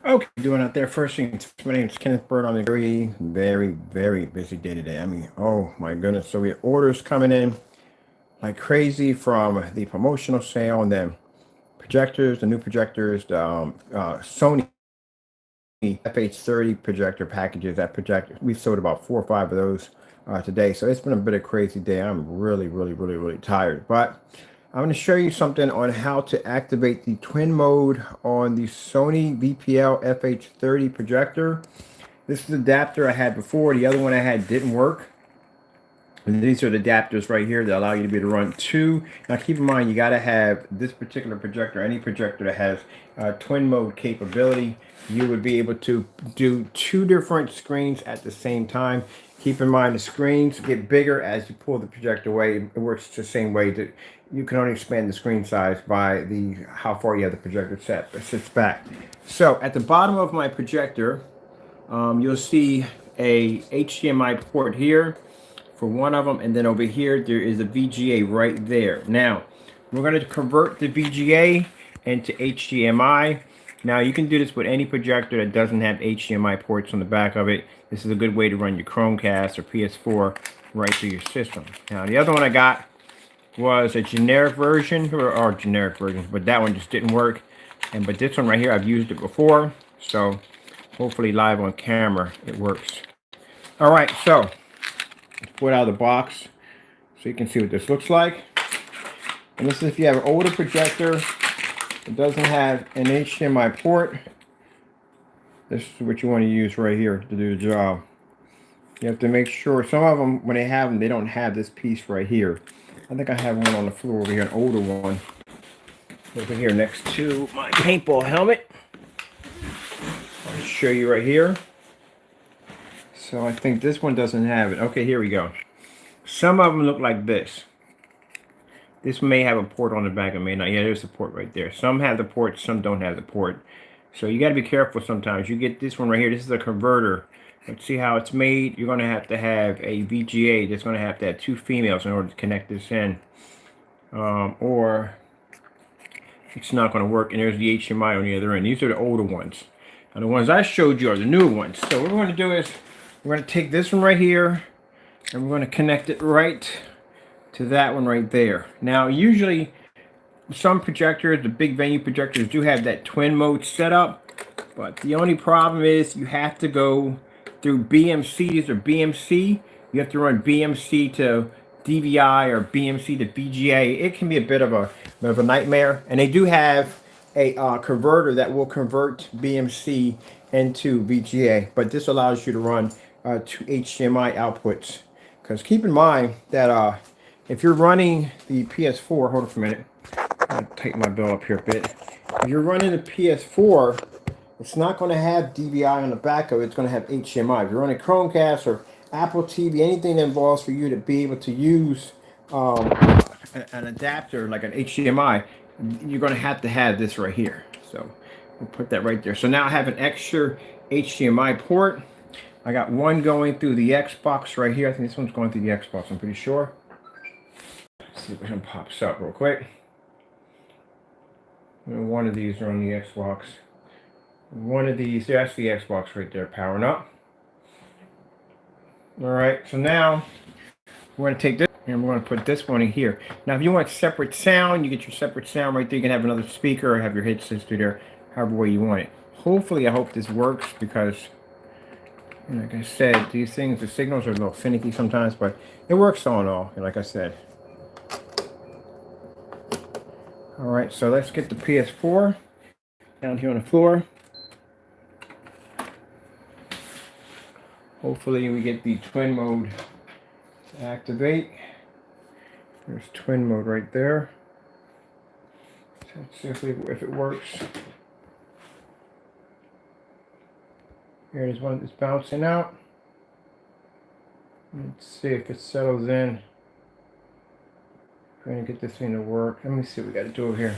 Okay, doing out there. First thing, my name is Kenneth Bird. On a very busy day today. I mean, oh my goodness. So we have orders coming in like crazy from the promotional sale, and then projectors, the new projectors, the Sony FH30 projector packages. That projector, we sold about 4 or 5 of those today. So it's been a bit of a crazy day. I'm really tired, but I'm going to show you something on how to activate the twin mode on the Sony VPL FH30 projector. This is the adapter I had before. The other one I had didn't work. And these are the adapters right here that allow you to be able to run two. Now keep in mind, you got to have this particular projector, any projector that has twin mode capability. You would be able to do 2 different screens at the same time. Keep in mind the screens get bigger as you pull the projector away. It works the same way that you can only expand the screen size by the how far you have the projector set. It sits back. So at the bottom of my projector, you'll see a HDMI port here for one of them, and then over here there is a VGA right there. Now we're going to convert the VGA into HDMI. Now you can do this with any projector that doesn't have HDMI ports on the back of it. This is a good way to run your Chromecast or PS4 right through your system. Now the other one I got was a generic version, or generic version, but that one just didn't work. But this one right here, I've used it before, so hopefully live on camera it works. All right, so let's pull it out of the box so you can see what this looks like. And this is if you have an older projector that doesn't have an HDMI port. This is what you want to use right here to do the job. You have to make sure, some of them, when they have them, they don't have this piece right here. I think I have one on the floor over here, an older one. Over here next to my paintball helmet. I'll show you right here. So I think this one doesn't have it. Okay, here we go. Some of them look like this. This may have a port on the back, it may not. Yeah, there's a port right there. Some have the port, some don't have the port. So you got to be careful sometimes. You get this one right here. This is a converter. Let's see how it's made. You're going to have a VGA that's going to have 2 females in order to connect this in. Or it's not going to work. And there's the HDMI on the other end. These are the older ones. And the ones I showed you are the newer ones. So what we're going to do is we're going to take this one right here and we're going to connect it right to that one right there. Now, usually some projectors, the big venue projectors, do have that twin mode set up. But the only problem is you have to go through BMC. These are BMC. You have to run BMC to DVI or BMC to VGA. It can be a bit of a nightmare. And they do have a converter that will convert BMC into VGA. But this allows you to run 2 HDMI outputs. Because keep in mind that if you're running the PS4, hold on for a minute. I'll tighten my belt up here a bit. If you're running the PS4, it's not going to have DVI on the back of it. It's going to have HDMI. If you're running Chromecast or Apple TV, anything that involves for you to be able to use an adapter like an HDMI, you're going to have this right here. So we'll put that right there. So now I have an extra HDMI port. I got one going through the Xbox right here. I think this one's going through the Xbox, I'm pretty sure. Let's see if it pops up real quick. One of these are on the Xbox. One of these, that's the Xbox right there, powering up. All right, so now we're going to take this and we're going to put this one in here. Now, if you want separate sound, you get your separate sound right there. You can have another speaker or have your headsets through there, however way you want it. Hopefully, I hope this works because, like I said, these things, the signals are a little finicky sometimes, but it works all in all, like I said. All right, so let's get the PS4 down here on the floor. Hopefully we get the twin mode to activate. There's twin mode right there. So let's see if it works. Here's one that's bouncing out. Let's see if it settles in. Trying to get this thing to work. Let me see what we got to do over here.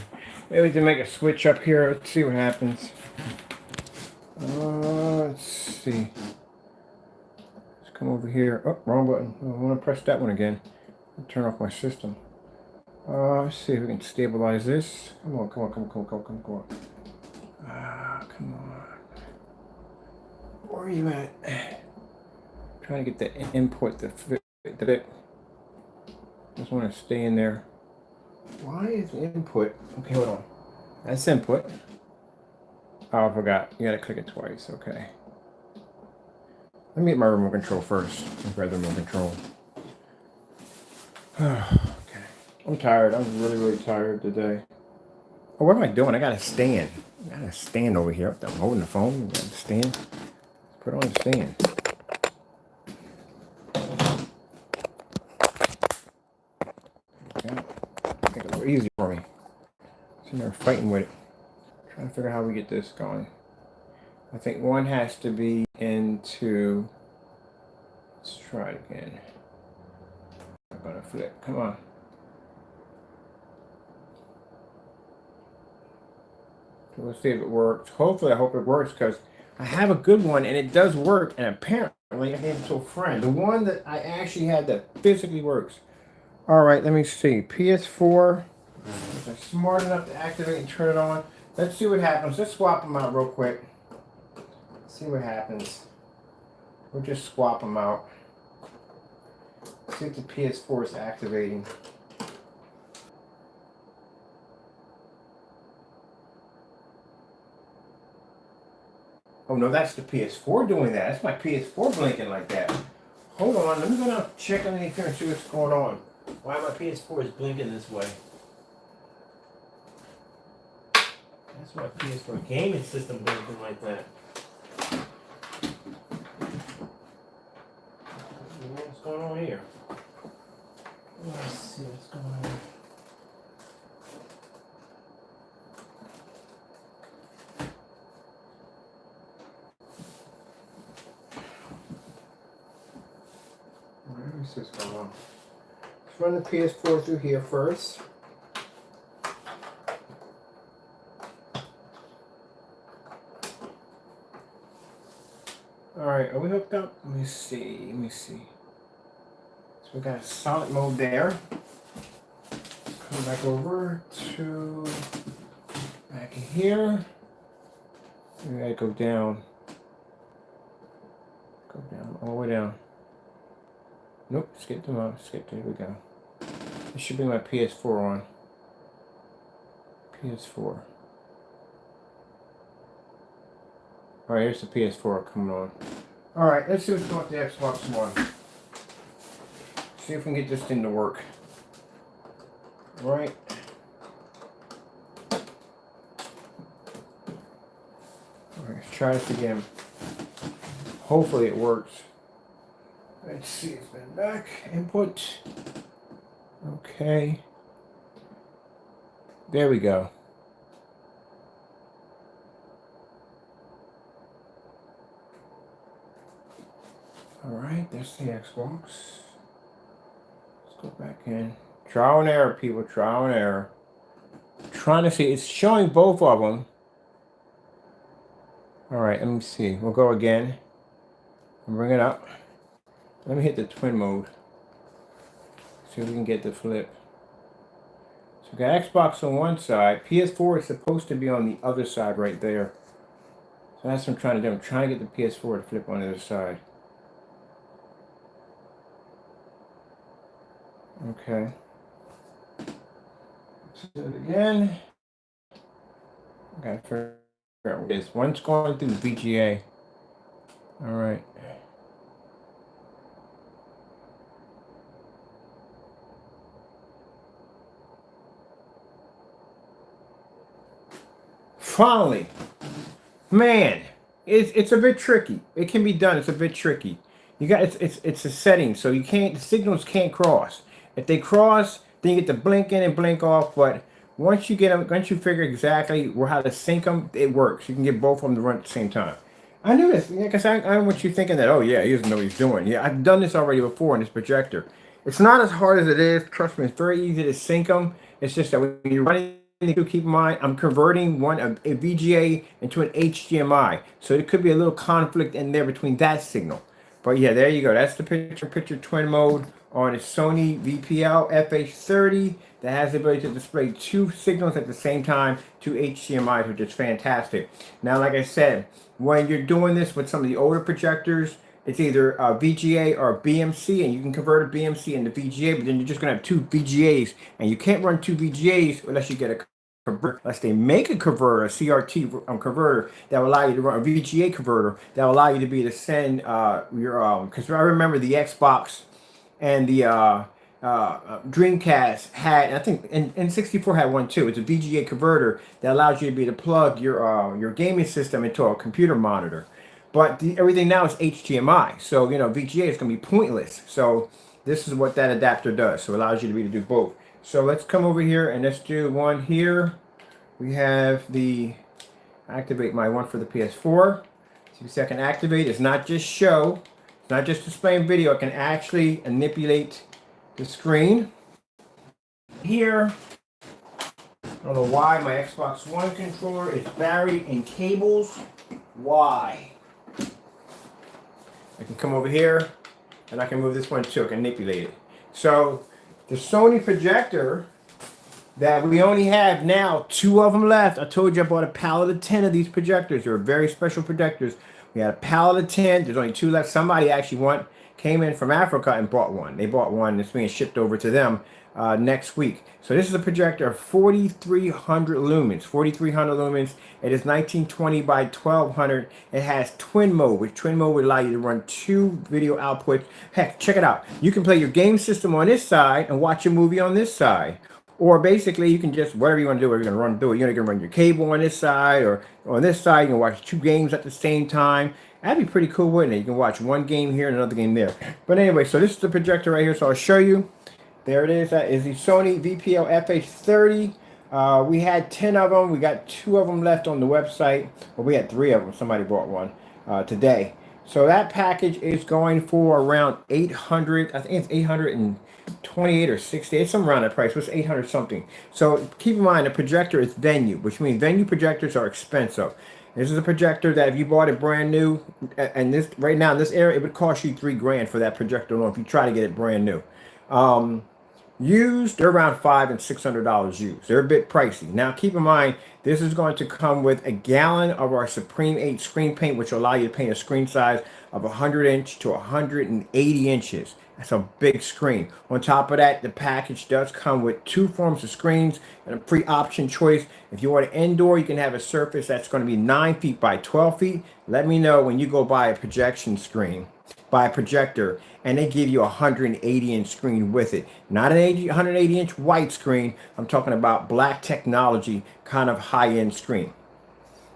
Maybe we can make a switch up here. Let's see what happens. Let's see. Let's come over here. Oh, wrong button. I want to press that one again. I'll turn off my system. Let's see if we can stabilize this. Come on. Come on. where are you at? Trying to get the input to fit. Just want to stay in there. Why is input? Okay, hold on. That's input. Oh, I forgot. You gotta click it twice. Okay. Let me get my remote control first. I'll grab the remote control. Okay. I'm tired. I'm really, really tired today. Oh, what am I doing? I gotta stand. I gotta stand over here. I'm holding the phone. I gotta stand. Put it on the stand. Yeah. Make it a little easier for me. Sitting there fighting with it. Trying to figure out how we get this going. I think one has to be into. Let's try it again. I'm gonna flip. Come on. So let's see if it works. Hopefully, I hope it works because I have a good one and it does work. And apparently, I gave it to a friend. The one that I actually had that physically works. All right, let me see. PS4. I'm smart enough to activate and turn it on. Let's see what happens. Let's swap them out real quick. See what happens. We'll just swap them out. See if the PS4 is activating. Oh no, that's the PS4 doing that. That's my PS4 blinking like that. Hold on, let me go down check underneath here and see what's going on. Why my PS4 is blinking this way. That's my PS4 gaming system blinking like that. What's going on here? Let's see what's going on. Let me see what's going on. Let's run the PS4 through here first. Alright, are we hooked up? Let me see. So we got a solid mode there. Come back over to back here. We gotta go down. Go down, all the way down. Nope, skip them out. There we go. This should be my PS4 on. PS4. Alright, here's the PS4 coming on. Alright, let's see what's going on with the Xbox One. See if we can get this thing to work. Alright. Alright, let's try this again. Hopefully it works. Let's see, it's been back. Input. Okay. There we go. Alright, that's the Xbox. Let's go back in. Trial and error, people. Trial and error. Trying to see. It's showing both of them. Alright, let me see. We'll go again. Bring it up. Let me hit the twin mode. See if we can get the flip. So we got Xbox on one side. PS4 is supposed to be on the other side right there. So that's what I'm trying to do. I'm trying to get the PS4 to flip on the other side. Okay. Let's do it again. Okay, figure out what it is. One's going through the VGA. Alright. Finally, man, it's a bit tricky. It can be done. It's a bit tricky. You got it's a setting, so you can't, the signals can't cross. If they cross, then you get to blink in and blink off. But once you get them, once you figure exactly how to sync them, it works. You can get both of them to run at the same time. I knew this because I don't want you thinking that, oh yeah, he doesn't know what he's doing. Yeah, I've done this already before in this projector. It's not as hard as it is. Trust me, it's very easy to sync them. It's just that when you're running, keep in mind, I'm converting a VGA into an HDMI, so it could be a little conflict in there between that signal. But yeah, there you go. That's the picture twin mode. on a Sony VPL FH30 that has the ability to display two signals at the same time, two HDMIs, which is fantastic. Now, like I said, when you're doing this with some of the older projectors, it's either VGA or BMC, and you can convert a BMC into VGA, but then you're just going to have two VGAs, and you can't run two VGAs unless you get a converter, unless they make a converter, a CRT converter that will allow you to run a VGA converter that will allow you to be to send your because I remember the Xbox and the Dreamcast had, and I think N64 had one too. It's a VGA converter that allows you to be to plug your gaming system into a computer monitor. But everything now is HDMI, so you know VGA is going to be pointless. So this is what that adapter does. So it allows you to be to do both. So let's come over here and let's do one here. We have the activate my one for the PS4. So I can activate. It's not just show. It's not just displaying video. I can actually manipulate the screen. Here, I don't know why my Xbox One controller is buried in cables. Why? I can come over here and I can move this one too. I can manipulate it. So the Sony projector that we only have now, 2 of them left. I told you I bought a pallet of 10 of these projectors. They're very special projectors. We had a pallet of 10. There's only 2 left. Somebody actually came in from Africa and bought one. They bought one. It's being shipped over to them next week. So this is a projector of 4,300 lumens. 4,300 lumens. It is 1920 by 1200. It has twin mode, which twin mode would allow you to run 2 video outputs. Heck, check it out. You can play your game system on this side and watch a movie on this side. Or basically, you can just, whatever you want to do, you're going to do it. You're going to run your cable on this side or on this side. You can watch 2 games at the same time. That'd be pretty cool, wouldn't it? You can watch one game here and another game there. But anyway, so this is the projector right here. So I'll show you. There it is. That is the Sony VPL FH30. We had 10 of them. We got 2 of them left on the website. Well, we had 3 of them. Somebody bought one today. So that package is going for around 800. I think it's 828 or 60. It's some around that price. What's 800 something? So keep in mind, the projector is venue, which means venue projectors are expensive. This is a projector that if you bought it brand new, and this right now in this area, it would cost you $3,000 for that projector alone if you try to get it brand new. Used, they're around $500 and $600 used. They're a bit pricey. Now keep in mind, this is going to come with a gallon of our Supreme 8 screen paint, which will allow you to paint a screen size of 100 inch to 180 inches. That's a big screen. On top of that, the package does come with 2 forms of screens and a free option choice. If you want it indoor, you can have a surface that's going to be 9 feet by 12 feet. Let me know when you go buy a projection screen, buy a projector, and they give you a 180 inch screen with it. Not an 180 inch white screen. I'm talking about black technology, kind of high-end screen.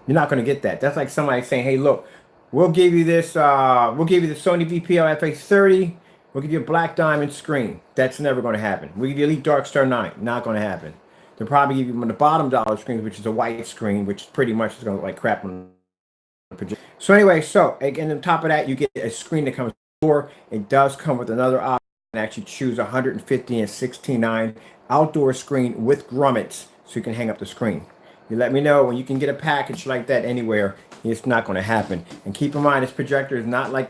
You're not going to get that. That's like somebody saying, hey, look, we'll give you this, we'll give you the Sony VPL FH30. We'll give you a black diamond screen. That's never going to happen. We'll give you Elite Dark Star 9. Not going to happen. They'll probably give you one of the bottom dollar screens, which is a white screen, which pretty much is going to look like crap on the projector. So anyway, so again, on top of that, you get a screen that comes with door. It does come with another option. You can actually choose 150 and 16:9 outdoor screen with grommets, so you can hang up the screen. You let me know when you can get a package like that anywhere. It's not going to happen. And keep in mind, this projector is not like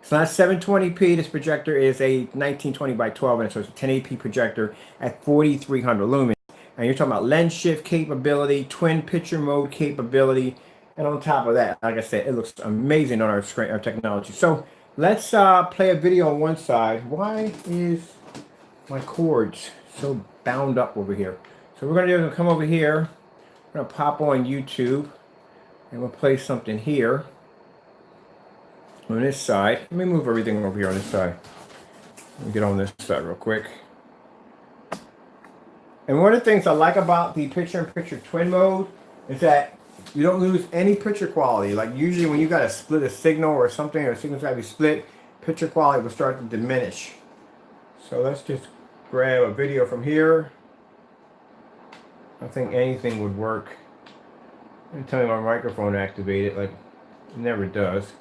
it's not 720p. This projector is a 1920 by 12 inch, so it's a 1080p projector at 4,300 lumens. And you're talking about lens shift capability, twin picture mode capability, and on top of that, like I said, it looks amazing on our screen, our technology. So let's play a video on one side. Why is my cords so bound up over here? So we're gonna come over here. We're gonna pop on YouTube, and we'll play something here. On this side, let me move everything over here on this side. Let me get on this side real quick. And one of the things I like about the picture-in-picture twin mode is that you don't lose any picture quality. Like usually when you gotta split a signal or something, or a signal's gotta be split, picture quality will start to diminish. So let's just grab a video from here. I think anything would work. Let me tell you my microphone activated, like it never does.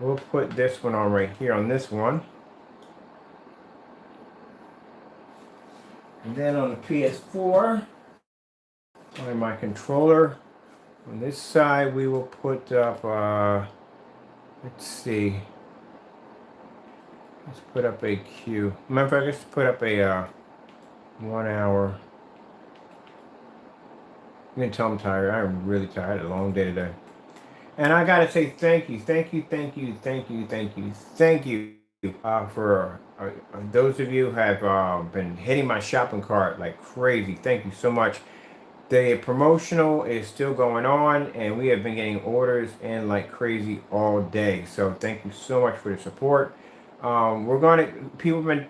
We'll put this one on right here on this one. And then on the PS4, on my controller, on this side we will put up, let's see. Let's put up a queue. Remember, I just put up a 1 hour. You can tell I'm tired. I'm really tired. I had a long day today. And I gotta say thank you, thank you, thank you, thank you, thank you, thank you for those of you who have been hitting my shopping cart like crazy. Thank you so much. The promotional is still going on, and we have been getting orders in like crazy all day. So thank you so much for the support. People have been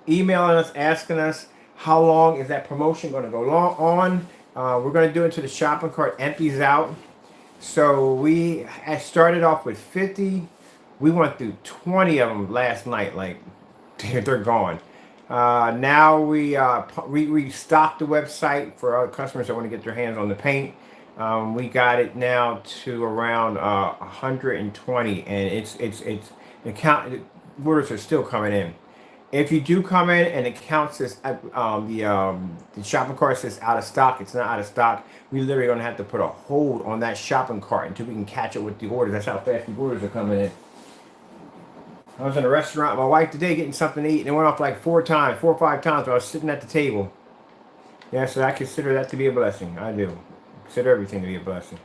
emailing us, asking us how long is that promotion going to go on. We're going to do it until the shopping cart empties out. So we started off with 50. We went through 20 of them last night. Like, they're gone. Now we stocked the website for our customers that want to get their hands on the paint. We got it now to around 120, and the orders are still coming in. If you do come in and it counts as the shopping cart says out of stock, it's not out of stock. We literally gonna have to put a hold on that shopping cart until we can catch it with the orders. That's how fast the orders are coming in. I was in a restaurant with my wife today getting something to eat, and it went off like 4 or 5 times while I was sitting at the table. Yeah, so I consider that to be a blessing. I do. Consider everything to be a blessing.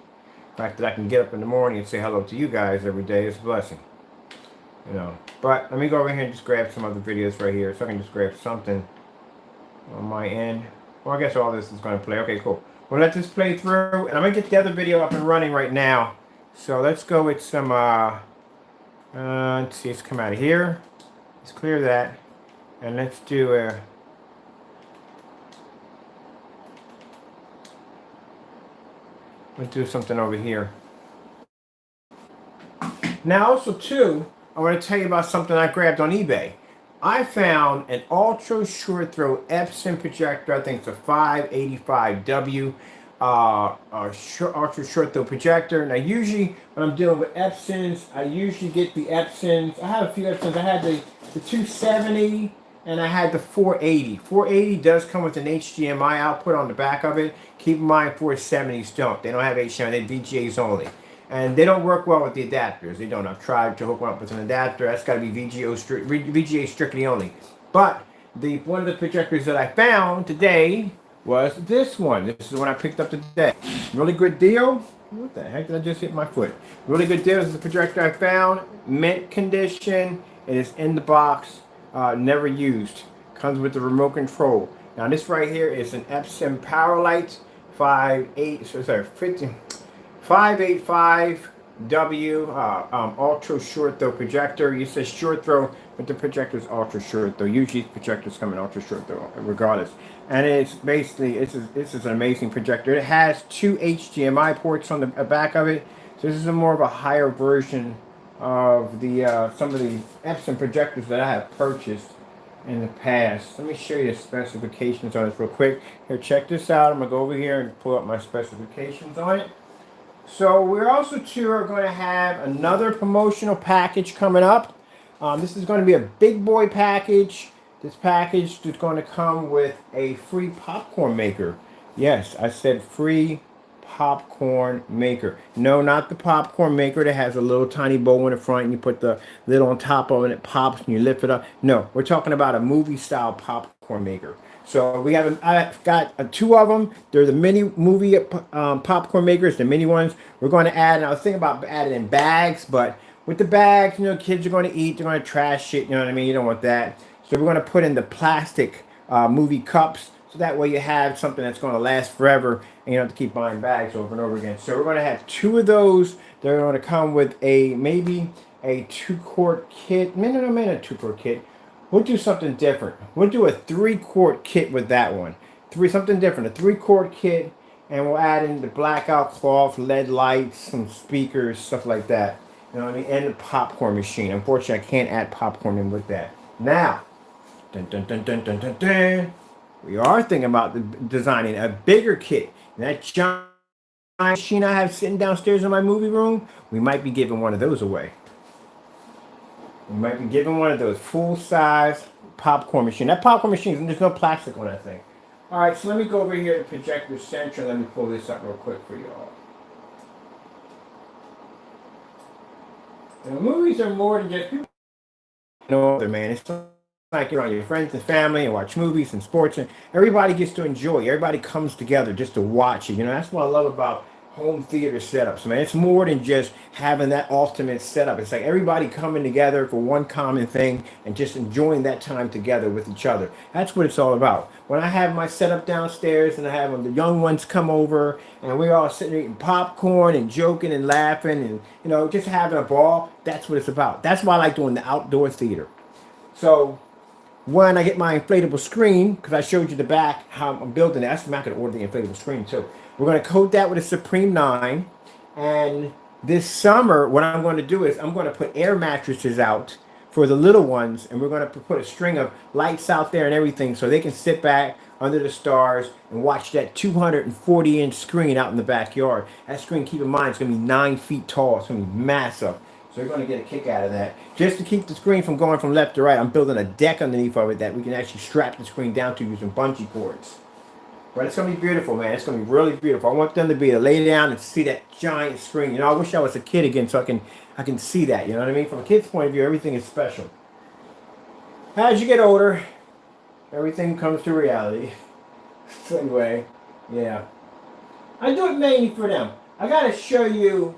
The fact that I can get up in the morning and say hello to you guys every day is a blessing. You know. But let me go over here and just grab some other videos right here so I can just grab something on my end. Well, I guess all this is going to play. Okay, cool. We'll let this play through, and I'm going to get the other video up and running right now. So let's go with some, let's see, let's come out of here. Let's clear that. And let's do let's do something over here. Now also too, I want to tell you about something I grabbed on eBay. I found an ultra short throw Epson projector. I think it's a 585W ultra short throw projector. Now usually when I'm dealing with Epsons, I usually get the Epsons. I have a few Epsons. I had the 270 and I had the 480. 480 does come with an HDMI output on the back of it. Keep in mind 470s don't. They don't have HDMI. They're VGAs only. And they don't work well with the adapters. They don't. I've tried to hook one up with an adapter. That's got to be VGA strictly only. But one of the projectors that I found today was this one. This is the one I picked up today. Really good deal. What the heck did I just hit my foot? Really good deal. This is the projector I found. Mint condition. It is in the box. Never used. Comes with the remote control. Now this right here is an Epson Powerlight 585W ultra short throw projector. You said short throw, but the projector is ultra short throw. Usually projectors come in ultra short throw regardless. And it's basically, this is an amazing projector. It has 2 HDMI ports on the back of it. So this is more of a higher version of the some of the Epson projectors that I have purchased in the past. Let me show you the specifications on this real quick. Here, check this out. I'm gonna go over here and pull up my specifications on it. So we're also too are going to have another promotional package coming up. This is going to be a big boy package. This package is going to come with a free popcorn maker. Yes, I said free popcorn maker. No, not the popcorn maker that has a little tiny bowl in the front and you put the lid on top of it and it pops and you lift it up. No, we're talking about a movie style popcorn maker. So I've got 2 of them. They're the mini movie popcorn makers, the mini ones. We're going to add, and I was thinking about adding in bags, but with the bags, you know, kids are going to eat, they're going to trash it, you know what I mean? You don't want that. So we're going to put in the plastic movie cups, so that way you have something that's going to last forever, and you don't have to keep buying bags over and over again. So we're going to have 2 of those. They're going to come with maybe a 2-quart kit. No, a 2-quart kit. We'll do something different. We'll do a 3-quart kit with that one. Something different. A 3-quart kit, and we'll add in the blackout cloth, LED lights, some speakers, stuff like that. You know what I mean? And the popcorn machine. Unfortunately, I can't add popcorn in with that. Now, dun, dun, dun, dun, dun, dun, dun, we are thinking about designing a bigger kit. And that giant machine I have sitting downstairs in my movie room, we might be giving one of those away. We might be giving one of those full-size popcorn machine. That popcorn machine, there's no plastic on that thing. All right, so let me go over here to Projector Center. Let me pull this up real quick for y'all. Now, movies are more than just people no other, man. It's like you're on your friends and family and watch movies and sports, and everybody gets to enjoy. Everybody comes together just to watch it. You know, that's what I love about home theater setups, man. It's more than just having that ultimate setup. It's like everybody coming together for one common thing and just enjoying that time together with each other. That's what it's all about. When I have my setup downstairs and I have the young ones come over and we're all sitting there eating popcorn and joking and laughing and, you know, just having a ball, that's what it's about. That's why I like doing the outdoor theater. So when I get my inflatable screen, because I showed you the back, how I'm building it. That's not going to order the inflatable screen too. We're going to coat that with a Supreme 9. And this summer, what I'm going to do is I'm going to put air mattresses out for the little ones. And we're going to put a string of lights out there and everything so they can sit back under the stars and watch that 240-inch screen out in the backyard. That screen, keep in mind, it's going to be 9 feet tall. It's going to be massive. So you're going to get a kick out of that. Just to keep the screen from going from left to right, I'm building a deck underneath of it that we can actually strap the screen down to using bungee cords. But it's going to be beautiful, man. It's going to be really beautiful. I want them to be able to lay down and see that giant screen. You know, I wish I was a kid again so I can see that. You know what I mean? From a kid's point of view, everything is special. As you get older, everything comes to reality. So anyway, yeah. I do it mainly for them. I got to show you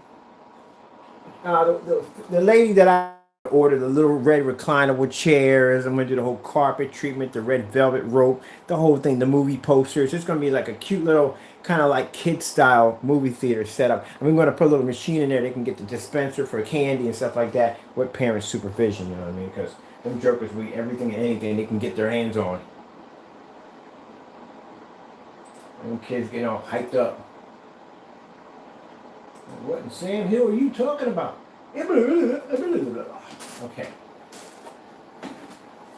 the lady that I ordered, the little red reclinable chairs. I'm going to do the whole carpet treatment, the red velvet rope, the whole thing, the movie posters. It's going to be like a cute little kind of like kid style movie theater setup. And we're going to put a little machine in there. They can get the dispenser for candy and stuff like that with parent supervision, you know what I mean? Because them jokers will eat everything and anything they can get their hands on. Them kids getting all hyped up. What in Sam Hill are you talking about? Okay.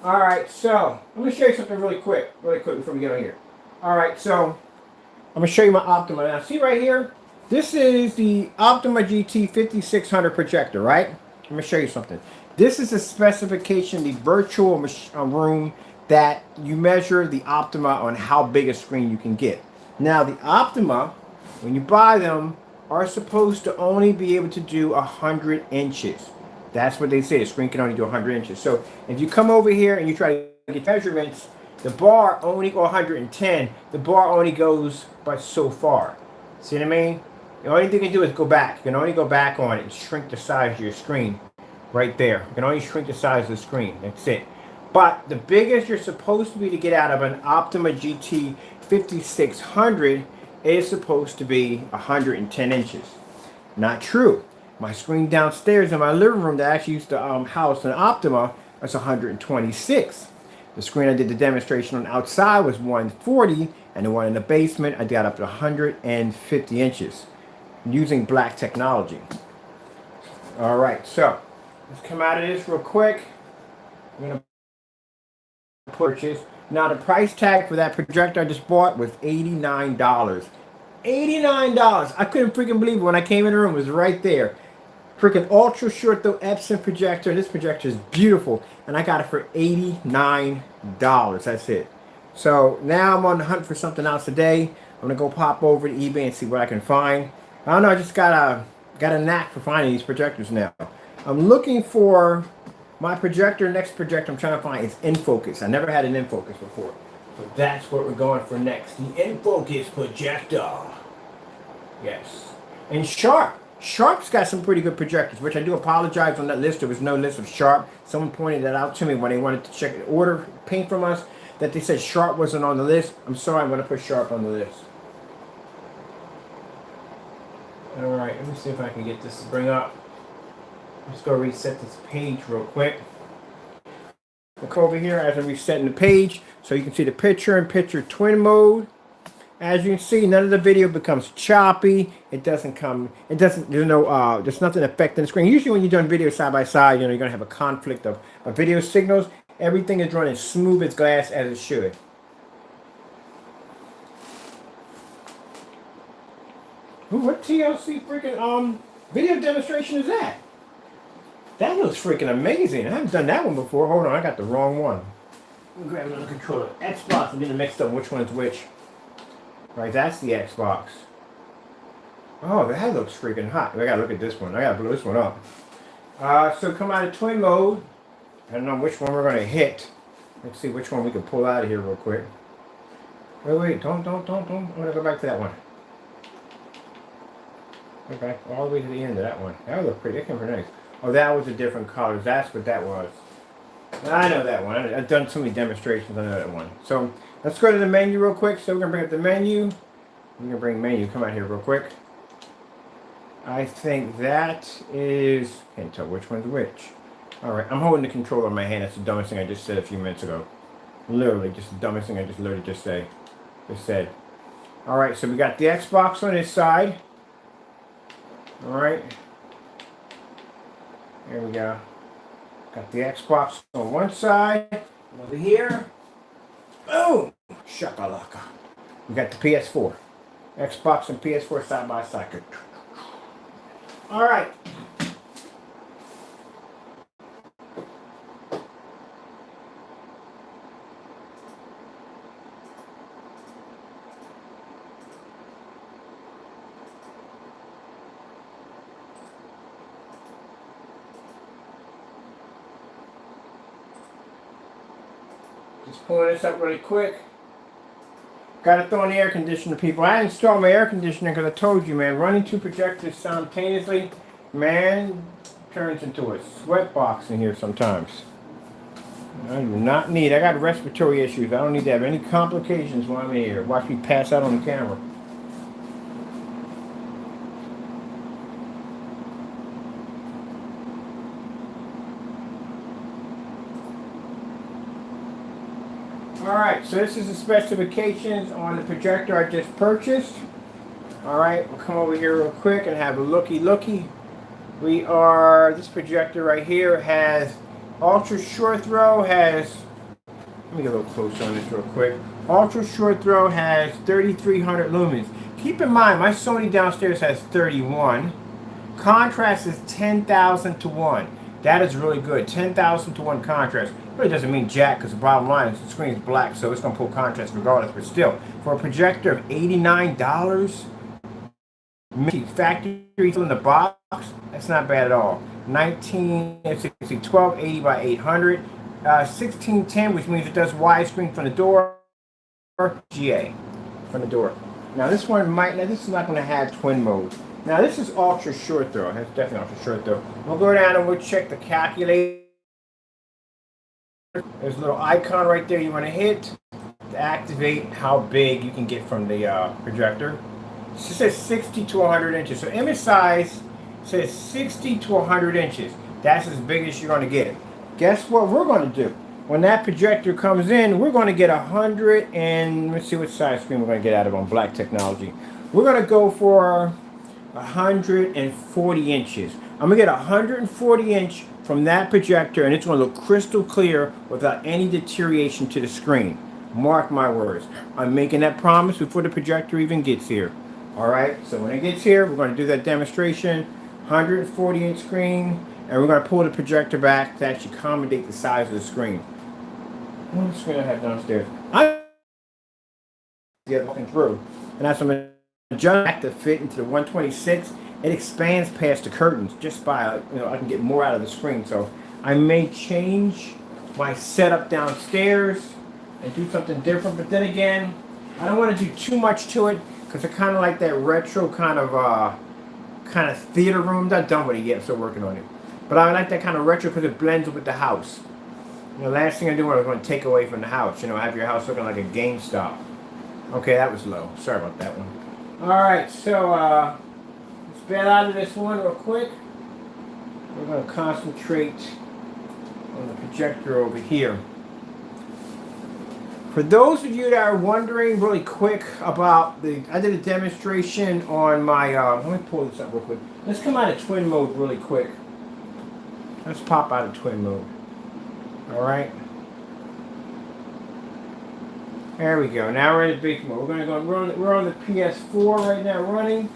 All right, so I'm going to show you something really quick before we get on here. All right, so I'm going to show you my Optima. Now, see right here? This is the Optima GT 5600 projector, right? I'm going to show you something. This is a specification, the virtual room that you measure the Optima on how big a screen you can get. Now, the Optima, when you buy them, are supposed to only be able to do 100 inches. That's what they say. The screen can only do 100 inches. So if you come over here and you try to get measurements, the bar only goes 110. The bar only goes by so far. See what I mean? The only thing you can do is go back. You can only go back on it and shrink the size of your screen right there. You can only shrink the size of the screen. That's it. But the biggest you're supposed to be to get out of an Optima GT 5600 is supposed to be 110 inches. Not true. My screen downstairs in my living room that actually used to house an Optima was 126. The screen I did the demonstration on outside was 140, and the one in the basement I got up to 150 inches using black technology. All right, so let's come out of this real quick. I'm gonna purchase. Now the price tag for that projector I just bought was $89. $89. I couldn't freaking believe it when I came in the room. It was right there. Freaking ultra short though Epson projector. This projector is beautiful, and I got it for $89. That's it. So now I'm on the hunt for something else today. I'm gonna go pop over to eBay and see what I can find. I don't know. I just got a knack for finding these projectors now. I'm looking for my projector. Next projector I'm trying to find is InFocus. I never had an InFocus before. So that's what we're going for next. The InFocus projector. Yes. And Sharp. Sharp's got some pretty good projectors, which I do apologize on that list. There was no list of Sharp. Someone pointed that out to me when they wanted to check the order paint from us, that they said Sharp wasn't on the list. I'm sorry, I'm going to put Sharp on the list. Alright, let me see if I can get this to bring up. Let's go reset this page real quick. Look over here as I'm resetting the page so you can see the picture-in-picture twin mode. As you can see, none of the video becomes choppy. There's nothing affecting the screen. Usually when you're doing video side by side, you're gonna have a conflict of video signals. Everything is running smooth as glass as it should. Ooh, what TLC freaking video demonstration is that? That looks freaking amazing. I haven't done that one before. Hold on, I got the wrong one. Let me grab another controller. Xbox, I'm getting mixed up which one's which. Right, that's the Xbox. Oh, that looks freaking hot. I gotta look at this one. I gotta blow this one up. So come out of twin mode. I don't know which one we're going to hit. Let's see which one we can pull out of here real quick. Wait, don't. I'm going to go back to that one. Go back all the way to the end of that one. That looked pretty, that came pretty nice. Oh, that was a different color. That's what that was. I know that one. I've done so many demonstrations. I know that one. So let's go to the menu real quick. So we're going to bring up the menu. We're going to bring menu. Come out here real quick. I think that is... Can't tell which one's which. Alright, I'm holding the controller in my hand. That's the dumbest thing I just said a few minutes ago. Literally, just the dumbest thing I just literally just said. Alright, so we got the Xbox on this side. Alright. There we go. Got the Xbox on one side. Over here. Boom! Shakalaka. We got the PS4. Xbox and PS4 side by side. Alright. Just pulling this up really quick. Gotta throw in the air conditioner, people. I installed my air conditioner because I told you, man, running two projectors simultaneously, man, turns into a sweat box in here sometimes. I do not need, I got respiratory issues. I don't need to have any complications while I'm in here. Watch me pass out on the camera. Alright, so this is the specifications on the projector I just purchased. Alright, we'll come over here real quick and have a looky. This projector right here has ultra short throw, let me get a little closer on this real quick. Ultra short throw has 3,300 lumens. Keep in mind, my Sony downstairs has 31. Contrast is 10,000 to 1. That is really good. 10,000 to 1 contrast. Really doesn't mean jack because the bottom line is the screen is black, so it's going to pull contrast regardless. But still, for a projector of $89, factory in the box, that's not bad at all. 1280 by 800, 1610, which means it does widescreen from the door. GA from the door. Now this one this is not going to have twin mode. Now this is ultra short throw. That's definitely ultra short throw. We'll go down and we'll check the calculator. There's a little icon right there you want to hit to activate how big you can get from the projector. It says 60 to 100 inches. So image size says 60 to 100 inches. That's as big as you're going to get. Guess what we're going to do? When that projector comes in, we're going to get 100 and let's see what size screen we're going to get out of on Black Technology. We're going to go for 140 inches. I'm going to get 140 inch from that projector and it's going to look crystal clear without any deterioration to the screen. Mark my words. I'm making that promise before the projector even gets here. Alright, so when it gets here, we're going to do that demonstration. 140 inch screen, and we're going to pull the projector back to actually accommodate the size of the screen. What screen I have downstairs? I'm looking through, and that's what I'm going to adjust to fit into the 126. It expands past the curtains just by, I can get more out of the screen. So I may change my setup downstairs and do something different. But then again, I don't want to do too much to it because I kind of like that retro kind of theater room. Not done with it yet, I'm still working on it. But I like that kind of retro because it blends with the house. The last thing I do is I'm going to take away from the house. Have your house looking like a GameStop. Okay, that was low. Sorry about that one. Alright, so let's bail out of this one real quick. We're going to concentrate on the projector over here. For those of you that are wondering really quick about I did a demonstration on my, let me pull this up real quick. Let's come out of twin mode really quick. Let's pop out of twin mode. Alright. There we go. Now we're in the big mode. We're on the PS4 right now running.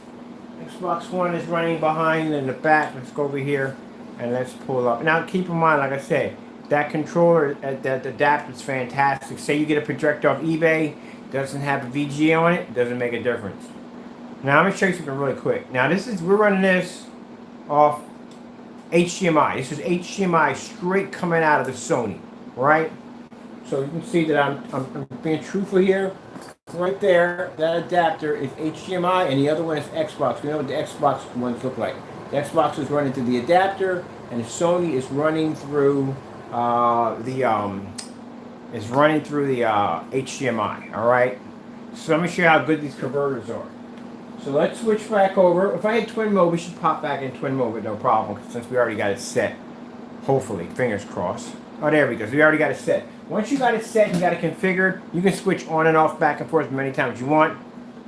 Xbox One is running behind in the back. Let's go over here and let's pull up. Now keep in mind, like I said, that controller, that adapter is fantastic. Say you get a projector off eBay, doesn't have a VGA on it, doesn't make a difference. Now I'm going to show you something really quick. Now we're running this off HDMI. This is HDMI straight coming out of the Sony, right? So you can see that I'm being truthful here. Right there, that adapter is HDMI, and the other one is Xbox. We know what the Xbox ones look like. The Xbox is running through the adapter, and the Sony is running through HDMI. All right. So let me show you how good these converters are. So let's switch back over. If I had twin mode, we should pop back in twin mode with no problem, since we already got it set. Hopefully, fingers crossed. Oh, there we go. So we already got it set. Once you got it set and you got it configured, you can switch on and off, back and forth as many times as you want.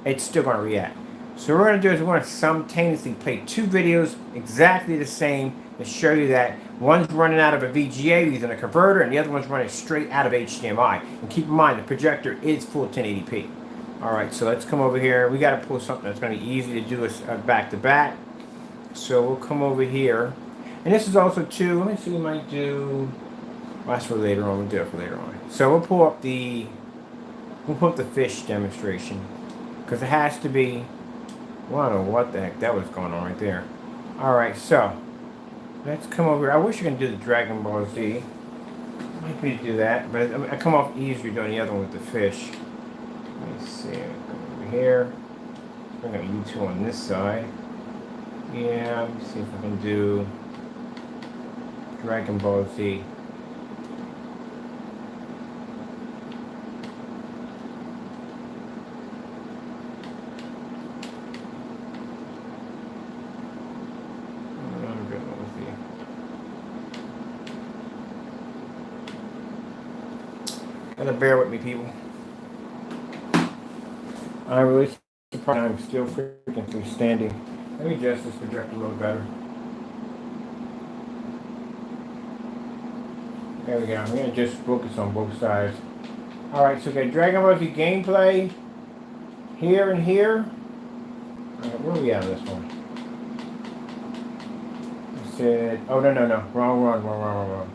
It's still going to react. So what we're going to do is we're going to simultaneously play two videos exactly the same to show you that one's running out of a VGA using a converter, and the other one's running straight out of HDMI. And keep in mind, the projector is full 1080p. All right, so let's come over here. We got to pull something that's going to be easy to do back to back. So we'll come over here. And this is also too, let me see, we might do, well, that's for later on, we'll do it for later on. So we'll pull up the fish demonstration, because it has to be, well, I don't know what the heck that was going on right there. Alright, so, let's come over, I wish you could do the Dragon Ball Z. Might be to do that, but I come off easier doing the other one with the fish. Let me see, come over here. Bring up U2 on this side. Yeah, let me see if I can do Dragon Ball Z. Gotta bear with me, people. I'm really surprised I'm still freaking freestanding. Let me adjust this projector a little better. There we go. I'm going to just focus on both sides. Alright, so we got Dragon Ball Z gameplay here and here. Alright, where are we at on this one? I said, oh, no. Wrong.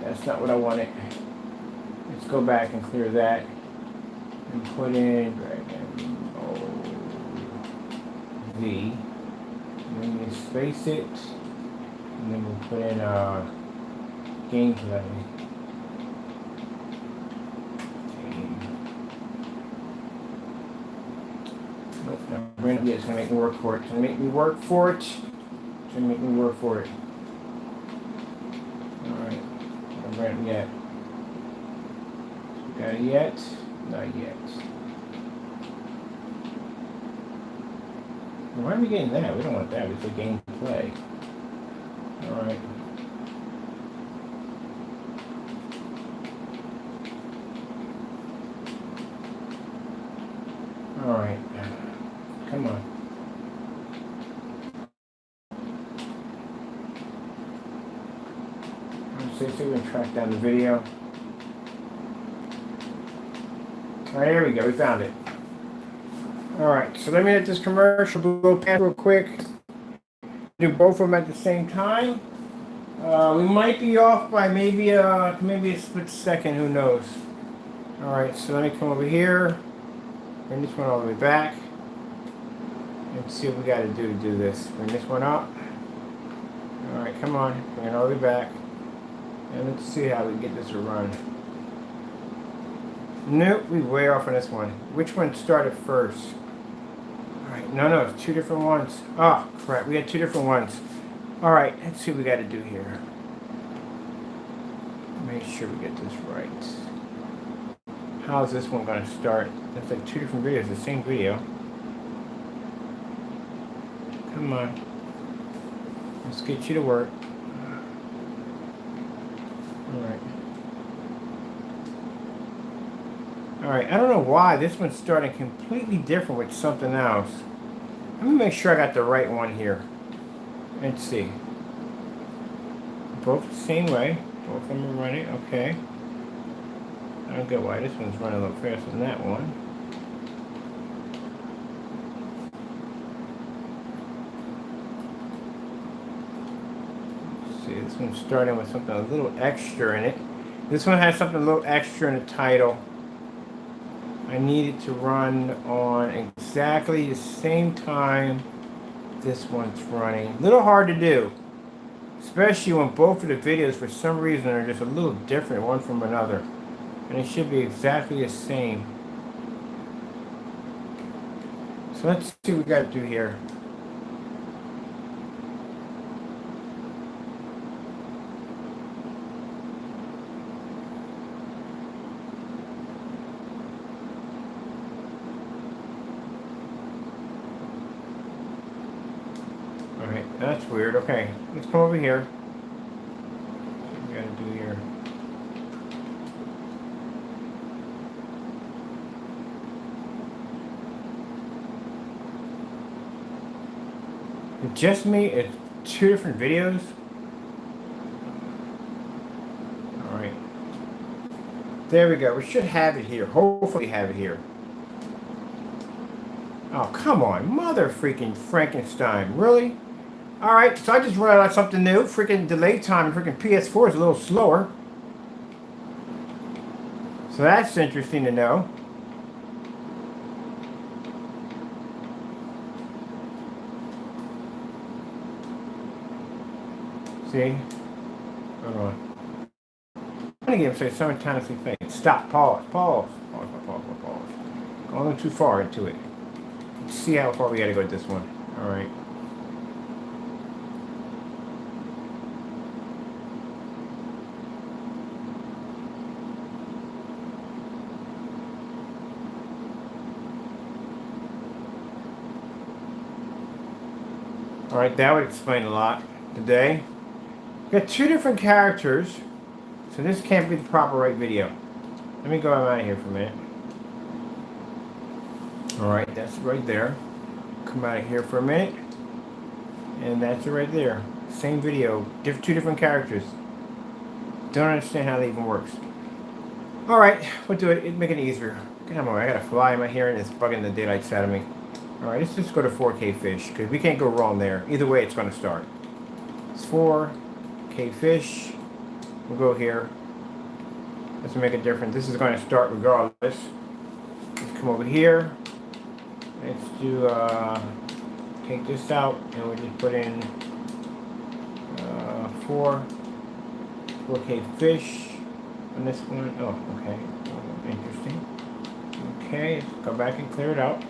That's not what I wanted. Let's go back and clear that. And put in Dragon Ball Z. And then we space it. And then we'll put in gameplay. Nope, it's gonna make me work for it. It's gonna make me work for it. Alright. I'm running yet. Got it yet? Not yet. Why are we getting that? We don't want that. It's a gameplay. Alright. Alright. Come on. Let's see if we can track down the video. Alright, here we go. We found it. Alright, so let me hit this commercial blow past real quick. Do both of them at the same time. We might be off by maybe a split second. Who knows? Alright, so let me come over here. Bring this one all the way back. Let's see what we got to do this. Bring this one up. Alright, come on. Bring it all the way back. And let's see how we get this to run. Nope, we're way off on this one. Which one started first? Alright, no, it's two different ones. Oh, crap, we got two different ones. Alright, let's see what we got to do here. Make sure we get this right. How's this one going to start? That's like two different videos, the same video. Come on. Let's get you to work. Alright. Alright, I don't know why this one's starting completely different with something else. Let me make sure I got the right one here. Let's see. Both the same way. Both of them are running. Okay. I don't get why this one's running a little faster than that one. Let's see, this one's starting with something a little extra in it. This one has something a little extra in the title. I need it to run on exactly the same time this one's running. A little hard to do. Especially when both of the videos, for some reason, are just a little different one from another. And it should be exactly the same. So let's see what we got to do here. Alright, that's weird. Okay, let's come over here. What we gotta do here? It's just me? It's two different videos? Alright. There we go. We should have it here. Hopefully have it here. Oh, come on. Mother freaking Frankenstein. Really? Alright, so I just realized something new. Freaking delay time in freaking PS4 is a little slower. So that's interesting to know. See? Hold on. I'm gonna give him say simultaneously thing. Stop. Pause. Pause. Pause. Pause. Pause. Pause. Going too far into it. Let's see how far we gotta go with this one. Alright. Alright, that would explain a lot today. We've got two different characters, so this can't be the proper right video. Let me go out of here for a minute. Alright, that's right there. Come out of here for a minute. And that's it right there. Same video, two different characters. Don't understand how that even works. Alright, we'll do it. It'll make it easier. Come on, I got a fly in my hair and it's bugging the daylights out of me. Alright, let's just go to 4K fish, because we can't go wrong there. Either way, it's going to start. It's 4K fish. We'll go here. Doesn't make a difference. This is going to start regardless. Let's come over here. Let's do, take this out, and we'll just put in 4K fish on this one. Oh, okay. Interesting. Okay, let's go back and clear it out.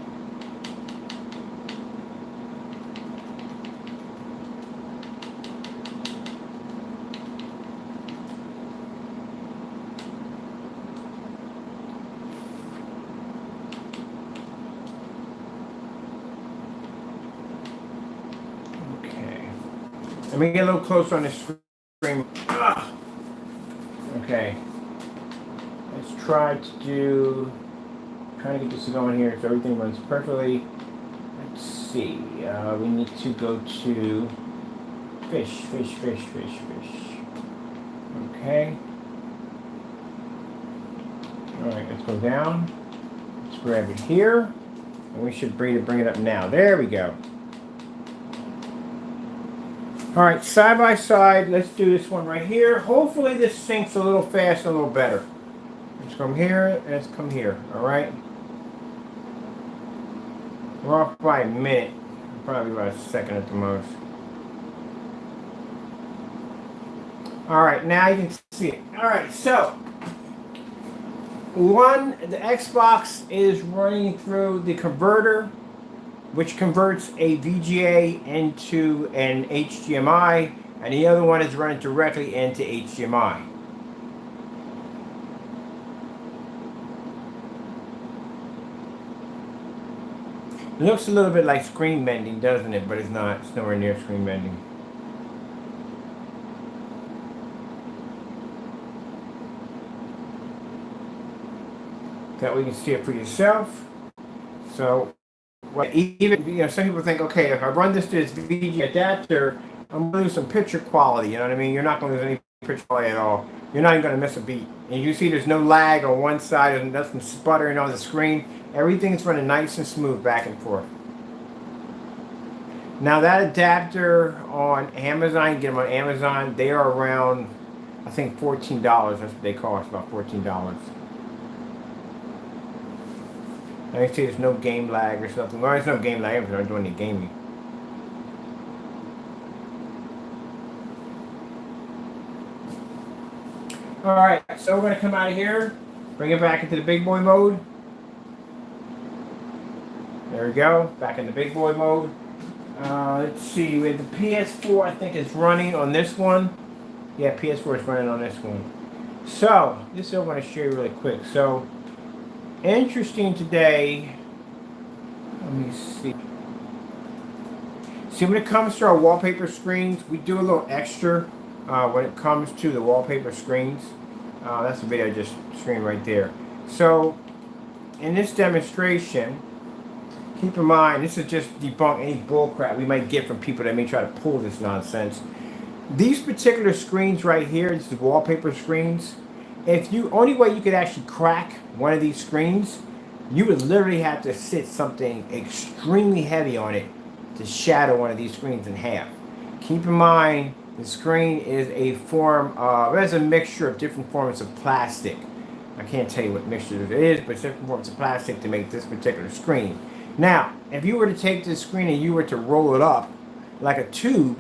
Let me get a little closer on this screen. Ugh. Okay. Let's try to get this going here so everything runs perfectly. Let's see. We need to go to fish. Okay. Alright, let's go down. Let's grab it here. And we should bring it up now. There we go. Alright, side by side, let's do this one right here. Hopefully this syncs a little faster, a little better. Let's come here, and let's come here, alright? We're off by a minute, probably about a second at the most. Alright, now you can see it. Alright, so, the Xbox is running through the converter, which converts a VGA into an HDMI, and the other one is running directly into HDMI. It looks a little bit like screen bending, doesn't it? But it's not. It's nowhere near screen bending. That way you can see it for yourself. So, even, some people think, okay, if I run this to this VGA adapter, I'm going to lose some picture quality, you know what I mean? You're not going to lose any picture quality at all. You're not even going to miss a beat. And you see there's no lag on one side, there's nothing sputtering on the screen. Everything's running nice and smooth back and forth. Now that adapter on Amazon, you get them on Amazon, they are around, I think $14. That's what they cost, about $14. I can see there's no game lag or something. Well, there's no game lag because I'm doing the gaming. All right, so we're going to come out of here, bring it back into the big boy mode. There we go, back in the big boy mode. Let's see, with the PS4, I think is running on this one. Yeah, PS4 is running on this one. So, this is what I want to show you really quick. So, interesting today. Let me see. See, when it comes to our wallpaper screens, we do a little extra when it comes to the wallpaper screens. That's the video I just screened right there. So, in this demonstration, keep in mind, this is just debunk any bullcrap we might get from people that may try to pull this nonsense. These particular screens right here, these wallpaper screens, only way you could actually crack one of these screens, you would literally have to sit something extremely heavy on it to shatter one of these screens in half. Keep in mind, the screen is there's a mixture of different forms of plastic. I can't tell you what mixture it is, but it's different forms of plastic to make this particular screen. Now, if you were to take this screen and you were to roll it up like a tube,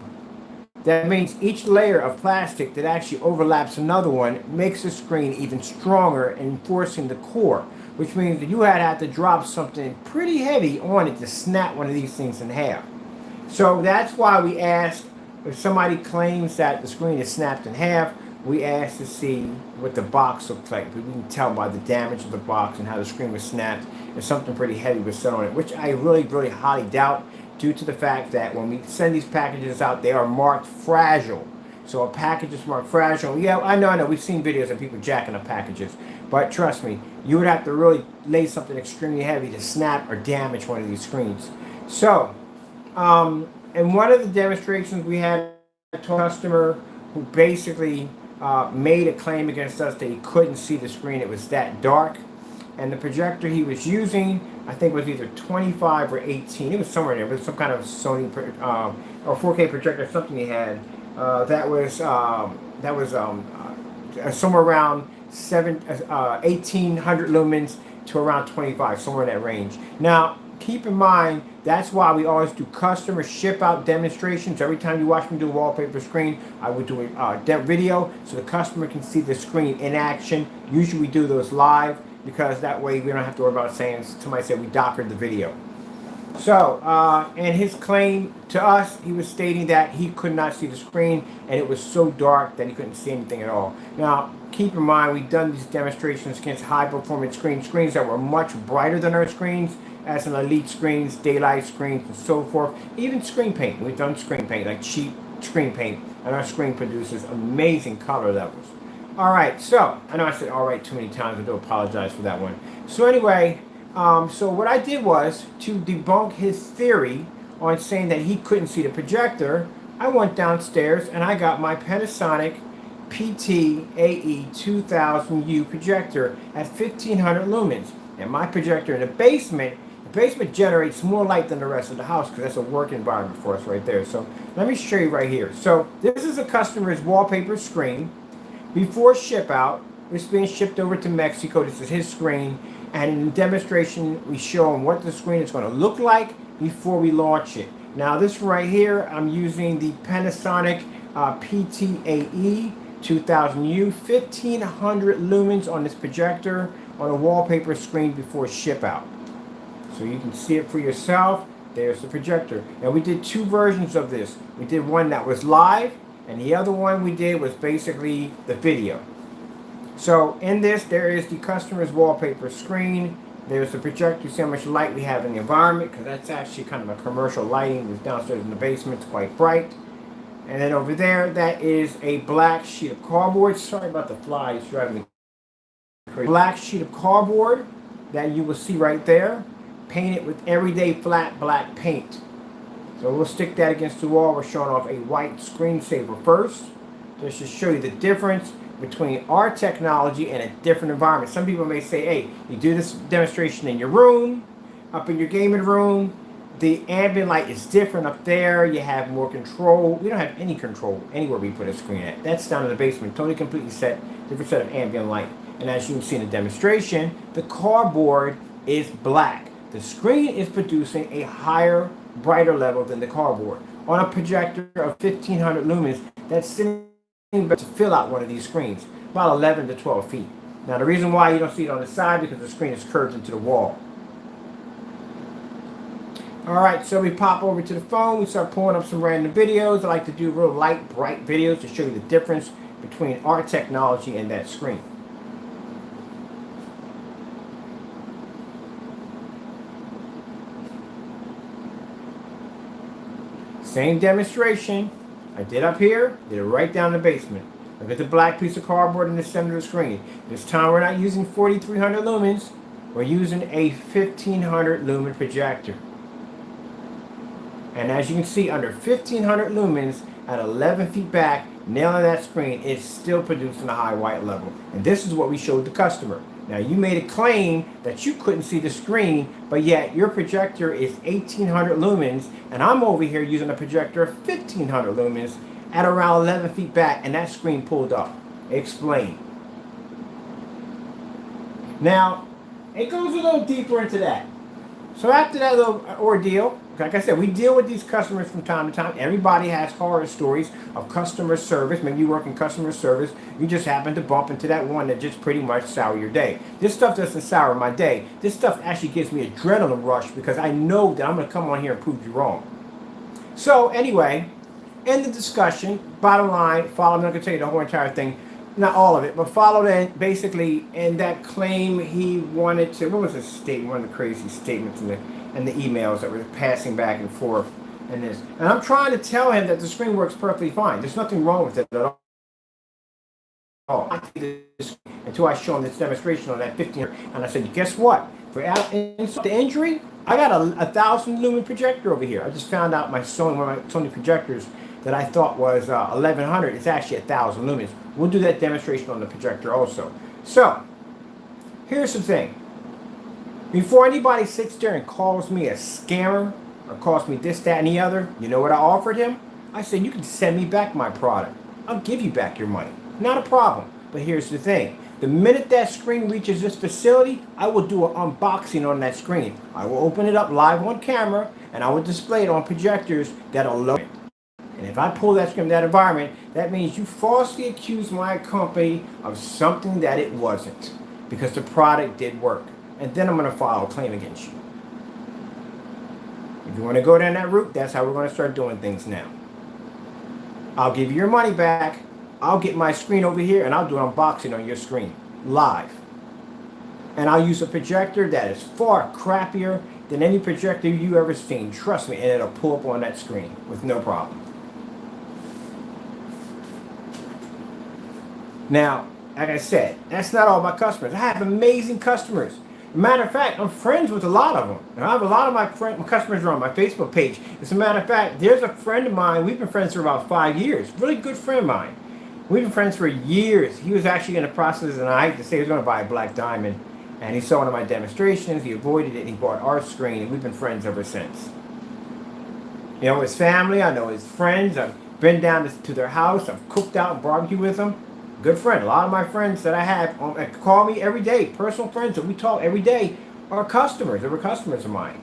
that means each layer of plastic that actually overlaps another one makes the screen even stronger, enforcing the core, which means that you had to drop something pretty heavy on it to snap one of these things in half. So that's why we ask, if somebody claims that the screen is snapped in half, we ask to see what the box looks like. We can tell by the damage of the box and how the screen was snapped if something pretty heavy was set on it, which I really, really highly doubt, due to the fact that when we send these packages out, they are marked fragile. So a package is marked fragile. Yeah, I know. We've seen videos of people jacking up packages. But trust me, you would have to really lay something extremely heavy to snap or damage one of these screens. So, in one of the demonstrations we had a customer who basically made a claim against us that he couldn't see the screen. It was that dark. And the projector he was using, I think, was either 25 or 18. It was somewhere there. It was some kind of Sony or 4K projector, something he had. That was somewhere around 1800 lumens to around 25, somewhere in that range. Now, keep in mind, that's why we always do customer ship out demonstrations. Every time you watch me do a wallpaper screen, I would do a video so the customer can see the screen in action. Usually we do those live, because that way we don't have to worry about saying somebody said we doctored the video. So, in his claim to us, he was stating that he could not see the screen and it was so dark that he couldn't see anything at all. Now, keep in mind, we've done these demonstrations against high-performance screens that were much brighter than our screens, as in elite screens, daylight screens, and so forth. Even screen paint. We've done screen paint, like cheap screen paint, and our screen produces amazing color levels. All right, so I know I said all right too many times. I do apologize for that one. So anyway, so what I did was to debunk his theory on saying that he couldn't see the projector. I went downstairs and I got my Panasonic PT-AE 2000U projector at 1500 lumens. And my projector in the basement generates more light than the rest of the house, because that's a work environment for us right there. So let me show you right here. So this is a customer's wallpaper screen. Before ship out, it's being shipped over to Mexico. This is his screen. And in the demonstration, we show him what the screen is going to look like before we launch it. Now this right here, I'm using the Panasonic PT-AE 2000U, 1500 lumens on this projector on a wallpaper screen before ship out. So you can see it for yourself. There's the projector. Now we did two versions of this. We did one that was live, and the other one we did was basically the video. So in this, there is the customer's wallpaper screen. There's the projector. You see how much light we have in the environment, because that's actually kind of a commercial lighting. It's downstairs in the basement. It's quite bright. And then over there, that is a black sheet of cardboard. Sorry about the fly. It's driving me crazy. Black sheet of cardboard that you will see right there, painted with everyday flat black paint. So we'll stick that against the wall. We're showing off a white screensaver first, just to show you the difference between our technology and a different environment. Some people may say, hey, you do this demonstration in your room, up in your gaming room, the ambient light is different up there, you have more control. We don't have any control anywhere we put a screen at. That's down in the basement, totally completely different set of ambient light. And as you can see in the demonstration, the cardboard is black. The screen is producing a higher, brighter level than the cardboard. On a projector of 1500 lumens, that's sitting but to fill out one of these screens, about 11 to 12 feet. Now the reason why you don't see it on the side because the screen is curved into the wall. Alright, so we pop over to the phone, we start pulling up some random videos. I like to do real light, bright videos to show you the difference between our technology and that screen. Same demonstration I did up here, did it right down in the basement. Look at the black piece of cardboard in the center of the screen. This time we're not using 4300 lumens, we're using a 1500 lumen projector. And as you can see, under 1500 lumens at 11 feet back, nailing that screen, it's still producing a high white level. And this is what we showed the customer. Now you made a claim that you couldn't see the screen, but yet your projector is 1800 lumens, and I'm over here using a projector of 1500 lumens at around 11 feet back, and that screen pulled up. Explain. Now, it goes a little deeper into that. So after that little ordeal, like I said, we deal with these customers from time to time. Everybody has horror stories of customer service. Maybe you work in customer service. You just happen to bump into that one that just pretty much sour your day. This stuff doesn't sour my day. This stuff actually gives me adrenaline rush because I know that I'm going to come on here and prove you wrong. So anyway, end the discussion. Bottom line, follow. I'm not going to tell you the whole entire thing. Not all of it, but follow that basically in that claim he wanted to, what was his statement, one of the crazy statements in the emails that were passing back and forth and this. And I'm trying to tell him that the screen works perfectly fine. There's nothing wrong with it at all. Until I show him this demonstration on that 15, and I said, guess what? For insult to injury, I got a 1000 lumen projector over here. I just found out my Sony, one of my Sony projectors that I thought was 1100. It's actually 1000 lumens. We'll do that demonstration on the projector also. So, here's the thing. Before anybody sits there and calls me a scammer or calls me this, that, and the other, you know what I offered him? I said, you can send me back my product. I'll give you back your money. Not a problem. But here's the thing. The minute that screen reaches this facility, I will do an unboxing on that screen. I will open it up live on camera, and I will display it on projectors that'll load it. And if I pull that screen in that environment, that means you falsely accused my company of something that it wasn't, because the product did work. And then I'm going to file a claim against you. If you want to go down that route, that's how we're going to start doing things now. I'll give you your money back. I'll get my screen over here and I'll do an unboxing on your screen live. And I'll use a projector that is far crappier than any projector you ever seen. Trust me, and it'll pull up on that screen with no problem. Now, like I said, that's not all my customers. I have amazing customers. Matter of fact, I'm friends with a lot of them. And I have a lot of my customers are on my Facebook page. As a matter of fact, there's a friend of mine. We've been friends for about 5 years. Really good friend of mine. We've been friends for years. He was actually in the process, and I hate to say he was going to buy a black diamond. And he saw one of my demonstrations. He avoided it, and he bought our screen. And we've been friends ever since. You know his family. I know his friends. I've been down to their house. I've cooked out and barbecued with them. Good friend. A lot of my friends that I have call me every day, personal friends that we talk every day, are customers. They were customers of mine.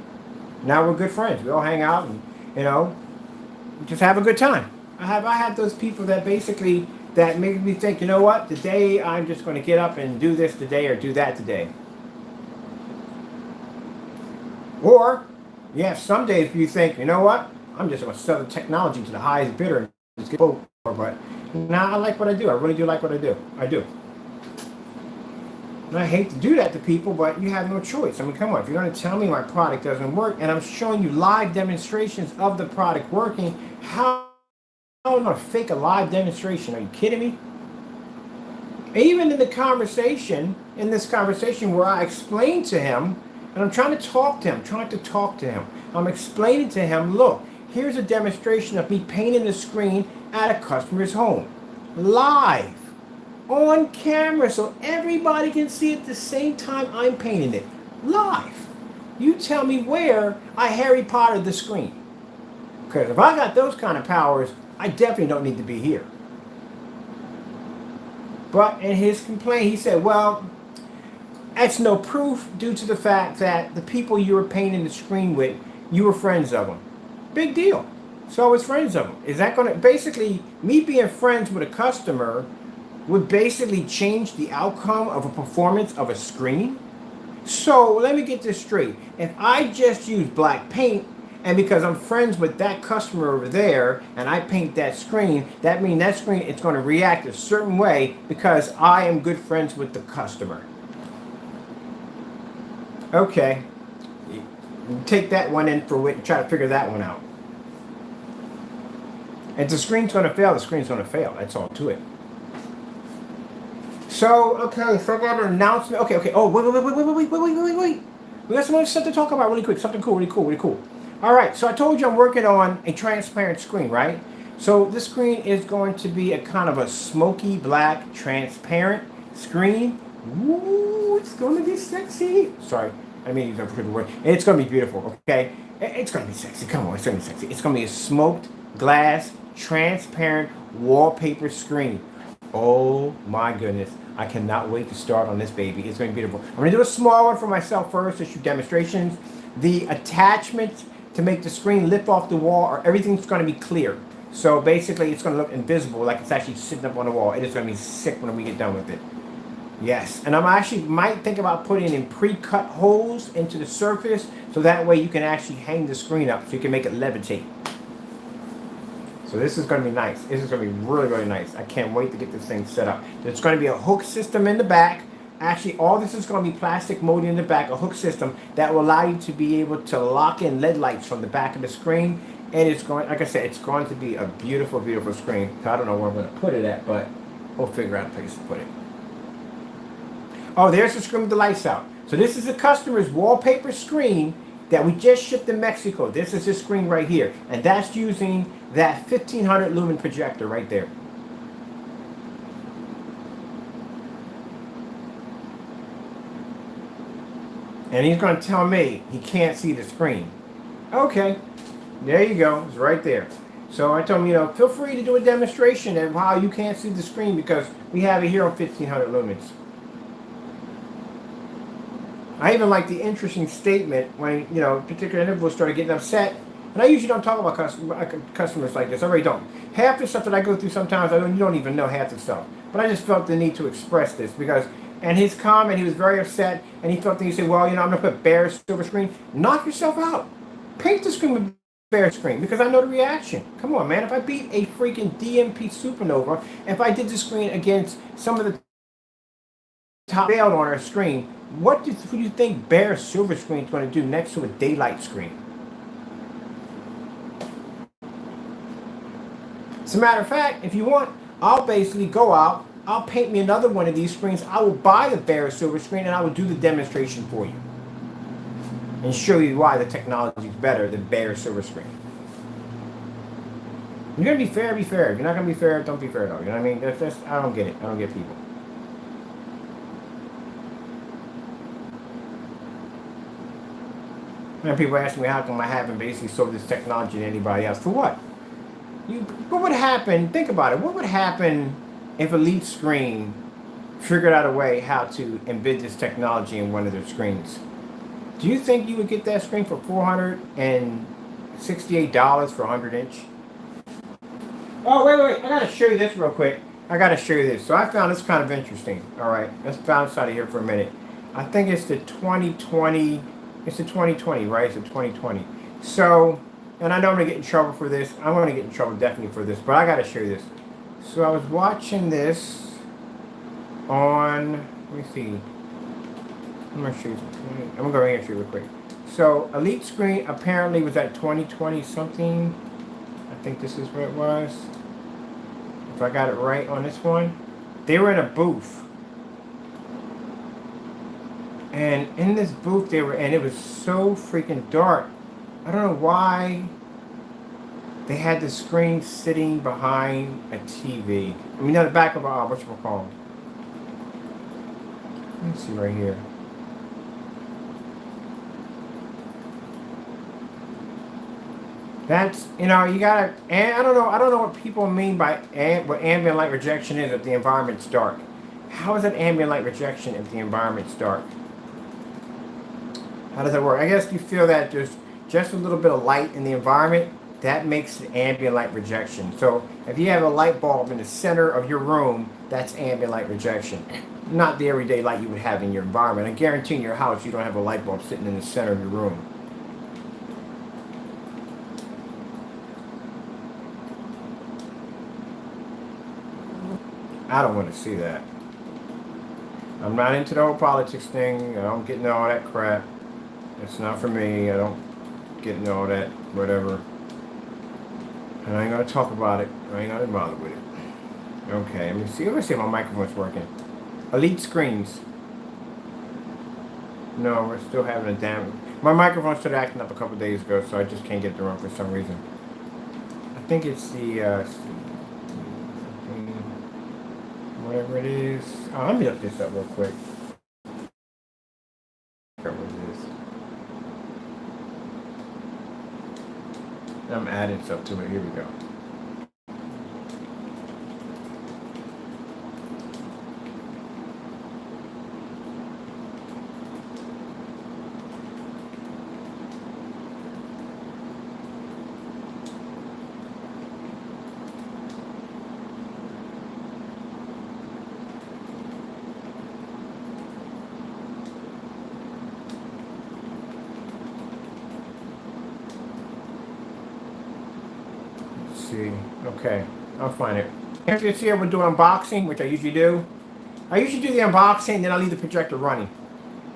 Now we're good friends. We all hang out and, you know, just have a good time. I had those people that basically, that make me think, you know what, today I'm just going to get up and do this today or do that today. Or, yeah, some days you think, you know what, I'm just going to sell the technology to the highest bidder and just get over. But now I like what I do. I really do like what I do. I do. And I hate to do that to people, but you have no choice. I mean, come on. If you're going to tell me my product doesn't work, and I'm showing you live demonstrations of the product working, how am I going to fake a live demonstration? Are you kidding me? Even in the conversation, where I explain to him, and I'm trying to talk to him, I'm explaining to him, look, here's a demonstration of me painting the screen at a customer's home. Live. On camera, so everybody can see it at the same time I'm painting it. Live. You tell me where I Harry Pottered the screen. Because if I got those kind of powers, I definitely don't need to be here. But in his complaint, he said, well, that's no proof due to the fact that the people you were painting the screen with, you were friends of them. Big deal. So I was friends of them. Is that going to, basically, me being friends with a customer would basically change the outcome of a performance of a screen? So let me get this straight. If I just use black paint, and because I'm friends with that customer over there, and I paint that screen, that means that screen it's going to react a certain way because I am good friends with the customer. Okay, take that one in for wit and try to figure that one out. And if the screen's going to fail, the screen's going to fail. That's all to it. So, okay, so I got an announcement. Okay. Oh, wait. We got some other stuff to talk about really quick. Something cool, really cool. All right, so I told you I'm working on a transparent screen, right? So this screen is going to be a kind of a smoky black transparent screen. Ooh, it's going to be sexy. Sorry, I mean use a pretty word. It's going to be beautiful, okay? It's going to be sexy. Come on, it's going to be sexy. It's going to be a smoked glass transparent wallpaper screen. Oh my goodness. I cannot wait to start on this baby. It's going to be beautiful. I'm going to do a small one for myself first to shoot demonstrations. The attachments to make the screen lift off the wall or everything's going to be clear. So basically it's going to look invisible like it's actually sitting up on the wall. It is going to be sick when we get done with it. Yes, and I'm actually might think about putting in pre-cut holes into the surface so that way you can actually hang the screen up so you can make it levitate. So this is going to be nice. This is going to be really nice. I can't wait to get this thing set up. There's going to be a hook system in the back. Actually, all this is going to be plastic molding in the back, a hook system that will allow you to be able to lock in LED lights from the back of the screen. And it's going, like I said, it's going to be a beautiful screen. I don't know where I'm going to put it at, but we'll figure out a place to put it. Oh, there's the screen with the lights out. So this is the customer's wallpaper screen that we just shipped in Mexico. This is his screen right here. And that's using that 1500 lumen projector right there. And he's going to tell me he can't see the screen. Okay, there you go. It's right there. So I told him, feel free to do a demonstration of how you can't see the screen because we have it here on 1500 lumens. I even like the interesting statement when, particular individuals started getting upset. And I usually don't talk about customers like this. I really don't. Half the stuff that I go through sometimes, you don't even know half the stuff. But I just felt the need to express this because, and his comment, he was very upset. And he felt that he said, well, I'm going to put bare silver screen. Knock yourself out. Paint the screen with bare screen because I know the reaction. Come on, man. If I beat a freaking DMP Supernova, if I did the screen against some of the top failed on our screen, what do you think bare silver screen is going to do next to a daylight screen? As a matter of fact, if you want, I'll basically go out, I'll paint me another one of these screens, I will buy the bare silver screen and I will do the demonstration for you. And show you why the technology is better than bare silver screen. You're going to be fair, be fair. If you're not going to be fair, don't be fair though. You know what I mean? That's, I don't get it. I don't get people. And people ask me how come I haven't basically sold this technology to anybody else. For what? What would happen? Think about it. What would happen if Elite Screen figured out a way how to embed this technology in one of their screens? Do you think you would get that screen for $468 for 100 inch? Oh, wait. I got to show you this real quick. So I found this kind of interesting. All right. Let's bounce out of here for a minute. I think it's the 2020. It's the 2020, right? It's the 2020. So, and I know I'm going to get in trouble for this. I'm going to get in trouble definitely for this, but I got to show you this. So I was watching this on, let me see. I'm going to show you something. I'm going to go right here and show you real quick. So Elite Screen apparently was at 2020 something. I think this is what it was. If I got it right on this one. They were in a booth. And in this booth and it was so freaking dark. I don't know why they had the screen sitting behind a TV. I mean, on the back of a, whatchamacallit. Let's see right here. That's, you gotta, and I don't know what people mean by what ambient light rejection is if the environment's dark. How is it ambient light rejection if the environment's dark? How does that work? I guess you feel that there's just a little bit of light in the environment that makes it ambient light rejection. So if you have a light bulb in the center of your room, that's ambient light rejection. Not the everyday light you would have in your environment. I guarantee in your house you don't have a light bulb sitting in the center of your room. I don't want to see that. I'm not into the whole politics thing. I don't get into all that crap. It's not for me. I don't get into all that whatever. And I ain't gonna talk about it. I ain't gonna bother with it. Okay, let me see. Let me see if my microphone's working. Elite screens. No, we're still having a damn. My microphone started acting up a couple days ago, so I just can't get it to run for some reason. I think it's the whatever it is. Oh, let me look this up real quick. What is this? I'm adding stuff to it. Here we go. See. Okay, I'll find it. If you see, we're doing unboxing, which I usually do. I usually do the unboxing, then I'll leave the projector running.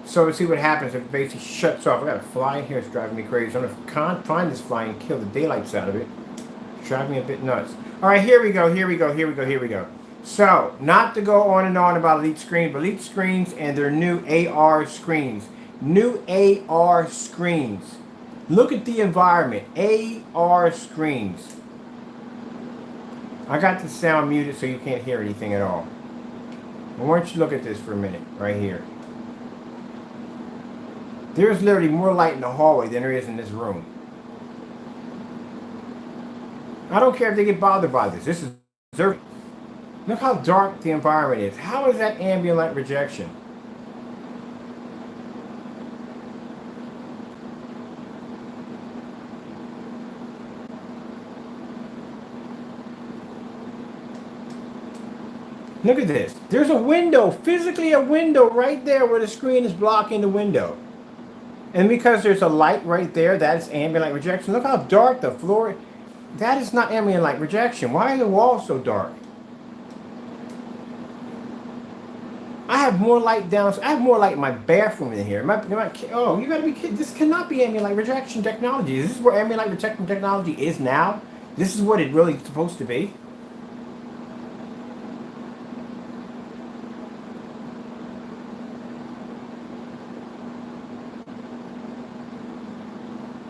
So let's see what happens if it basically shuts off. I got a fly in here, it's driving me crazy. I'm gonna find this fly and kill the daylights out of it. It's driving me a bit nuts. Alright, here we go. So, not to go on and on about Elite Screens, but Elite Screens and their new AR screens. New AR screens. Look at the environment. AR screens. I got the sound muted so you can't hear anything at all. I want you to look at this for a minute, right here. There's literally more light in the hallway than there is in this room. I don't care if they get bothered by this. This is dirty. Look how dark the environment is. How is that ambient light rejection? Look at this. There's a window, physically a window right there where the screen is blocking the window. And because there's a light right there, that's ambient light rejection. Look how dark the floor is. That is not ambient light rejection. Why are the walls so dark? I have more light down. I have more light in my bathroom than here. Oh, you gotta be kidding. This cannot be ambient light rejection technology. Is this where ambient light rejection technology is now? This is what it really is supposed to be?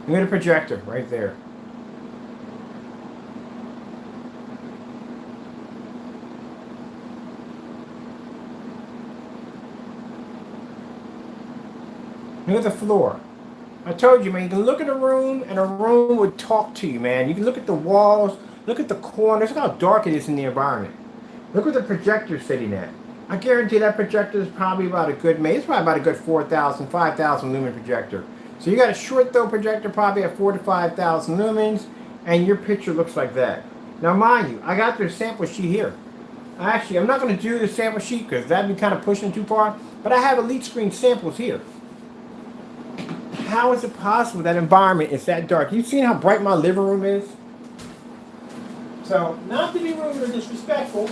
Look at a projector right there. Look at the floor. I told you, man, you can look at a room and a room would talk to you, man. You can look at the walls, look at the corners, look how dark it is in the environment. Look where the projector's sitting at. I guarantee that projector is probably about a good, it's probably about a good 4,000, 5,000 lumen projector. So you got a short throw projector probably at 4,000 to 5,000 lumens, and your picture looks like that. Now mind you, I got their sample sheet here. Actually, I'm not going to do the sample sheet because that'd be kind of pushing too far, but I have Elite Screen samples here. How is it possible that environment is that dark? You've seen how bright my living room is? So, not to be rude or disrespectful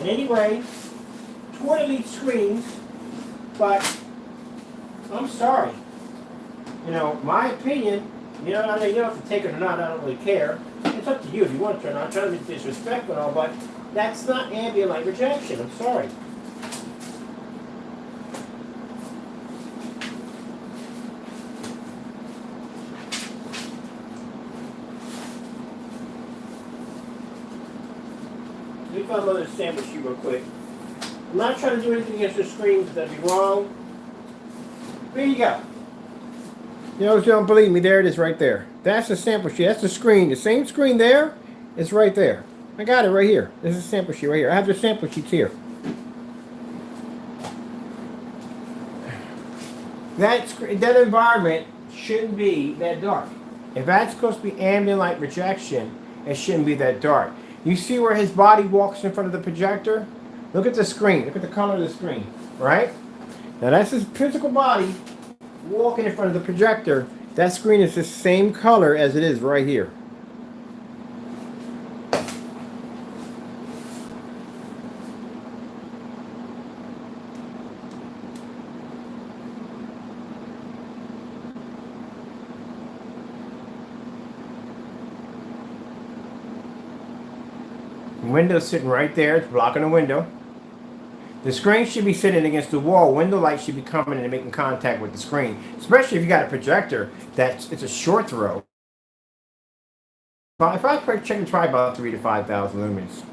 in any way toward Elite Screens, but I'm sorry. You know, my opinion, you know, you don't have to take it or not, I don't really care. It's up to you if you want to or not. I'm trying to be disrespectful and all, but that's not ambient light rejection. I'm sorry. Let me find another sample sheet real quick. I'm not trying to do anything against the screens that'd be wrong. There you go. You know, if you don't believe me, there it is right there. That's the sample sheet. That's the screen. The same screen there is right there. I got it right here. This is a sample sheet right here. I have the sample sheets here. That environment shouldn't be that dark. If that's supposed to be ambient light rejection, it shouldn't be that dark. You see where his body walks in front of the projector? Look at the screen. Look at the color of the screen, right? Now that's his physical body walking in front of the projector. That screen is the same color as it is right here. Window's sitting right there. It's blocking the window. The screen should be sitting against the wall. Window light should be coming in and making contact with the screen, especially if you got a projector it's a short throw. If I check and try about 3,000 to 5,000 lumens.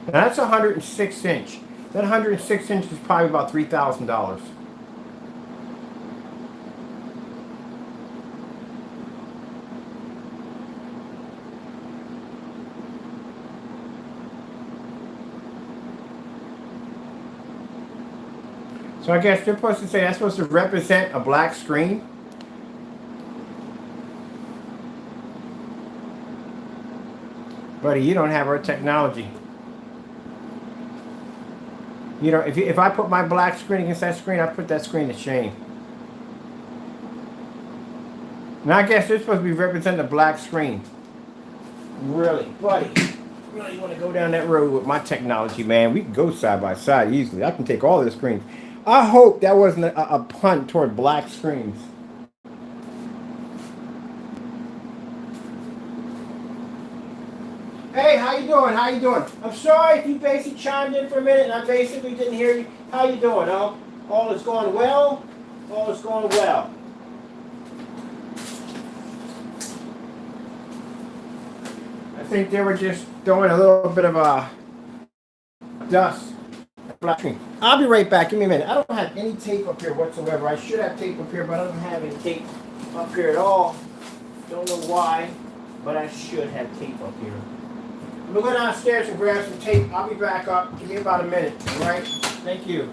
Now that's 106 inch. That 106 inch is probably about $3,000. So I guess they're supposed to say that's supposed to represent a black screen. Buddy, you don't have our technology. You know, if I put my black screen against that screen, I put that screen to shame. Now I guess they're supposed to be representing a black screen. Really, buddy. Really want to go down that road with my technology, man. We can go side by side easily. I can take all of the screens. I hope that wasn't a punt toward black screens. Hey, how you doing? How you doing? I'm sorry if you basically chimed in for a minute and I basically didn't hear you. How you doing? All is going well? All is going well. I think they were just throwing a little bit of dust. Black screen. I'll be right back. Give me a minute. I don't have any tape up here whatsoever. I should have tape up here, but I don't have any tape up here at all. Don't know why, but I should have tape up here. I'm going to go downstairs and grab some tape. I'll be back up. Give me about a minute. All right? Thank you.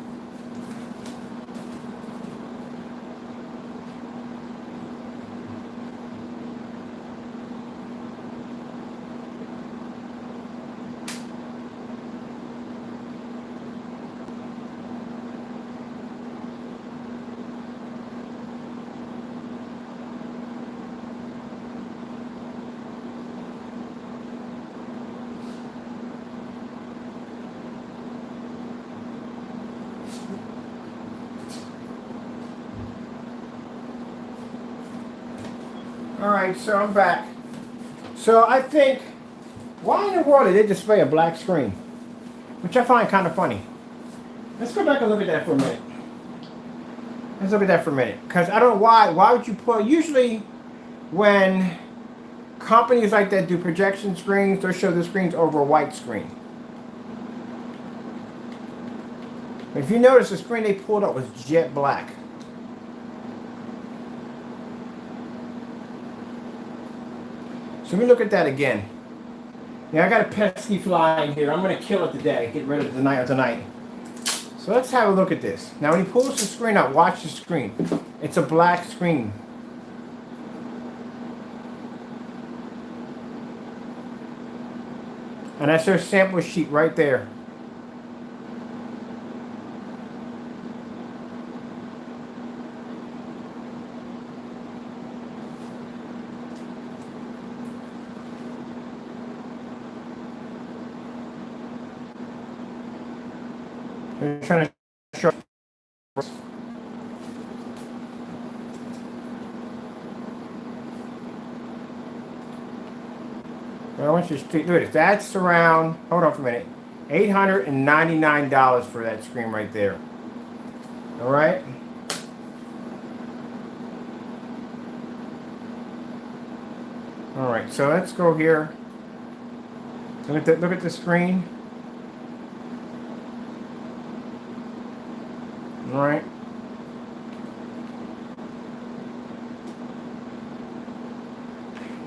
Alright, so I'm back. So I think, why in the world did they display a black screen? Which I find kind of funny. Let's go back and look at that for a minute. Let's look at that for a minute. Because I don't know why would you put, usually when companies like that do projection screens, they'll show the screens over a white screen. But if you notice, the screen they pulled up was jet black. So let me look at that again. Yeah, I got a pesky fly in here. I'm going to kill it today. Get rid of it tonight. So let's have a look at this. Now when he pulls the screen out, watch the screen. It's a black screen. And that's their sample sheet right there. They're trying to show. I want you to look at it. That's around, hold on for a minute, $899 for that screen right there. All right. All right. So let's go here. Look at the screen. All right.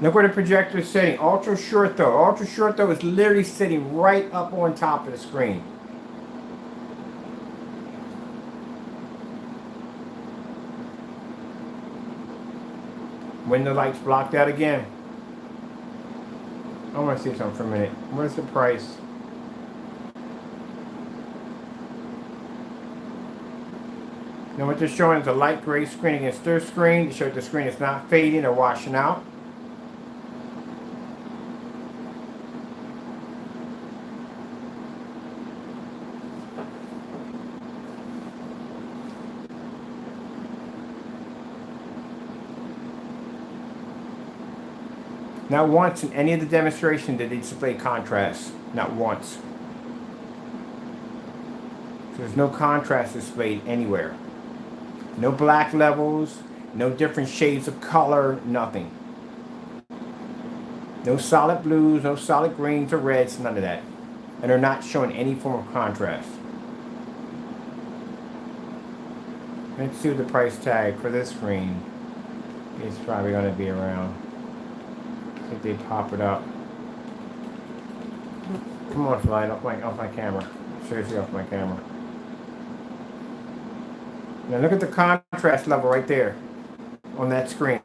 Look where the projector is sitting. Ultra short though. Ultra short though is literally sitting right up on top of the screen. Window lights blocked out again. I want to see something for a minute. What is the price? Now what they're showing is a light gray screen against their screen to show that the screen is not fading or washing out. Not once in any of the demonstration did they display contrast. Not once. So there's no contrast displayed anywhere. No black levels, no different shades of color, nothing. No solid blues, no solid greens or reds, none of that. And they're not showing any form of contrast. Let's see what the price tag for this screen is probably going to be around. I think they pop it up. Come on, slide off my camera. Seriously, off my camera. Now look at the contrast level right there on that screen.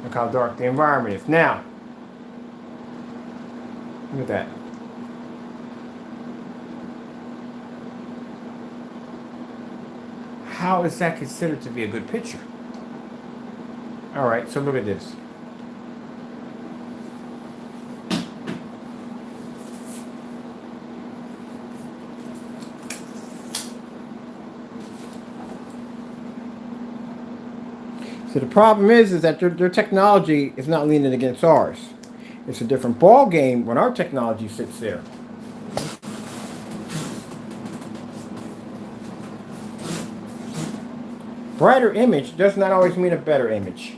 Look how dark the environment is. Now, look at that. How is that considered to be a good picture? Alright, so look at this. So the problem is that their technology is not leaning against ours. It's a different ball game when our technology sits there. Brighter image does not always mean a better image.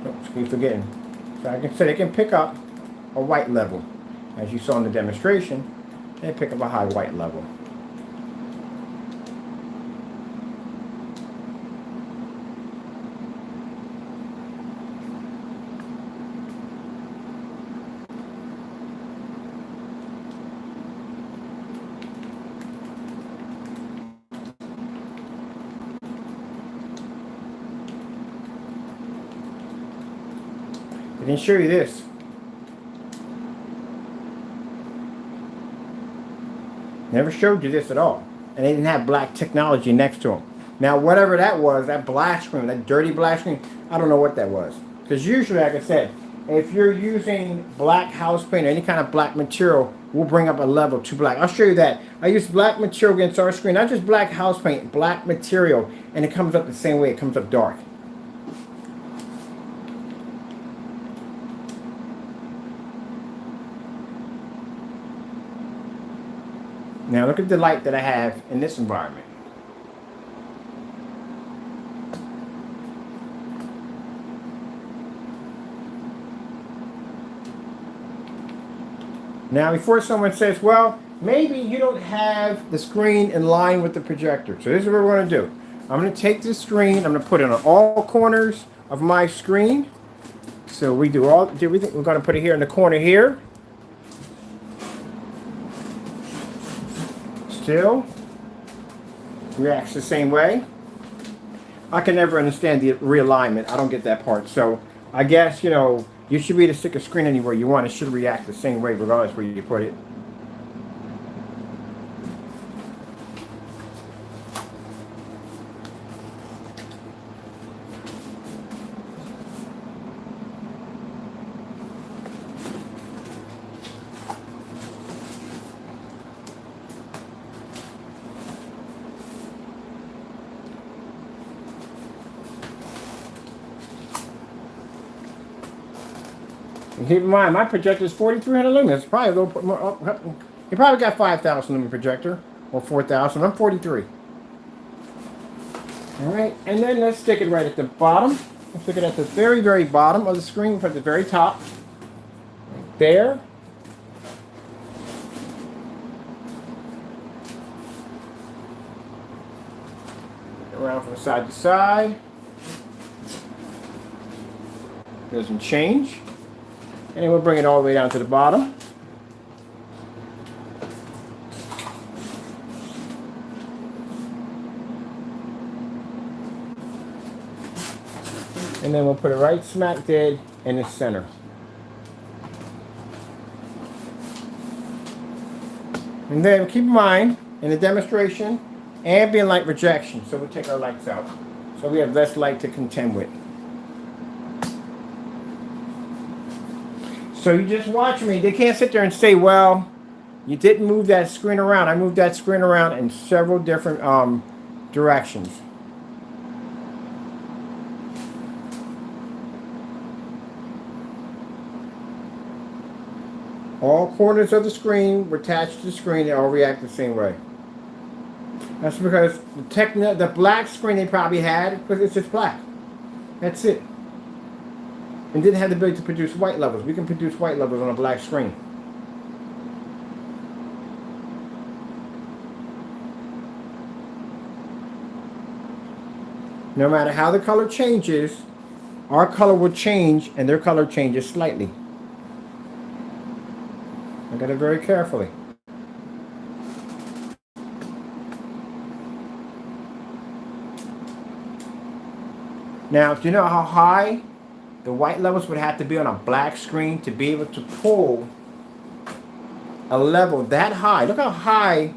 Oops, keep forgetting. So I can say they can pick up a white level. As you saw in the demonstration, they pick up a high white level. I can show you this. Never showed you this at all. And they didn't have black technology next to them. Now, whatever that was, that black screen, that dirty black screen, I don't know what that was. Because usually, like I said, if you're using black house paint or any kind of black material, we'll bring up a level to black. I'll show you that. I use black material against our screen, not just black house paint, black material, and it comes up the same way. It comes up dark. Now look at the light that I have in this environment. Now before someone says, well, maybe you don't have the screen in line with the projector. So this is what we're going to do. I'm going to take this screen, I'm going to put it on all corners of my screen. So we do everything. We're going to put it here in the corner here. Still reacts the same way. I can never understand the realignment. I don't get that part. So I guess, you know, you should be able to stick a screen anywhere you want. It should react the same way regardless where you put it. And keep in mind, my projector is 4,300 lumens. It's probably a little bit more. You probably got 5,000 lumen projector or 4,000. I'm 43. All right, and then let's stick it right at the bottom. Let's stick it at the very, very bottom of the screen, at the very top. Right there. Around from side to side. doesn't change. And then we'll bring it all the way down to the bottom. And then we'll put it right smack dead in the center. And then keep in mind, in the demonstration, ambient light rejection. So we'll take our lights out. So we have less light to contend with. So you just watch me. They can't sit there and say, well, you didn't move that screen around. I moved that screen around in several different directions. All corners of the screen were attached to the screen. They all react the same way. That's because the black screen they probably had, because it's just black. That's it. And didn't have the ability to produce white levels. We can produce white levels on a black screen. No matter how the color changes, our color will change and their color changes slightly. Look at it very carefully. Now, do you know how high the white levels would have to be on a black screen to be able to pull a level that high? Look how high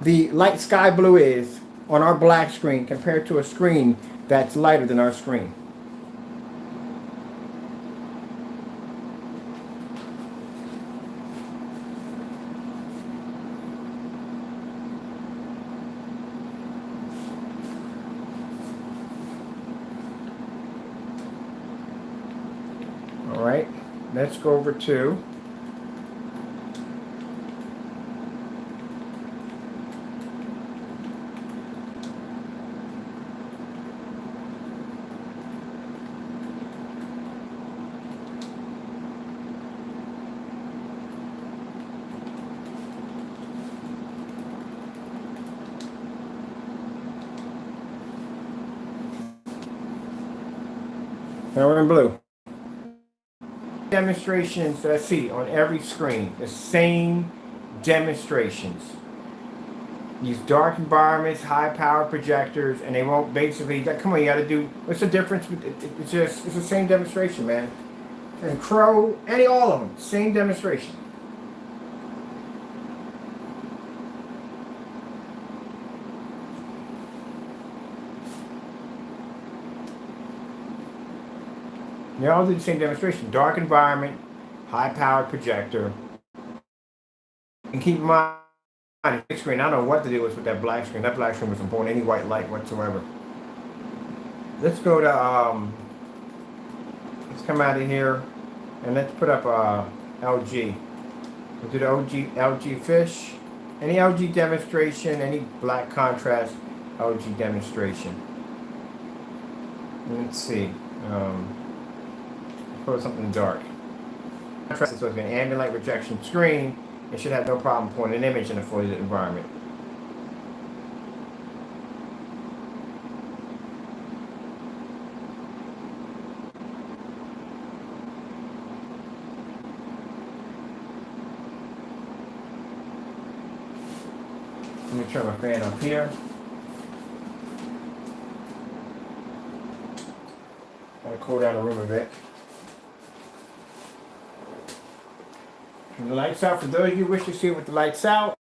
the light sky blue is on our black screen compared to a screen that's lighter than our screen. All right, let's go over to now we're in blue. Demonstrations that I see on every screen, the same demonstrations. These dark environments, high power projectors, and they won't basically, come on, you gotta do, what's the difference? It's the same demonstration, man. And Crow, all of them, same demonstration. They all do the same demonstration. Dark environment, high powered projector. And keep in mind, the big screen, I don't know what the deal was with that black screen. That black screen wasn't pulling any white light whatsoever. Let's go to, let's come out of here and let's put up LG. We'll do the LG fish. Any LG demonstration, any black contrast LG demonstration. Let's see. Put something dark. Contrast is supposed to be an ambient light rejection screen. It should have no problem pulling an image in a fully lit environment. Let me turn my fan up here. I'll cool down the room a bit. Turn the lights out for those of you who wish to see it with the lights out.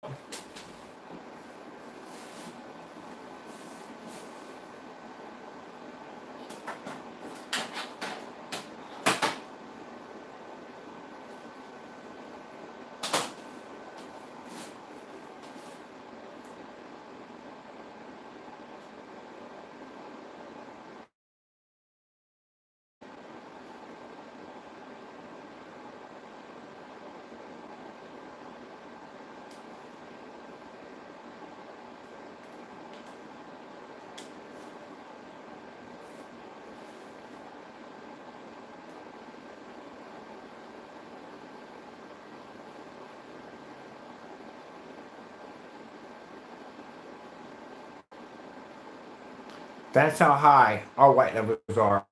That's how high our white levels are.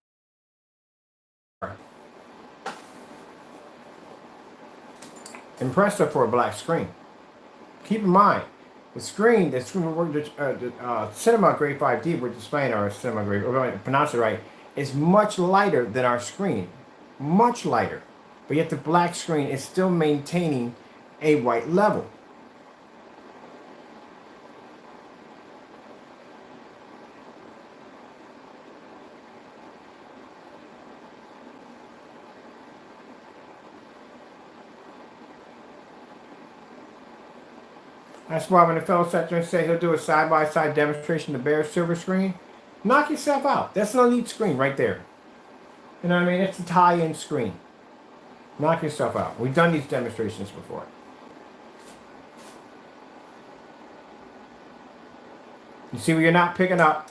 impressive for a black screen. Keep in mind, the screen Cinema Grade 5D we're displaying, our Cinema Grade, or if I pronounce it right, is much lighter than our screen. Much lighter. But yet the black screen is still maintaining a white level. That's why when the fellow sat there and said he'll do a side-by-side demonstration of the bare silver screen, knock yourself out. That's an elite screen right there. You know what I mean? It's a tie-in screen. Knock yourself out. We've done these demonstrations before. You see where you're not picking up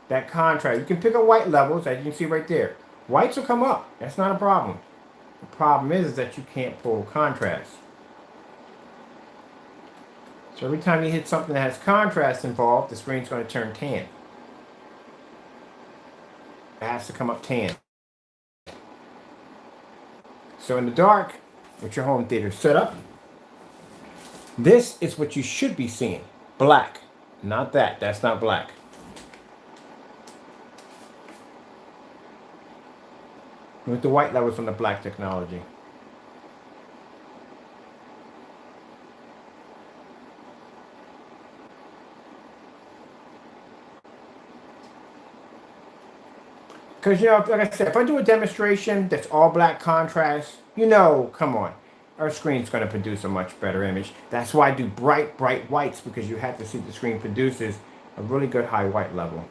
that contrast. You can pick up white levels, as you can see right there. Whites will come up. That's not a problem. The problem is that you can't pull contrast. So every time you hit something that has contrast involved, the screen's going to turn tan. It has to come up tan. So in the dark, with your home theater set up, this is what you should be seeing. Black. Not that. That's not black. With the white levels on the black technology. Because, you know, like I said, if I do a demonstration that's all black contrast, you know, come on, our screen's going to produce a much better image. That's why I do bright, bright whites, because you have to see the screen produces a really good high white level.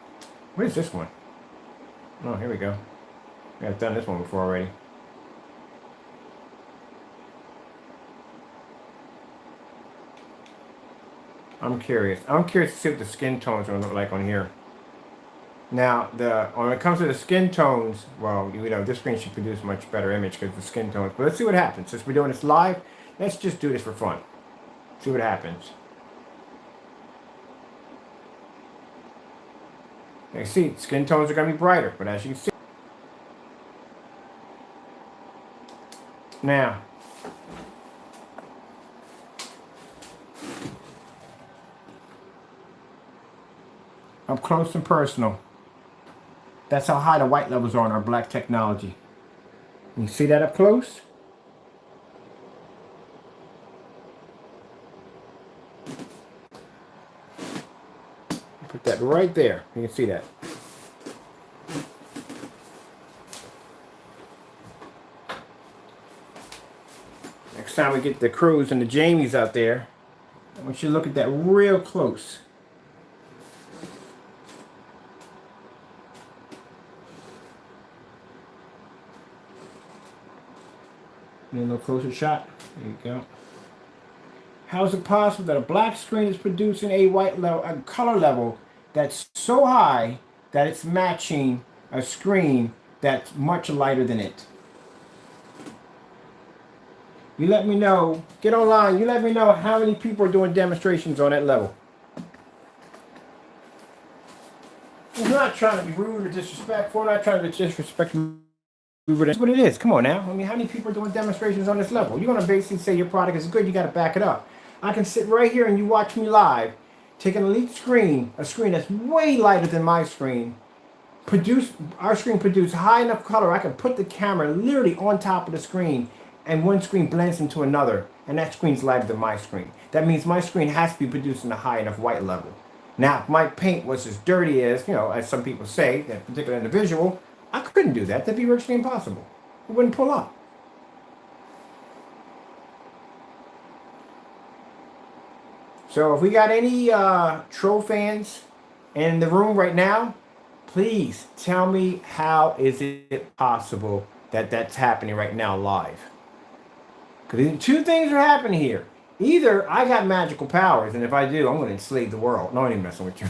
What is this one? Oh, here we go. I've done this one before already. I'm curious. I'm curious to see what the skin tones are going to look like on here. Now, when it comes to the skin tones, well, you know, this screen should produce a much better image because of the skin tones. But let's see what happens. Since we're doing this live, let's just do this for fun. See what happens. You see, skin tones are going to be brighter, but as you can see. Now, up close and personal. That's how high the white levels are on our black technology. You see that up close? Put that right there. You can see that. Next time we get the crews and the Jamies out there, I want you to look at that real close. A little closer shot. There you go. How is it possible that a black screen is producing a white level, a color level that's so high that it's matching a screen that's much lighter than it? You let me know. Get online. You let me know how many people are doing demonstrations on that level. I'm not trying to be rude or disrespectful. I'm not trying to disrespect you. That's what it is. Come on now. I mean, how many people are doing demonstrations on this level? You're going to basically say your product is good. You got to back it up. I can sit right here and you watch me live, take an elite screen, a screen that's way lighter than my screen, our screen produce high enough color. I can put the camera literally on top of the screen and one screen blends into another, and that screen's lighter than my screen. That means my screen has to be producing a high enough white level. Now, if my paint was as dirty as, you know, as some people say, that particular individual, I couldn't do that. That'd be virtually impossible. It wouldn't pull up. So if we got any troll fans in the room right now, please tell me how is it possible that that's happening right now live. Because two things are happening here. Either I got magical powers, and if I do, I'm going to enslave the world. No, I ain't messing with you.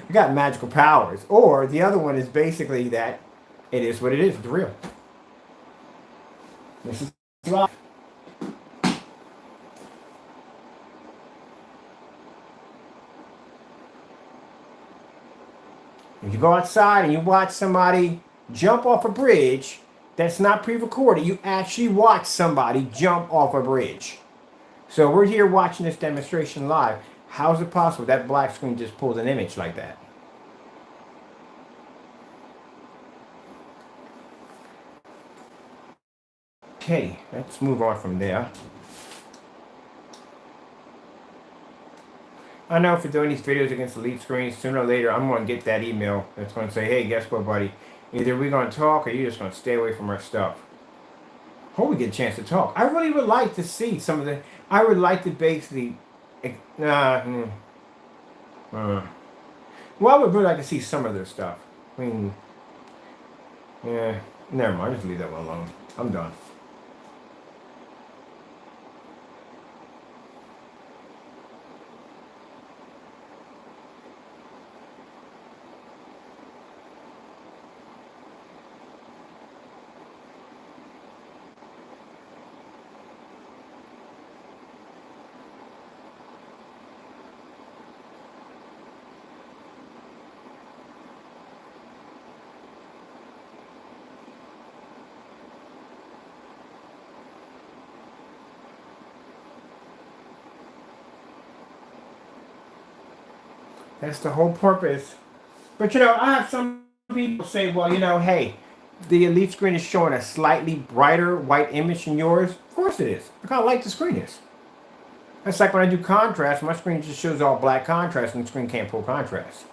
I got magical powers. Or the other one is basically that it is what it is. It's real. This is live. If you go outside and you watch somebody jump off a bridge that's not pre-recorded, you actually watch somebody jump off a bridge. So we're here watching this demonstration live. How is it possible that black screen just pulled an image like that? Okay, let's move on from there. I know for doing these videos against elite screens, sooner or later I'm going to get that email that's going to say, hey, guess what, buddy? Either we're going to talk or you're just going to stay away from our stuff. Hope we get a chance to talk. I really would like to see some of the... I would like to basically... well, I would really like to see some of their stuff. I mean... Yeah, never mind. Just leave that one alone. I'm done. That's the whole purpose. But you know, I have some people say, well, you know, hey, the elite screen is showing a slightly brighter white image than yours. Of course it is. Look how light the screen is. That's like when I do contrast, my screen just shows all black contrast and the screen can't pull contrast.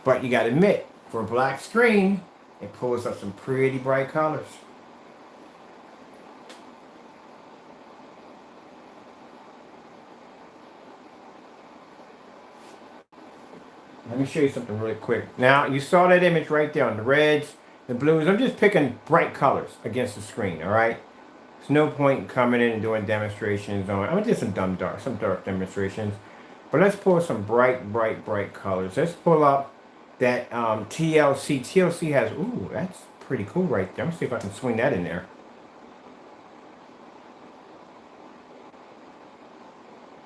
But you gotta admit, for a black screen, it pulls up some pretty bright colors. Let me show you something really quick. Now, you saw that image right there on the reds, the blues. I'm just picking bright colors against the screen, all right? There's no point in coming in and doing demonstrations on... I'm going to do some dark demonstrations. But let's pull some bright colors. Let's pull up that TLC. TLC has... Ooh, that's pretty cool right there. I'm going to see if I can swing that in there.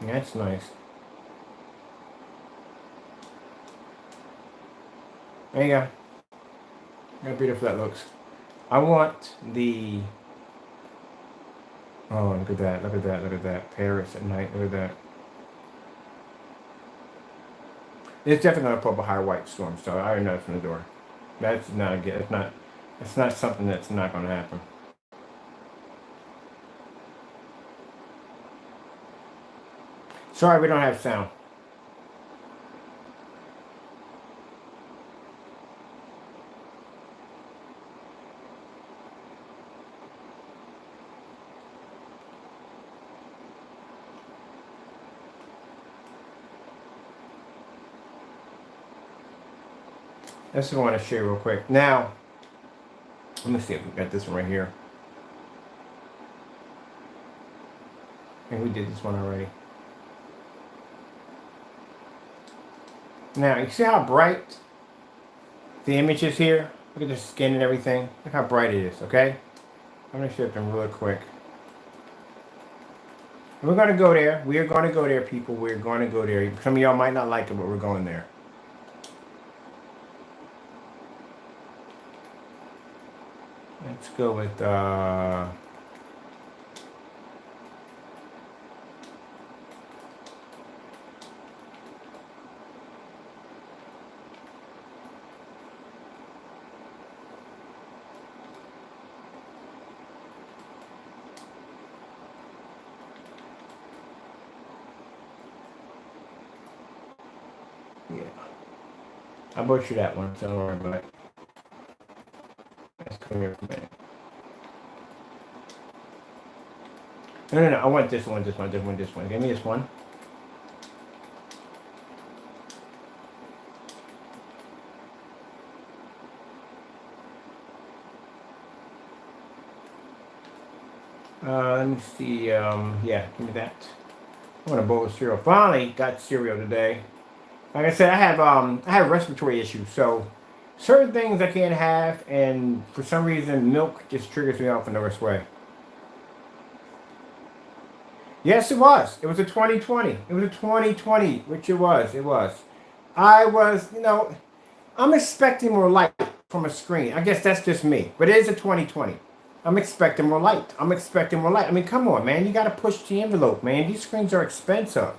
That's nice. There you go. Look how beautiful that looks. I want the... Oh, look at that, look at that, look at that. Paris at night, look at that. It's definitely going to pull up a higher white storm, so I already know it's from the door. That's not a good, it's not something that's not going to happen. Sorry, we don't have sound. That's what I want to share real quick. Now, let me see if we got this one right here. And we did this one already. Now, you see how bright the image is here? Look at the skin and everything. Look how bright it is, okay? I'm going to show them really quick. And we're going to go there. We are going to go there, people. We're going to go there. Some of y'all might not like it, but we're going there. Let's go with yeah. I butchered that one, so don't worry about it. Let's come here for a minute. No. I want this one. Give me this one. Let me see. Yeah, give me that. I want a bowl of cereal. Finally got cereal today. Like I said, I have respiratory issues, so certain things I can't have, and for some reason, milk just triggers me off in the worst way. Yes, it was. It was a 2020. It was a 2020, which it was. It was. I was, you know, I'm expecting more light from a screen. I guess that's just me, but it is a 2020. I'm expecting more light. I'm expecting more light. I mean, come on, man. You got to push the envelope, man. These screens are expensive.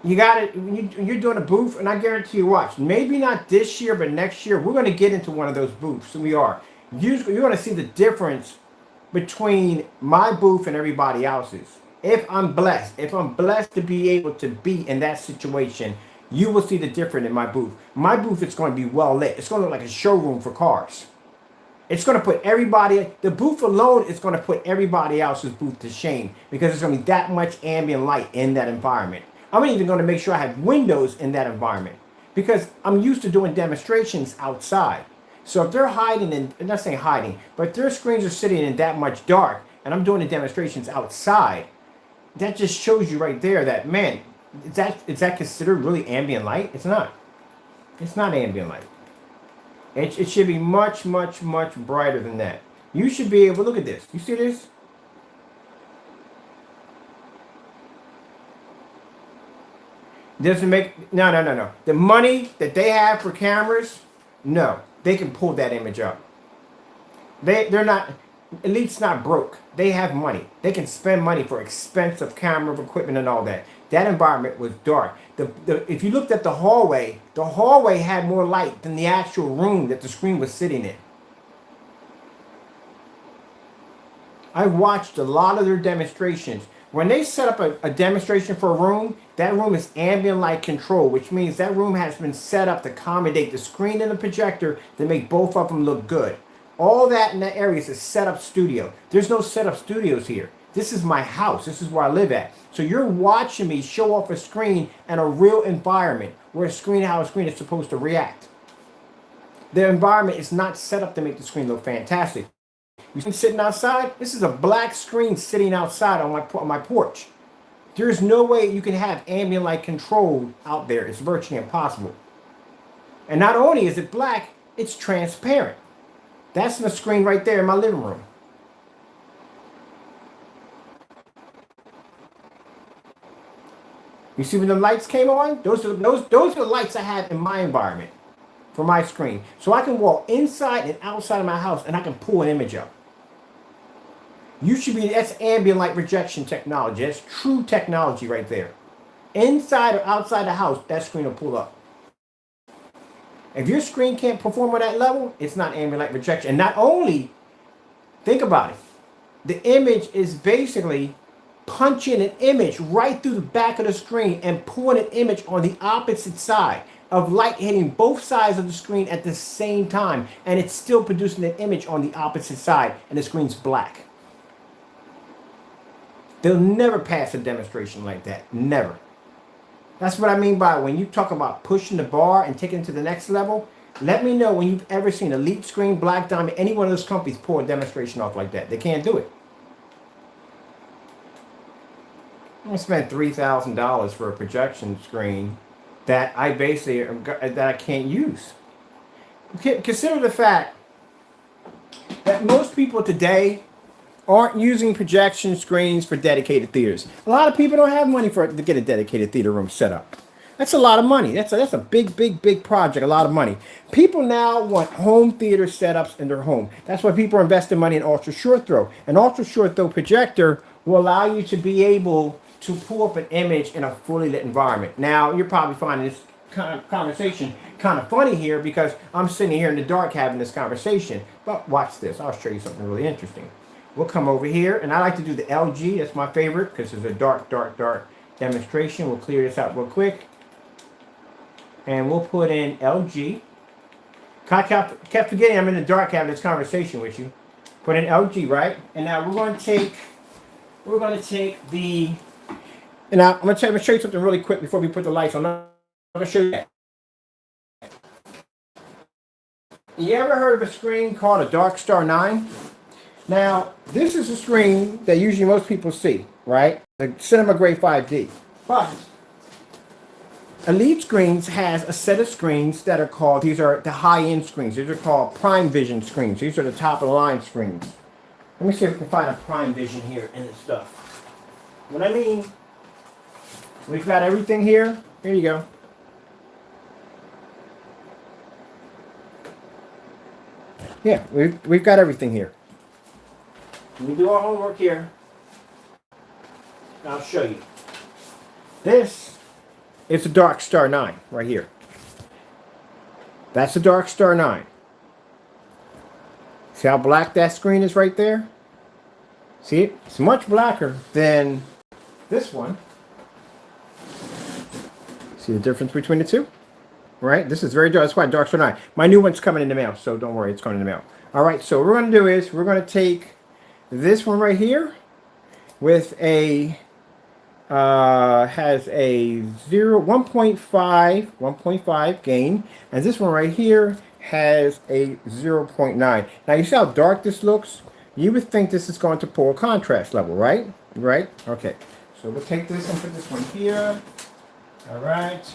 You got it. You're doing a booth, and I guarantee you, watch. Maybe not this year, but next year, we're going to get into one of those booths. We are. You're going to see the difference between my booth and everybody else's. If I'm blessed to be able to be in that situation, you will see the difference in my booth. My booth is going to be well lit. It's going to look like a showroom for cars. It's going to put everybody, the booth alone is going to put everybody else's booth to shame because there's going to be that much ambient light in that environment. I'm even going to make sure I have windows in that environment because I'm used to doing demonstrations outside. So if they're hiding, I'm not saying hiding, but if their screens are sitting in that much dark and I'm doing the demonstrations outside, that just shows you right there that, man, is that considered really ambient light? It's not. It's not ambient light. It should be much, much, much brighter than that. You should be able to look at this. You see this? Doesn't make, no. The money that they have for cameras, no. They can pull that image up. They're not, Elite's not broke. They have money. They can spend money for expensive camera equipment and all that. That environment was dark. If you looked at the hallway had more light than the actual room that the screen was sitting in. I watched a lot of their demonstrations. When they set up a demonstration for a room, that room is ambient light control, which means that room has been set up to accommodate the screen and the projector to make both of them look good. All that in that area is a setup studio. There's no setup studios here. This is my house. This is where I live at. So you're watching me show off a screen and a real environment where how a screen is supposed to react. The environment is not set up to make the screen look fantastic. You see sitting outside? This is a black screen sitting outside on my porch. There's no way you can have ambient light control out there. It's virtually impossible. And not only is it black, it's transparent. That's the screen right there in my living room. You see when the lights came on? Those are the lights I have in my environment for my screen. So I can walk inside and outside of my house and I can pull an image up. That's ambient light projection technology. That's true technology right there. Inside or outside the house, that screen will pull up. If your screen can't perform on that level, it's not ambient light projection. And not only, think about it, the image is basically punching an image right through the back of the screen and pulling an image on the opposite side of light hitting both sides of the screen at the same time. And it's still producing an image on the opposite side and the screen's black. They'll never pass a demonstration like that. Never. That's what I mean by when you talk about pushing the bar and taking it to the next level. Let me know when you've ever seen Elite Screen, Black Diamond, any one of those companies pull a demonstration off like that. They can't do it. I spent $3,000 for a projection screen that I can't use. Consider the fact that most people today aren't using projection screens for dedicated theaters. A lot of people don't have money to get a dedicated theater room set up. That's a lot of money. That's a big project, a lot of money. People now want home theater setups in their home. That's why people are investing money in ultra short throw. An ultra short throw projector will allow you to be able to pull up an image in a fully lit environment. Now, you're probably finding this kind of conversation kind of funny here because I'm sitting here in the dark having this conversation. But watch this. I'll show you something really interesting. We'll come over here, and I like to do the LG. That's my favorite because it's a dark demonstration. We'll clear this out real quick. And we'll put in LG. I kept forgetting I'm in the dark having this conversation with you. Put in LG, right? And now we're going to take the, and now I'm going to show you something really quick before we put the lights on. I'm going to show you that. You ever heard of a screen called a Dark Star 9? Now, this is a screen that usually most people see, right? The Cinema Grade 5D. But Elite Screens has a set of screens that are called, these are the high-end screens. These are called Prime Vision screens. These are the top-of-the-line screens. Let me see if we can find a Prime Vision here in this stuff. What I mean, we've got everything here. Here you go. Yeah, we've got everything here. we do our homework here. I'll show you. This is a Dark Star 9 right here. That's a Dark Star 9. See how black that screen is right there? See it? It's much blacker than this one. See the difference between the two? Right? This is very dark. That's why Dark Star 9. My new one's coming in the mail, so don't worry, it's coming in the mail. All right, so what we're going to do is we're going to take this one right here with a has a 1.5 gain, and this one right here has a 0.9. Now you see how dark this looks? You would think this is going to pull a contrast level, right? Right? Okay. So we'll take this and put this one here. All right.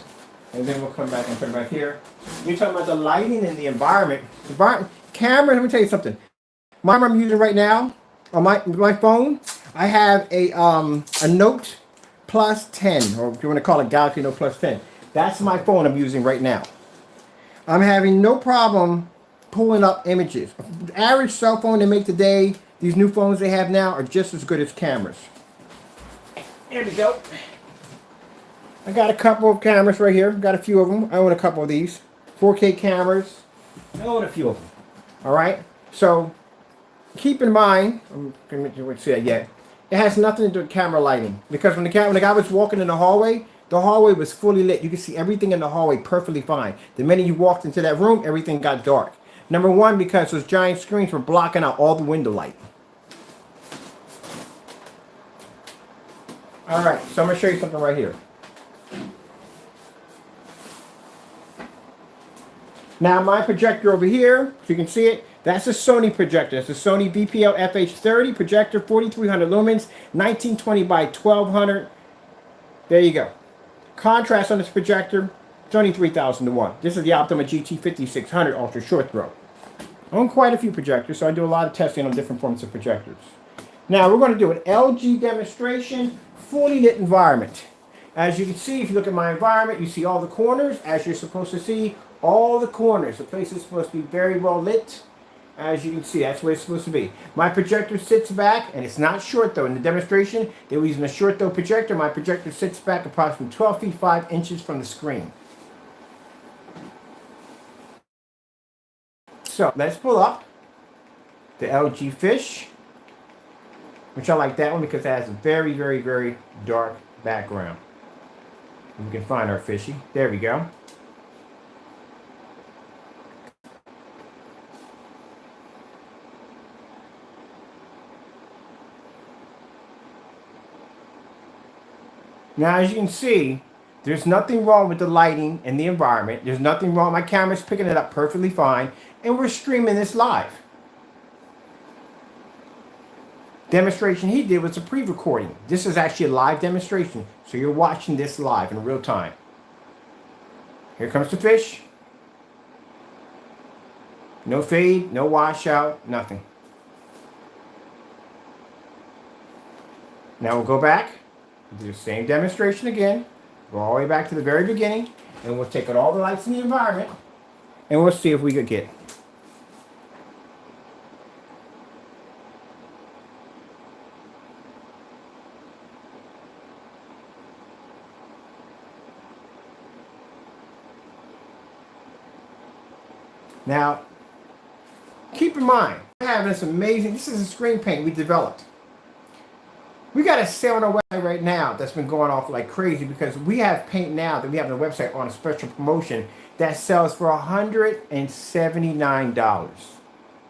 And then we'll come back and put it back here. You're talking about the lighting and the environment. Camera, let me tell you something. My camera I'm using right now on my phone, I have a Note Plus 10, or if you want to call it Galaxy Note Plus 10. That's my phone I'm using right now. I'm having no problem pulling up images. The average cell phone they make today, these new phones they have now, are just as good as cameras. There we go. I got a couple of cameras right here. Got a few of them. I own a couple of these. 4K cameras. I own a few of them. All right. So keep in mind, I'm going to say it yet. It has nothing to do with camera lighting, because when the guy was walking in the hallway was fully lit. You could see everything in the hallway perfectly fine. The minute you walked into that room, everything got dark. Number one, because those giant screens were blocking out all the window light. All right. So I'm going to show you something right here. Now my projector over here, so you can see it, that's a Sony projector. It's a Sony VPL FH30 projector, 4300 lumens, 1920 by 1200. There you go. Contrast on this projector, it's only 3000 to 1. This is the Optima GT 5600 Ultra Short Throw. I own quite a few projectors, so I do a lot of testing on different forms of projectors. Now we're going to do an LG demonstration, fully lit environment. As you can see, if you look at my environment, you see all the corners, as you're supposed to see. All the corners. The place is supposed to be very well lit. As you can see, that's where it's supposed to be. My projector sits back, and it's not short though. In the demonstration, they were using a short though projector. My projector sits back approximately 12 feet 5 inches from the screen. So let's pull up the LG fish, which I like that one because it has a very, very, very dark background. We can find our fishy. There we go. Now, as you can see, there's nothing wrong with the lighting and the environment. There's nothing wrong. My camera's picking it up perfectly fine. And we're streaming this live. Demonstration he did was a pre-recording. This is actually a live demonstration. So you're watching this live in real time. Here comes the fish. No fade, no washout, nothing. Now we'll go back. Do the same demonstration again. Go all the way back to the very beginning, and we'll take out all the lights in the environment, and we'll see if we could get it. Now, keep in mind, I have this amazing, this is a screen paint we developed. We got a sale on our website right now that's been going off like crazy because we have paint now that we have on the website on a special promotion that sells for $179.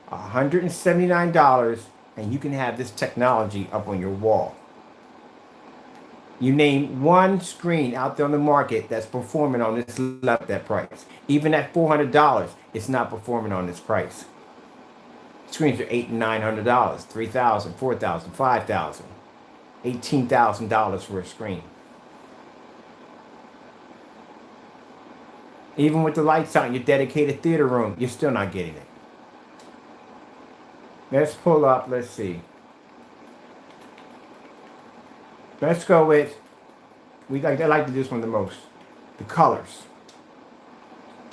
$179, and you can have this technology up on your wall. You name one screen out there on the market that's performing on this level, that price. Even at $400, it's not performing on this price. Screens are $800 and $900, $3,000, $4,000, $5,000. $18,000 for a screen. Even with the lights out in your dedicated theater room, you're still not getting it. Let's pull up, let's see. Let's go with, I like to do this one the most, the colors.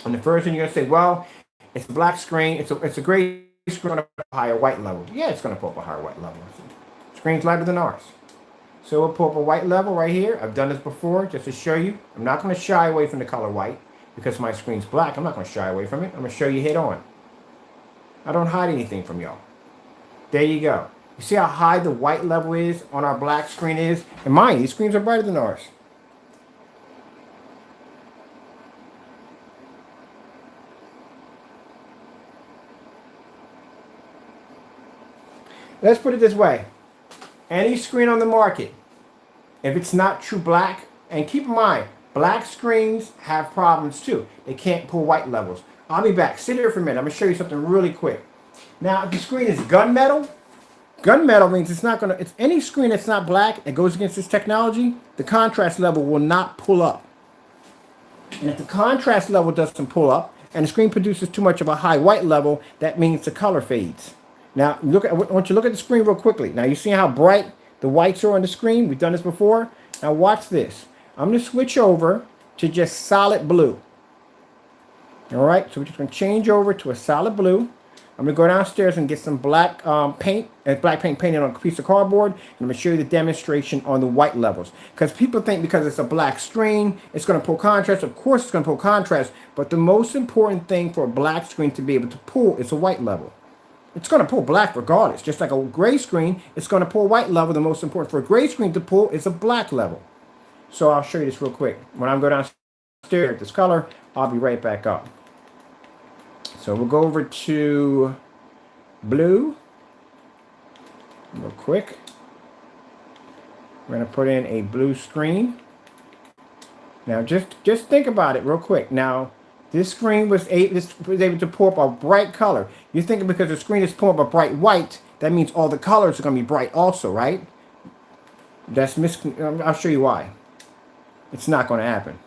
And the first thing you're going to say, well, it's a black screen, it's a great screen up a higher white level. Yeah, it's going to pull up a higher white level. Screen's lighter than ours. So we'll pull up a white level right here. I've done this before just to show you. I'm not going to shy away from the color white because my screen's black. I'm not going to shy away from it. I'm going to show you head on. I don't hide anything from y'all. There you go. You see how high the white level is on our black screen is? And mind, these screens are brighter than ours. Let's put it this way. Any screen on the market, if it's not true black, and keep in mind, black screens have problems too. They can't pull white levels. I'll be back. Sit here for a minute. I'm going to show you something really quick. Now, if the screen is gunmetal means it's not going to, it's any screen that's not black that goes against this technology, the contrast level will not pull up. And if the contrast level doesn't pull up and the screen produces too much of a high white level, that means the color fades. Now, I want you to look at the screen real quickly. Now, you see how bright the whites are on the screen? We've done this before. Now, watch this. I'm going to switch over to just solid blue. All right, so we're just going to change over to a solid blue. I'm going to go downstairs and get some black paint, black paint painted on a piece of cardboard. And I'm going to show you the demonstration on the white levels. Because people think because it's a black screen, it's going to pull contrast. Of course, it's going to pull contrast. But the most important thing for a black screen to be able to pull is a white level. It's going to pull black regardless. Just like a gray screen, it's going to pull white level. The most important for a gray screen to pull is a black level. So I'll show you this real quick. When I go downstairs at this color, I'll be right back up. So we'll go over to blue real quick. We're going to put in a blue screen. Now just think about it real quick. Now, this screen was able to pull up a bright color. You're thinking because the screen is pulling up a bright white, that means all the colors are going to be bright also, right? I'll show you why. It's not going to happen.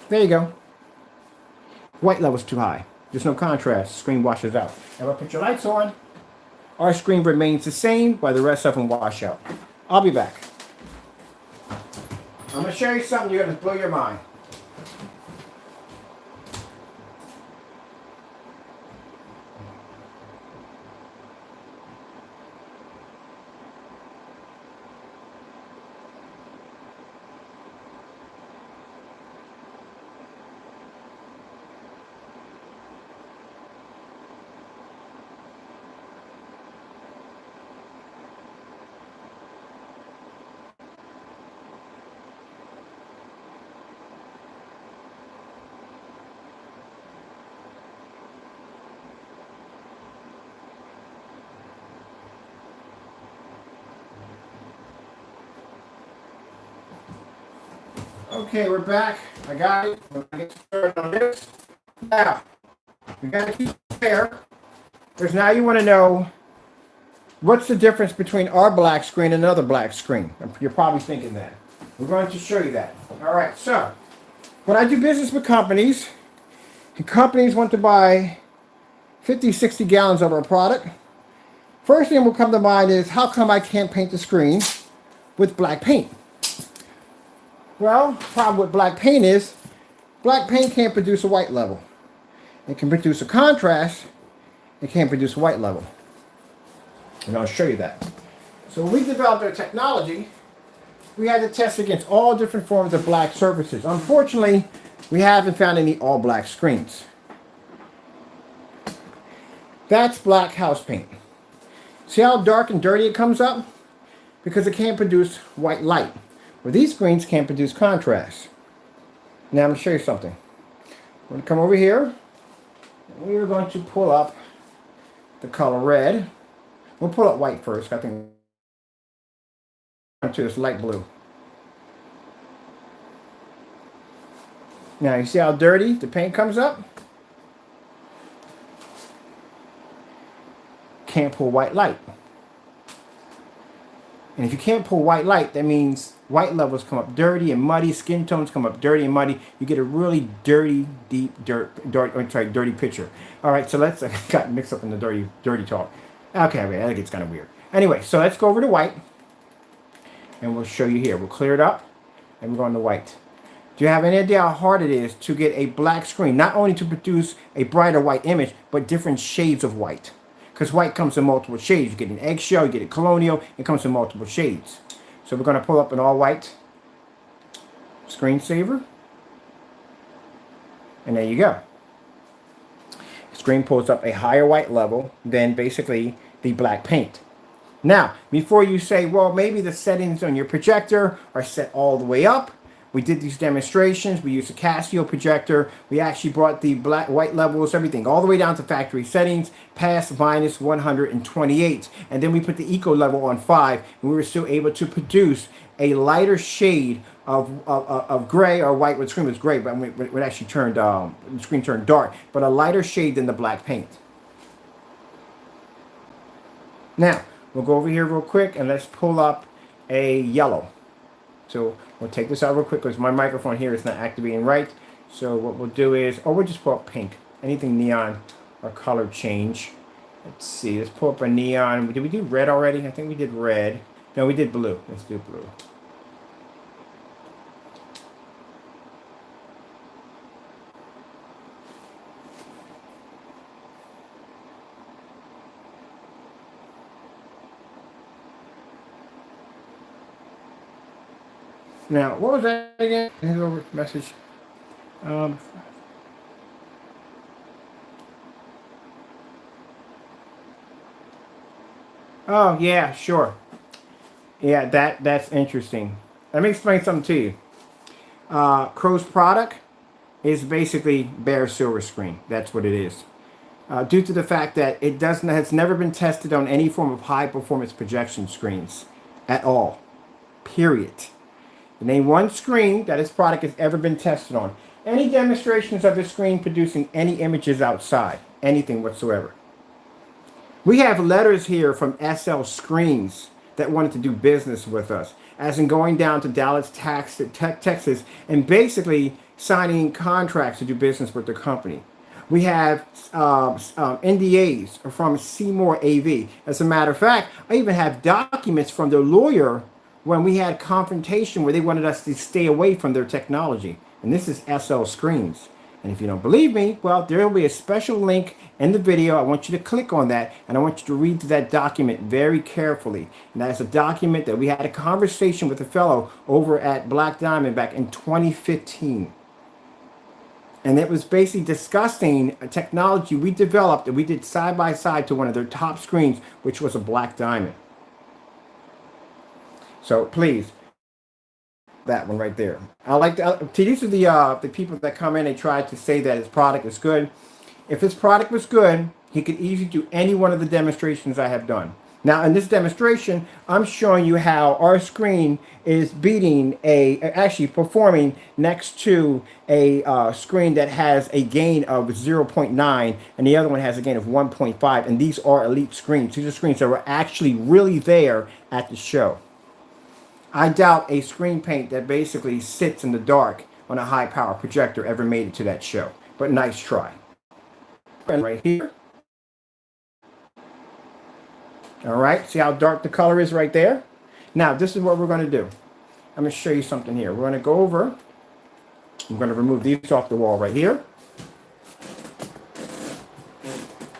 There you go. White level's too high. There's no contrast. The screen washes out. Now, if I put your lights on, our screen remains the same while the rest of them wash out. I'll be back. I'm going to show you something you're going to blow your mind. Okay, we're back. I got it. We're going to get started on this. Now, we got to keep it fair. Because now you want to know what's the difference between our black screen and another black screen. You're probably thinking that. We're going to show you that. All right, so when I do business with companies, and companies want to buy 50, 60 gallons of our product, first thing will come to mind is, how come I can't paint the screen with black paint? Well, the problem with black paint is black paint can't produce a white level. It can produce a contrast. It can't produce a white level. And I'll show you that. So when we developed our technology, we had to test against all different forms of black surfaces. Unfortunately, we haven't found any all black screens. That's black house paint. See how dark and dirty it comes up? Because it can't produce white light. Well, these screens can't produce contrast. Now I'm going to show you something. We're going to come over here. And we're going to pull up the color red. We'll pull up white first. I think to this light blue. Now you see how dirty the paint comes up? Can't pull white light. And if you can't pull white light, that means white levels come up dirty and muddy, skin tones come up dirty and muddy. You get a really dirty, dirty picture. All right, so let's, I got mixed up in the dirty talk. Okay, I think it's kind of weird. Anyway, so let's go over to white. And we'll show you here. We'll clear it up and we're going to white. Do you have any idea how hard it is to get a black screen, not only to produce a brighter white image, but different shades of white? Because white comes in multiple shades. You get an eggshell, you get a colonial, it comes in multiple shades. So we're going to pull up an all-white screensaver. And there you go. The screen pulls up a higher white level than basically the black paint. Now, before you say, well, maybe the settings on your projector are set all the way up. We did these demonstrations. We used a Casio projector. We actually brought the black, white levels, everything, all the way down to factory settings, past minus 128. And then we put the eco level on 5, and we were still able to produce a lighter shade of gray or white. The screen was gray, but it actually turned, the screen turned dark, but a lighter shade than the black paint. Now, we'll go over here real quick, and let's pull up a yellow. So we'll take this out real quick because my microphone here is not activating right. So what we'll do is, we'll just pull up pink. Anything neon or color change. Let's see, let's pull up a neon. Did we do red already? I think we did red. No, we did blue. Let's do blue. Now, what was that again? Over message. Oh yeah, sure. Yeah, that's interesting. Let me explain something to you. Crow's product is basically bare silver screen. That's what it is. Due to the fact that it has never been tested on any form of high performance projection screens at all. Period. Name one screen that this product has ever been tested on. Any demonstrations of this screen producing any images outside, anything whatsoever. We have letters here from SL Screens that wanted to do business with us, as in going down to Dallas, Texas, and basically signing contracts to do business with the company. We have NDAs from Seymour AV. As a matter of fact, I even have documents from their lawyer when we had confrontation where they wanted us to stay away from their technology. And this is SL Screens. And if you don't believe me, well, there will be a special link in the video. I want you to click on that, and I want you to read that document very carefully. And that's a document that we had a conversation with a fellow over at Black Diamond back in 2015. And it was basically discussing a technology we developed that we did side by side to one of their top screens, which was a Black Diamond. So please, that one right there. I like to, these are the people that come in and try to say that his product is good. If his product was good, he could easily do any one of the demonstrations I have done. Now in this demonstration, I'm showing you how our screen is beating actually performing next to a screen that has a gain of 0.9 and the other one has a gain of 1.5, and these are elite screens. These are screens that were actually really there at the show. I doubt a screen paint that basically sits in the dark on a high power projector ever made it to that show, but nice try. And right here. All right, see how dark the color is right there? Now, this is what we're going to do. I'm going to show you something here. We're going to go over. I'm going to remove these off the wall right here.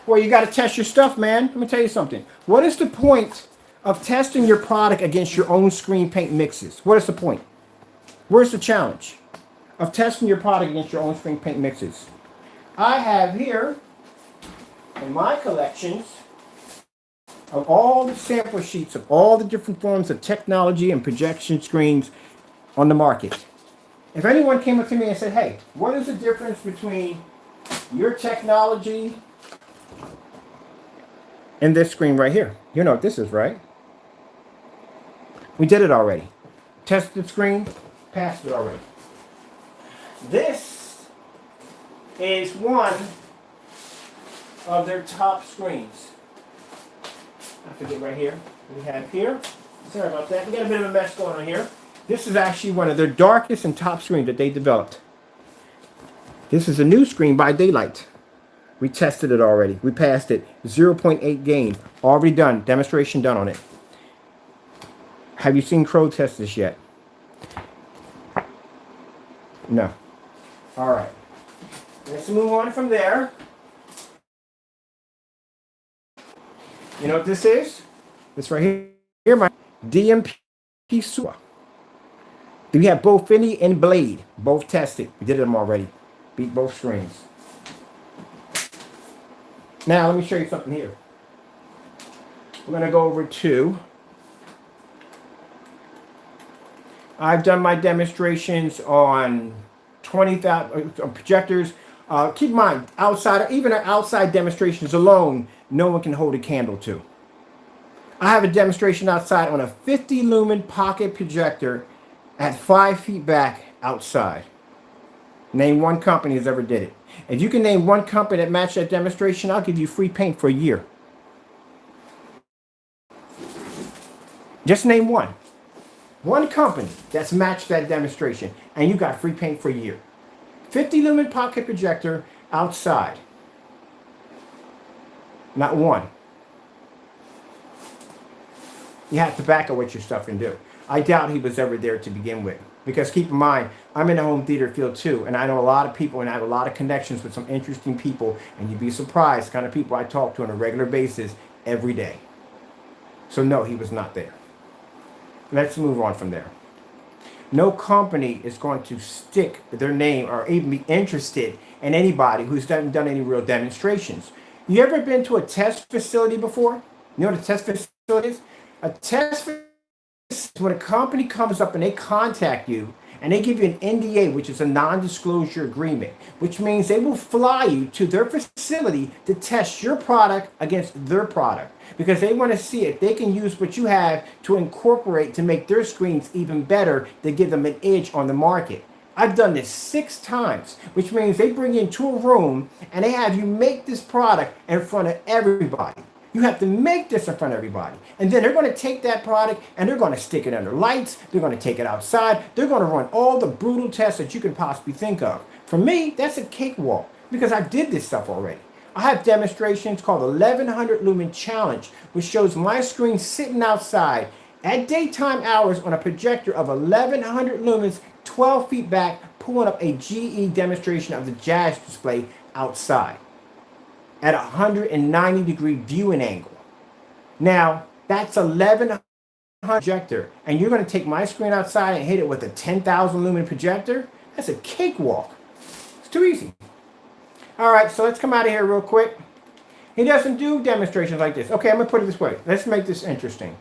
Well, you got to test your stuff, man. Let me tell you something. What is the point of testing your product against your own screen paint mixes? What is the point? Where's the challenge of testing your product against your own screen paint mixes? I have here in my collections of all the sample sheets of all the different forms of technology and projection screens on the market. If anyone came up to me and said, hey, what is the difference between your technology and this screen right here? You know what this is, right? We did it already. Tested the screen, passed it already. This is one of their top screens. I forget right here. We have here. Sorry about that. We got a bit of a mess going on here. This is actually one of their darkest and top screens that they developed. This is a new screen by Daylight. We tested it already. We passed it. 0.8 gain. Already done. Demonstration done on it. Have you seen Crow test this yet? No. All right. Let's move on from there. You know what this is? This right here, my DMP Super. We have both Finney and Blade, both tested. We did them already. Beat both screens. Now let me show you something here. We're going to go over to. I've done my demonstrations on 20,000 projectors. Keep in mind, even our outside demonstrations alone, no one can hold a candle to. I have a demonstration outside on a 50 lumen pocket projector at 5 feet back outside. Name one company that's ever did it. If you can name one company that matched that demonstration, I'll give you free paint for a year. Just name one. One company that's matched that demonstration, and you got free paint for a year. 50 lumen pocket projector outside. Not one. You have to back up what your stuff can do. I doubt he was ever there to begin with. Because keep in mind, I'm in the home theater field too, and I know a lot of people, and I have a lot of connections with some interesting people, and you'd be surprised the kind of people I talk to on a regular basis every day. So no, he was not there. Let's move on from there. No company is going to stick their name or even be interested in anybody who's done any real demonstrations. You ever been to a test facility before? You know what a test facility is? A test facility is when a company comes up and they contact you and they give you an NDA, which is a non-disclosure agreement, which means they will fly you to their facility to test your product against their product because they want to see if they can use what you have to incorporate to make their screens even better to give them an edge on the market. I've done this 6 times, which means they bring you into a room and they have you make this product in front of everybody. You have to make this in front of everybody. And then they're going to take that product and they're going to stick it under lights. They're going to take it outside. They're going to run all the brutal tests that you can possibly think of. For me, that's a cakewalk because I did this stuff already. I have demonstrations called 1100 Lumen Challenge, which shows my screen sitting outside at daytime hours on a projector of 1100 lumens, 12 feet back, pulling up a GE demonstration of the Jazz display outside at a 190-degree viewing angle. Now, that's 1100 projector, and you're going to take my screen outside and hit it with a 10,000 lumen projector? That's a cakewalk. It's too easy. All right, so let's come out of here real quick. He doesn't do demonstrations like this. Okay, I'm going to put it this way. Let's make this interesting.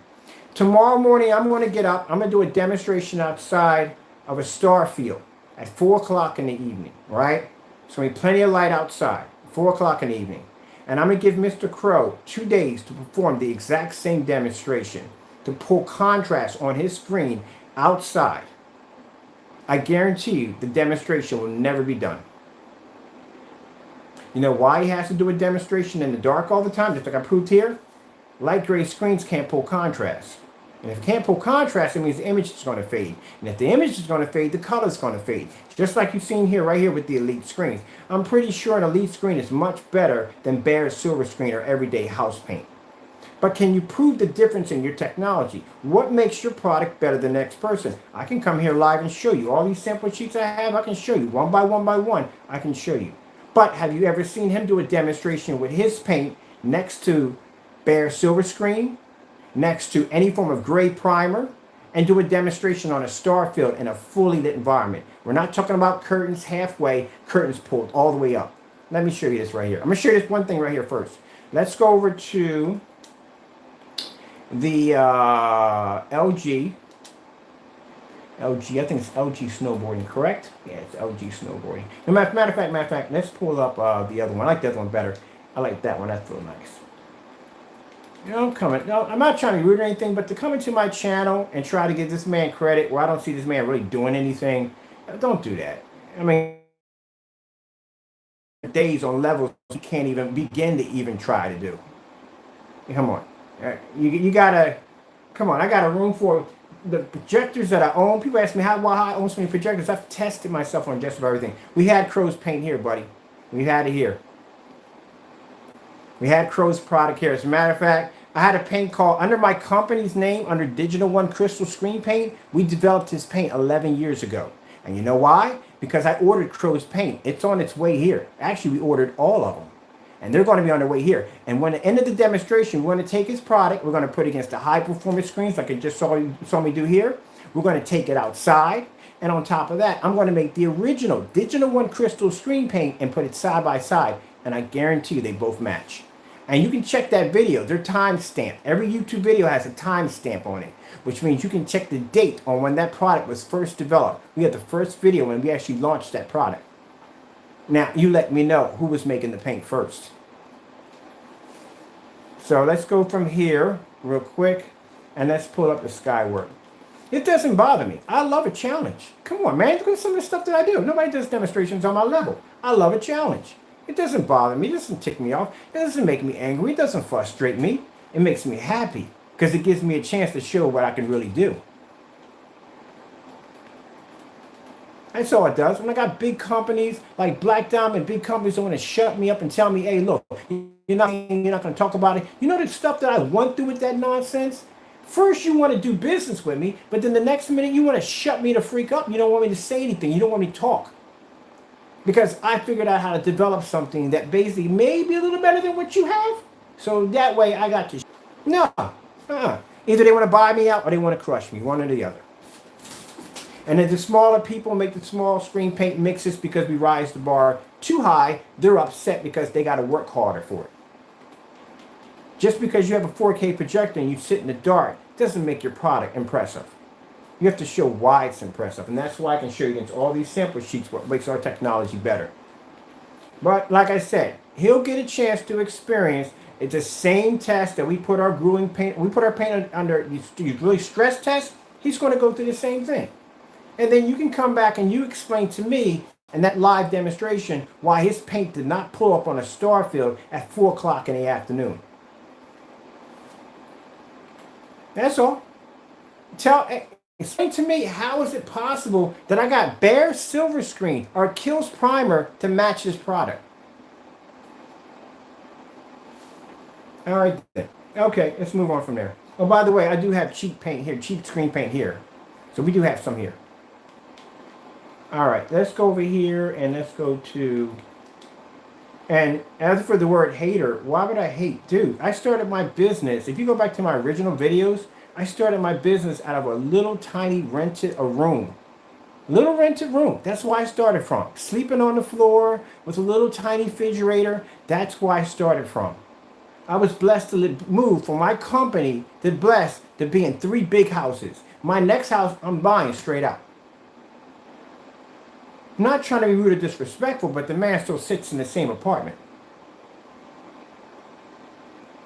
Tomorrow morning, I'm going to get up. I'm going to do a demonstration outside of a star field at 4 o'clock in the evening, right? There's going to be plenty of light outside, 4 o'clock in the evening. And I'm going to give Mr. Crow 2 days to perform the exact same demonstration, to pull contrast on his screen outside. I guarantee you the demonstration will never be done. You know why he has to do a demonstration in the dark all the time, just like I proved here? Light gray screens can't pull contrast. And if it can't pull contrast, it means the image is going to fade. And if the image is going to fade, the color is going to fade. Just like you've seen here, right here with the Elite screens. I'm pretty sure an Elite screen is much better than bare silver screen or everyday house paint. But can you prove the difference in your technology? What makes your product better than the next person? I can come here live and show you. All these sample sheets I have, I can show you. One by one, I can show you. But have you ever seen him do a demonstration with his paint next to bare silver screen, next to any form of gray primer, and do a demonstration on a star field in a fully lit environment? We're not talking about curtains halfway, curtains pulled all the way up. Let me show you this right here. I'm going to show you this one thing right here first. Let's go over to the LG, I think it's LG snowboarding, correct? Yeah, it's LG snowboarding. No, matter of fact, let's pull up the other one. I like the other one better. I like that one. That's real nice. You know, I'm not trying to be rude or anything, but to come into my channel and try to give this man credit where I don't see this man really doing anything, don't do that. I mean, days on levels you can't even begin to even try to do. Come on. You gotta, come on, I got a room for the projectors that I own. People ask me how I own so many projectors. I've tested myself on just about everything. We had Crow's paint here, buddy. We had it here. We had Crow's product here. As a matter of fact, I had a paint called, under my company's name, under Digital One Crystal Screen Paint, we developed his paint 11 years ago. And you know why? Because I ordered Crow's paint. It's on its way here. Actually, we ordered all of them. And they're going to be on their way here. And when at the end of the demonstration, we're going to take his product. We're going to put it against the high performance screens like you just saw me do here. We're going to take it outside. And on top of that, I'm going to make the original Digital One Crystal screen paint and put it side by side. And I guarantee you they both match. And you can check that video. They're time stamped. Every YouTube video has a time stamp on it, which means you can check the date on when that product was first developed. We had the first video when we actually launched that product. Now, you let me know who was making the paint first. So let's go from here real quick and let's pull up the Skywork. It doesn't bother me. I love a challenge. Come on, man. Look at some of the stuff that I do. Nobody does demonstrations on my level. I love a challenge. It doesn't bother me. It doesn't tick me off. It doesn't make me angry. It doesn't frustrate me. It makes me happy because it gives me a chance to show what I can really do. That's all it does. When I got big companies like Black Diamond, big companies that want to shut me up and tell me, hey, look, you're not going to talk about it. You know the stuff that I went through with that nonsense? First, you want to do business with me, but then the next minute, you want to shut me the freak up. You don't want me to say anything. You don't want me to talk. Because I figured out how to develop something that basically may be a little better than what you have. So that way, I got to. No. Either they want to buy me out or they want to crush me, one or the other. And if the smaller people make the small screen paint mixes because we rise the bar too high, they're upset because they got to work harder for it. Just because you have a 4K projector and you sit in the dark doesn't make your product impressive. You have to show why it's impressive. And that's why I can show you against all these sample sheets what makes our technology better. But like I said, he'll get a chance to experience. It's the same test that we put our grueling paint, we put our paint under these really stress tests. He's going to go through the same thing. And then you can come back and you explain to me in that live demonstration why his paint did not pull up on a star field at 4 o'clock in the afternoon. That's all. Explain to me, how is it possible that I got bare silver screen or Kills primer to match this product? All right, then. Okay, let's move on from there. Oh, by the way, I do have cheap paint here, cheap screen paint here. So we do have some here. All right, let's go over here and let's go to, and as for the word hater, why would I hate? Dude, I started my business. If you go back to my original videos, I started my business out of a little tiny rented room. Little rented room. That's where I started from. Sleeping on the floor with a little tiny refrigerator. That's where I started from. I was blessed to move from my company to blessed to be in 3 big houses. My next house, I'm buying straight out. I'm not trying to be rude or disrespectful, but the man still sits in the same apartment.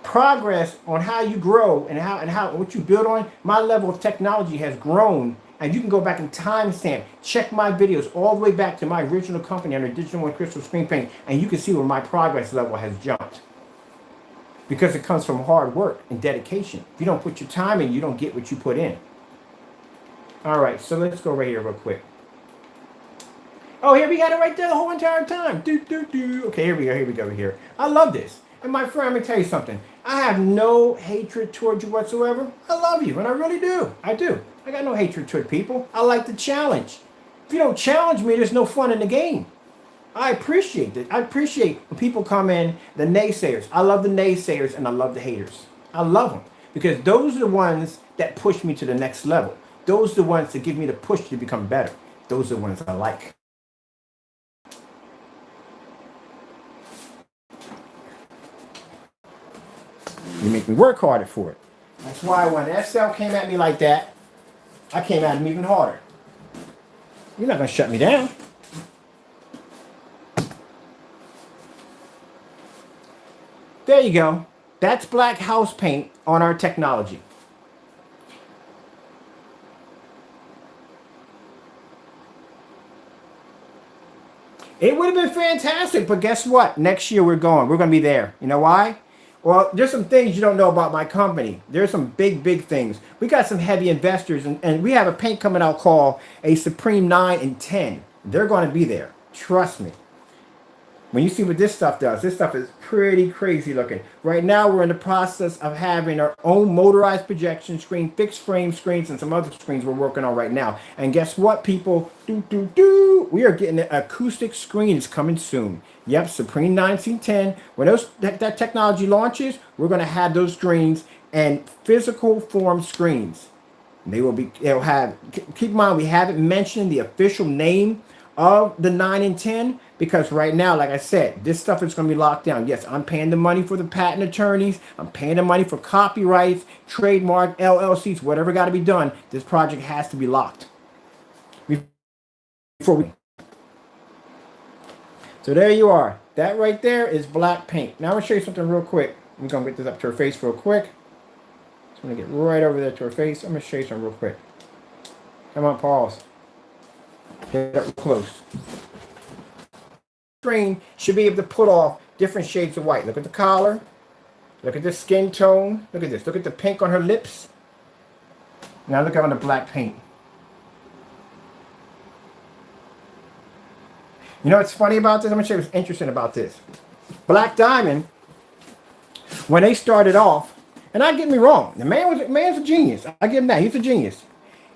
Progress on how you grow and how what you build on, my level of technology has grown, and you can go back and timestamp, check my videos all the way back to my original company under Digital One Crystal Screen Paint, and you can see where my progress level has jumped. Because it comes from hard work and dedication. If you don't put your time in, you don't get what you put in. All right, so let's go right here real quick. Oh, here we got it right there the whole entire time. Okay, here we go here. I love this. And my friend, let me tell you something. I have no hatred towards you whatsoever. I love you, and I really do. I do. I got no hatred toward people. I like the challenge. If you don't challenge me, there's no fun in the game. I appreciate it. I appreciate when people come in, the naysayers. I love the naysayers, and I love the haters. I love them because those are the ones that push me to the next level. Those are the ones that give me the push to become better. Those are the ones I like. You make me work harder for it. That's why when SL came at me like that, I came at him even harder. You're not going to shut me down. There you go. That's black house paint on our technology. It would have been fantastic, but guess what? Next year we're going. We're going to be there. You know why? Well, there's some things you don't know about my company. There's some big things. We got some heavy investors, and we have a paint coming out called a Supreme 9 and 10. They're going to be there. Trust me. When you see what this stuff does, this stuff is pretty crazy looking. Right now, we're in the process of having our own motorized projection screen, fixed frame screens, and some other screens we're working on right now. And guess what, people? We are getting an acoustic screen. It's coming soon. Yep, Supreme 1910. When that technology launches, we're going to have those screens and physical form screens. They'll have, keep in mind, we haven't mentioned the official name of the 9 and 10 because right now, like I said, this stuff is going to be locked down. Yes, I'm paying the money for the patent attorneys. I'm paying the money for copyrights, trademark, LLCs, whatever got to be done. This project has to be locked. So there you are. That right there is black paint. Now I'm going to show you something real quick. I'm going to get this up to her face real quick. I'm going to get right over there to her face. I'm going to show you something real quick. Come on, pause. Get up close. Screen should be able to put off different shades of white. Look at the collar. Look at the skin tone. Look at this. Look at the pink on her lips. Now look on the black paint. You know what's funny about this? I'm going to show you what's interesting about this. Black Diamond, when they started off, and I get me wrong, the man's a genius. I give him that. He's a genius.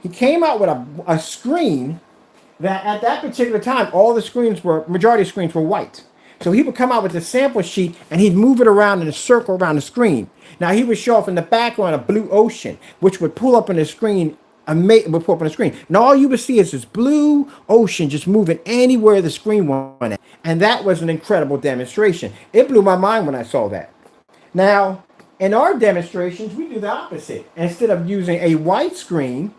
He came out with a screen that at that particular time, majority of screens were white. So he would come out with a sample sheet and he'd move it around in a circle around the screen. Now he would show off in the background a blue ocean, which would pull up on the screen. And all you would see is this blue ocean just moving anywhere the screen went. And that was an incredible demonstration. It blew my mind when I saw that. Now, in our demonstrations, we do the opposite. Instead of using a white screen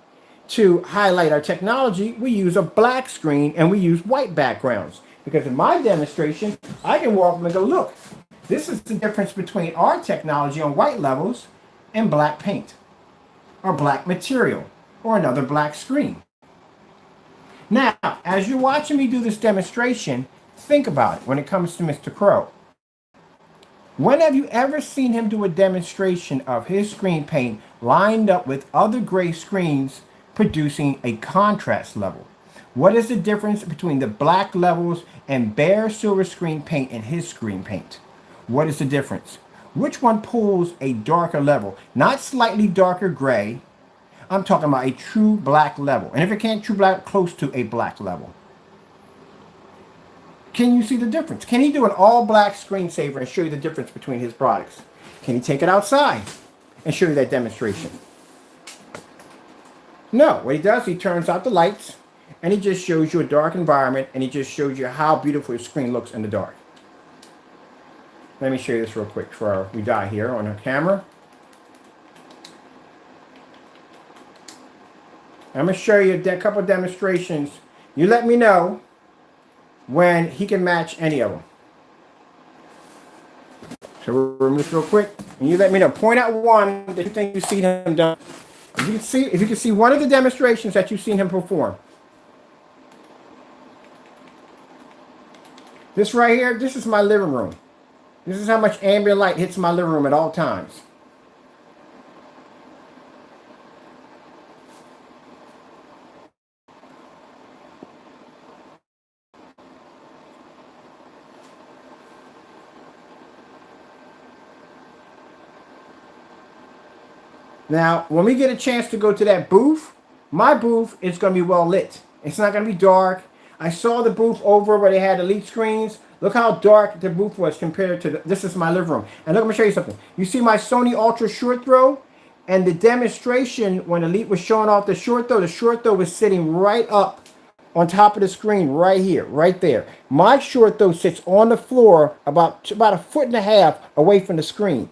to highlight our technology, we use a black screen and we use white backgrounds. Because in my demonstration, I can walk and go, look, this is the difference between our technology on white levels and black paint, or black material, or another black screen. Now, as you're watching me do this demonstration, think about it when it comes to Mr. Crow. When have you ever seen him do a demonstration of his screen paint lined up with other gray screens producing a contrast level? What is the difference between the black levels and bare silver screen paint and his screen paint? What is the difference? Which one pulls a darker level? Not slightly darker gray. I'm talking about a true black level. And if it can't true black, close to a black level. Can you see the difference? Can he do an all black screensaver and show you the difference between his products? Can he take it outside and show you that demonstration? No, what he does, he turns out the lights and he just shows you a dark environment and he just shows you how beautiful his screen looks in the dark. Let me show you this real quick before we die here on our camera. I'm going to show you a couple of demonstrations. You let me know when he can match any of them. So we'll remove this real quick, and you let me know. Point out one that you think you've seen him done. If you can see one of the demonstrations that you've seen him perform. This right here, this is my living room. This is how much ambient light hits my living room at all times. Now, when we get a chance to go to that booth, my booth is going to be well lit. It's not going to be dark. I saw the booth over where they had elite screens. Look how dark the booth was compared to this is my living room. And look, let me show you something. You see my Sony Ultra short throw? And the demonstration, when Elite was showing off the short throw was sitting right up on top of the screen right here, right there. My short throw sits on the floor about 1.5 feet away from the screen.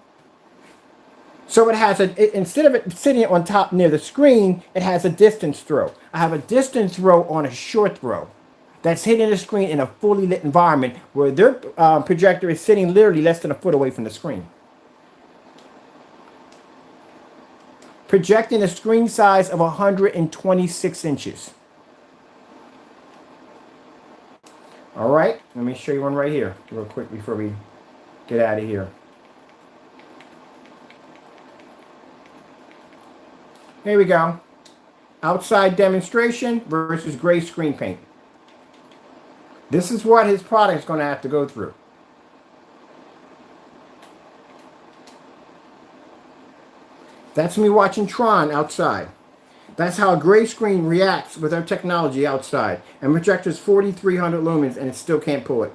So it has instead of it sitting on top near the screen, it has a distance throw. I have a distance throw on a short throw that's hitting the screen in a fully lit environment where their projector is sitting literally less than 1 foot away from the screen. Projecting a screen size of 126 inches. All right, let me show you one right here real quick before we get out of here. Here we go. Outside demonstration versus gray screen paint. This is what his product is going to have to go through. That's me watching Tron outside. That's how a gray screen reacts with our technology outside. And projector's 4,300 lumens and it still can't pull it.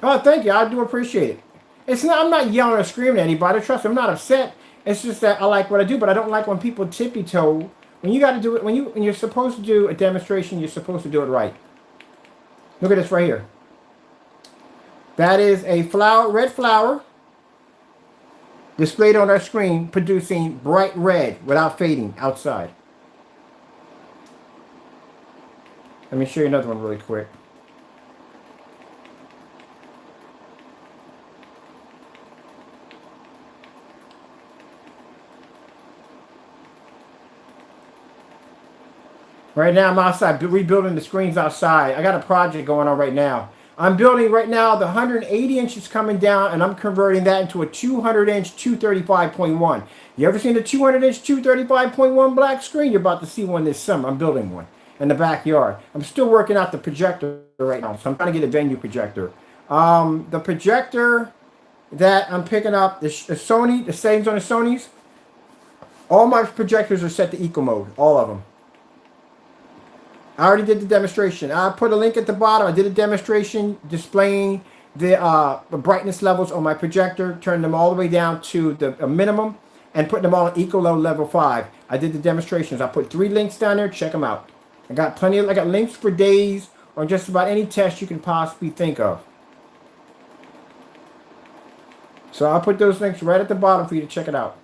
Oh, thank you. I do appreciate it. It's not. I'm not yelling or screaming at anybody. Trust me, I'm not upset. It's just that I like what I do, but I don't like when people tippy toe. When you got to do it, when you're supposed to do a demonstration, you're supposed to do it right. Look at this right here. That is a flower, red flower, displayed on our screen, producing bright red without fading outside. Let me show you another one really quick. Right now I'm outside rebuilding the screens outside. I got a project going on right now. I'm building right now the 180 inches coming down, and I'm converting that into a 200 inch 235.1. You ever seen a 200 inch 235.1 black screen? You're about to see one this summer. I'm building one in the backyard. I'm still working out the projector right now, so I'm trying to get a venue projector. The projector that I'm picking up, the Sony, the settings on the Sonys, all my projectors are set to eco mode, all of them. I already did the demonstration. I put a link at the bottom. I did a demonstration displaying the brightness levels on my projector, turned them all the way down to the minimum, and put them all at eco low level 5. I did the demonstrations. I put 3 links down there. Check them out. I got links for days on just about any test you can possibly think of. So I'll put those links right at the bottom for you to check it out.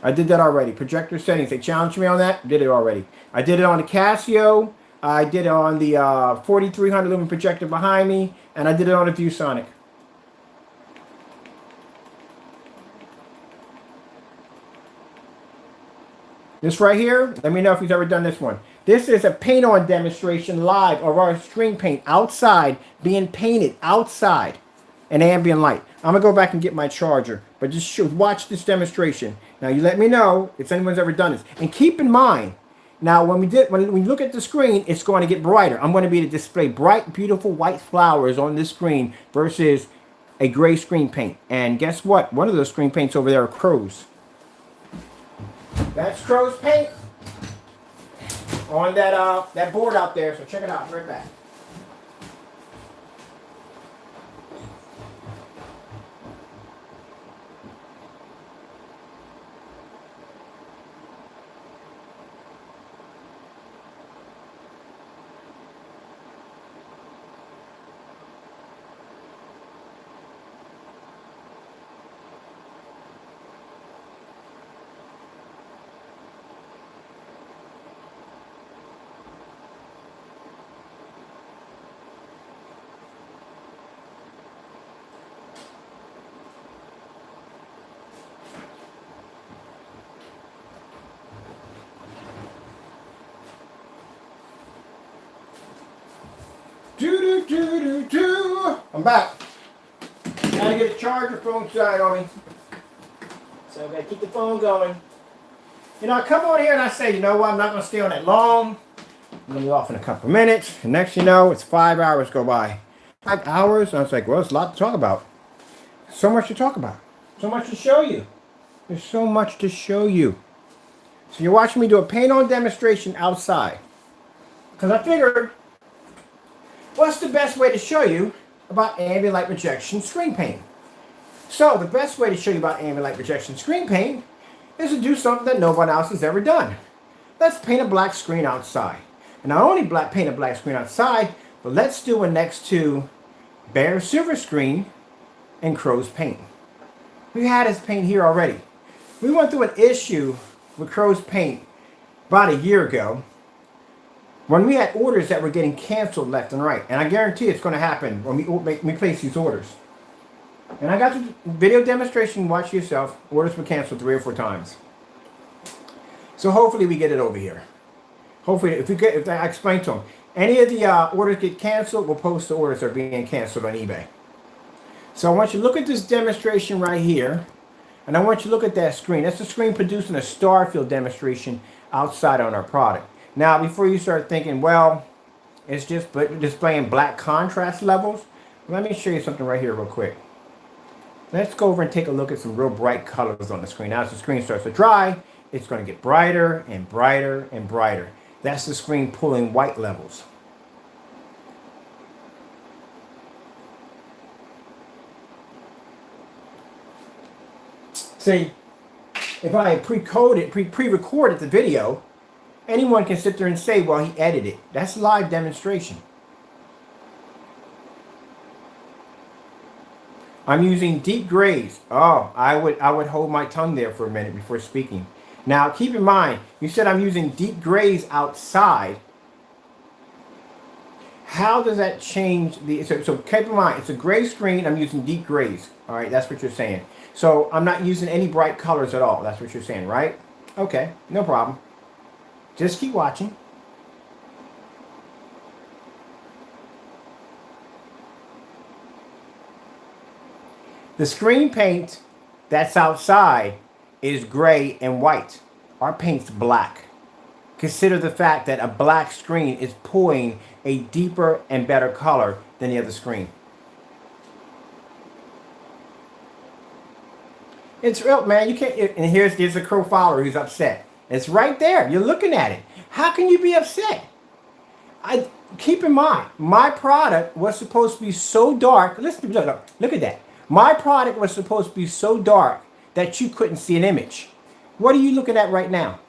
I did that already. Projector settings. They challenged me on that. Did it already. I did it on the Casio. I did it on the 4,300 lumen projector behind me. And I did it on the ViewSonic. This right here, let me know if you've ever done this one. This is a paint-on demonstration live of our screen paint outside, being painted outside in ambient light. I'm going to go back and get my charger, but just watch this demonstration. Now, you let me know if anyone's ever done this. And keep in mind, now when we look at the screen, it's going to get brighter. I'm going to be able to display bright, beautiful white flowers on this screen versus a gray screen paint. And guess what? One of those screen paints over there are crows. That's crow's paint on that board out there. So check it out. Right back. I'm back. Gotta get a charger, phone side on me. So I gotta keep the phone going. You know, I come on here and I say, you know what, I'm not gonna stay on that long. I'm gonna be off in a couple minutes. And next you know, it's 5 hours go by. 5 hours? And I was like, well, it's a lot to talk about. So much to talk about. So much to show you. There's so much to show you. So you're watching me do a paint-on demonstration outside. Because I figured, what's the best way to show you about ambient light projection screen paint? So the best way to show you about ambient light projection screen paint is to do something that no one else has ever done. Let's paint a black screen outside. And not only paint a black screen outside, but let's do it next to bare silver screen and crow's paint. We had this paint here already. We went through an issue with crow's paint about a year ago when we had orders that were getting canceled left and right. And I guarantee it's going to happen when we place these orders. And I got the video demonstration, watch yourself. Orders were canceled 3 or 4 times. So hopefully we get it over here. Hopefully, if I explain to them, any of the orders get canceled, we'll post the orders that are being canceled on eBay. So I want you to look at this demonstration right here. And I want you to look at that screen. That's the screen producing a star field demonstration outside on our product. Now, before you start thinking, well, it's just displaying black contrast levels, let me show you something right here real quick. Let's go over and take a look at some real bright colors on the screen. Now, as the screen starts to dry, it's going to get brighter and brighter and brighter. That's the screen pulling white levels. See, if I pre-recorded the video, anyone can sit there and say, well, he edited it. That's live demonstration. I'm using deep grays. Oh, I would hold my tongue there for a minute before speaking. Now, keep in mind, you said I'm using deep grays outside. How does that change the... So keep in mind, it's a gray screen. I'm using deep grays. All right, that's what you're saying. So I'm not using any bright colors at all. That's what you're saying, right? Okay, no problem. Just keep watching. The screen paint that's outside is gray and white. Our paint's black. Consider the fact that a black screen is pulling a deeper and better color than the other screen. It's real, man. You can't. And here's a crow follower who's upset. It's right there. You're looking at it. How can you be upset? Keep in mind, my product was supposed to be so dark. Listen, look at that. My product was supposed to be so dark that you couldn't see an image. What are you looking at right now?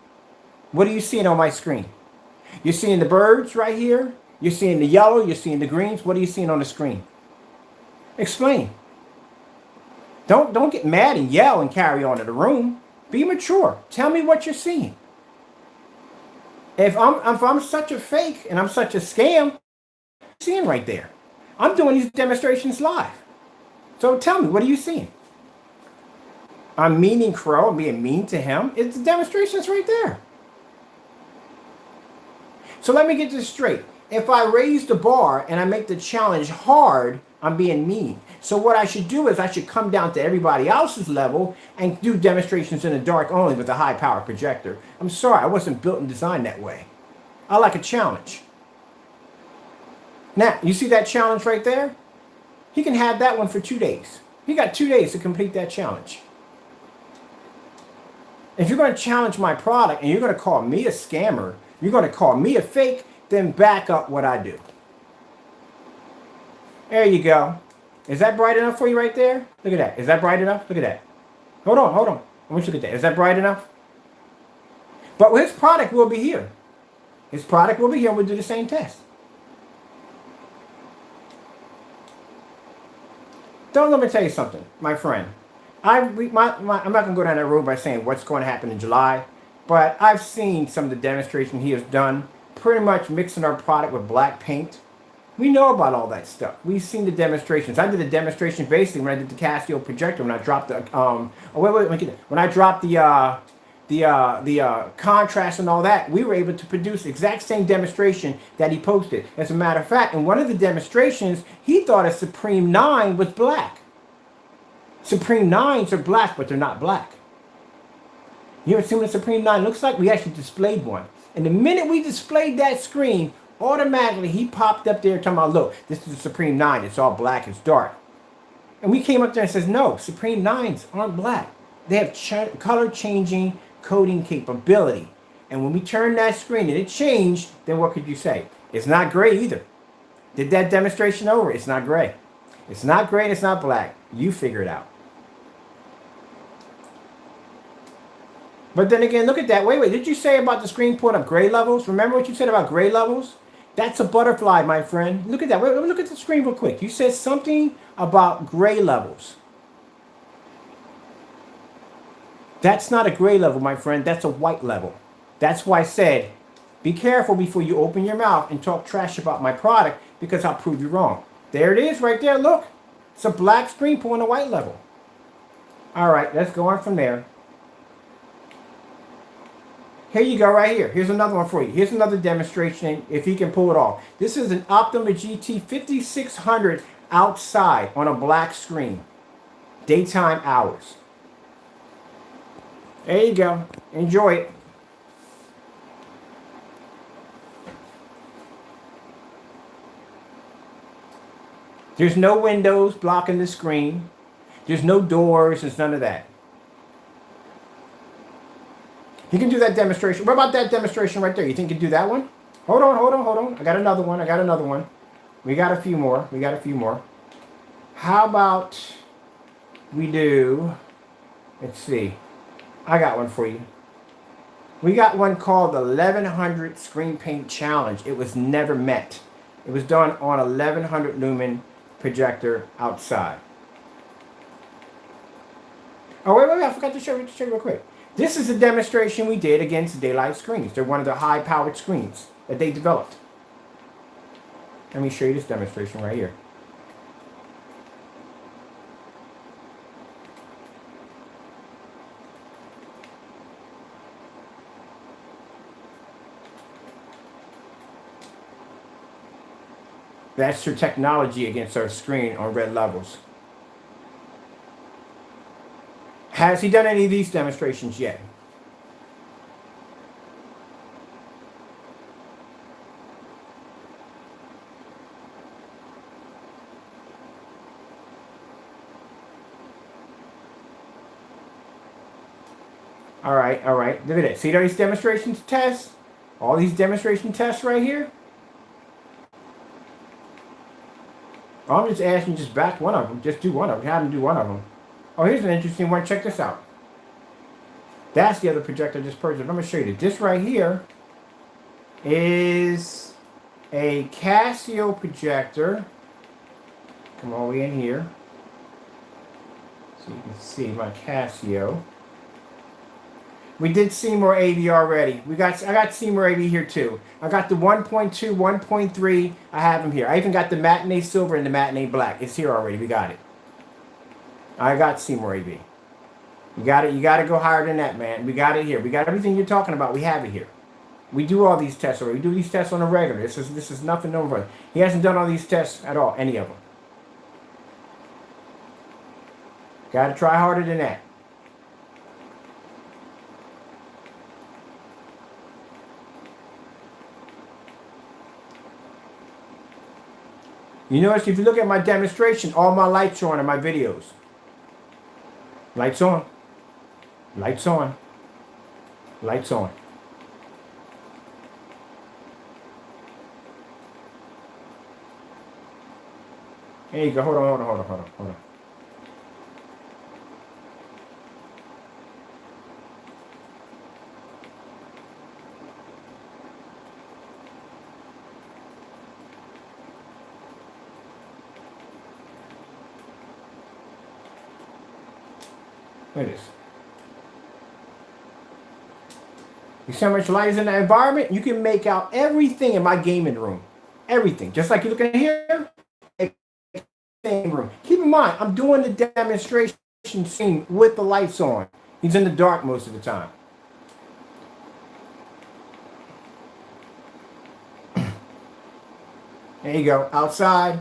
What are you seeing on my screen? You're seeing the birds right here. You're seeing the yellow. You're seeing the greens. What are you seeing on the screen? Explain. Don't get mad and yell and carry on to the room. Be mature. Tell me what you're seeing. If I'm such a fake and I'm such a scam, what are you seeing right there? I'm doing these demonstrations live. So tell me, what are you seeing? I'm meaning Crow. I'm being mean to him. It's the demonstrations right there. So let me get this straight. If I raise the bar and I make the challenge hard, I'm being mean. So what I should do is I should come down to everybody else's level and do demonstrations in the dark only with a high power projector. I'm sorry, I wasn't built and designed that way. I like a challenge. Now, you see that challenge right there? He can have that one for 2 days. He got 2 days to complete that challenge. If you're going to challenge my product and you're going to call me a scammer, you're going to call me a fake, then back up what I do. There you go. Is that bright enough for you right there? Look at that. Is that bright enough? Look at that. Hold on. I want you to look at that. Is that bright enough? But his product will be here. His product will be here and we'll do the same test. Don't let me tell you something, my friend. I'm not going to go down that road by saying what's going to happen in July, but I've seen some of the demonstration he has done, pretty much mixing our product with black paint. We know about all that stuff. We've seen the demonstrations. I did a demonstration basically when I did the Casio projector, when I dropped the when I dropped the contrast and all that. We were able to produce the exact same demonstration that he posted. As a matter of fact, in one of the demonstrations, he thought a Supreme 9 was black. Supreme 9s are black, but they're not black. You ever seen what a Supreme 9 looks like? We actually displayed one. And the minute we displayed that screen, automatically he popped up there talking about, look, this is a Supreme 9. It's all black. It's dark. And we came up there and says, no, Supreme 9s aren't black. They have color changing coding capability. And when we turned that screen and it changed, then what could you say? It's not gray either. Did that demonstration over? It's not gray. It's not gray and it's not black. You figure it out. But then again, look at that. Wait. Did you say about the screen pulling up gray levels? Remember what you said about gray levels? That's a butterfly, my friend. Look at that. Wait, look at the screen real quick. You said something about gray levels. That's not a gray level, my friend. That's a white level. That's why I said, be careful before you open your mouth and talk trash about my product, because I'll prove you wrong. There it is right there. Look. It's a black screen pulling a white level. All right, let's go on from there. Here you go right here. Here's another one for you. Here's another demonstration if he can pull it off. This is an Optima GT 5600 outside on a black screen. Daytime hours. There you go. Enjoy it. There's no windows blocking the screen. There's no doors. There's none of that. You can do that demonstration. What about that demonstration right there? You think you can do that one? Hold on. I got another one. We got a few more. How about we do, let's see. I got one for you. We got one called the 1100 Screen Paint Challenge. It was never met. It was done on 1100 lumen projector outside. Oh, wait, I forgot to show you real quick. This is a demonstration we did against daylight screens. They're one of the high-powered screens that they developed. Let me show you this demonstration right here. That's your technology against our screen on red levels. Has he done any of these demonstrations yet? All right. Look at it. See these demonstration tests? All these demonstration tests right here? I'm just asking you just back one of them. Just do one of them. Have them do one of them. Oh, here's an interesting one. Check this out. That's the other projector I just purchased. I'm going to show you. This right here is a Casio projector. Come all the way in here. So you can see my Casio. We did Seymour AV already. I got Seymour AV here too. I got the 1.2, 1.3. I have them here. I even got the matinee silver and the matinee black. It's here already. We got it. I got Seymour AV. You got it. You got to go higher than that, man. We got it here. We got everything you're talking about. We have it here. We do all these tests already. We do these tests on a regular. This is nothing over. He hasn't done all these tests at all. Any of them. Got to try harder than that. You notice if you look at my demonstration, all my lights are on in my videos. Lights on. Lights on. Lights on. There you go. Hold on. Look at this. You see how much light is in the environment? You can make out everything in my gaming room. Everything. Just like you look at here. Same room. Keep in mind, I'm doing the demonstration scene with the lights on. He's in the dark most of the time. There you go. Outside.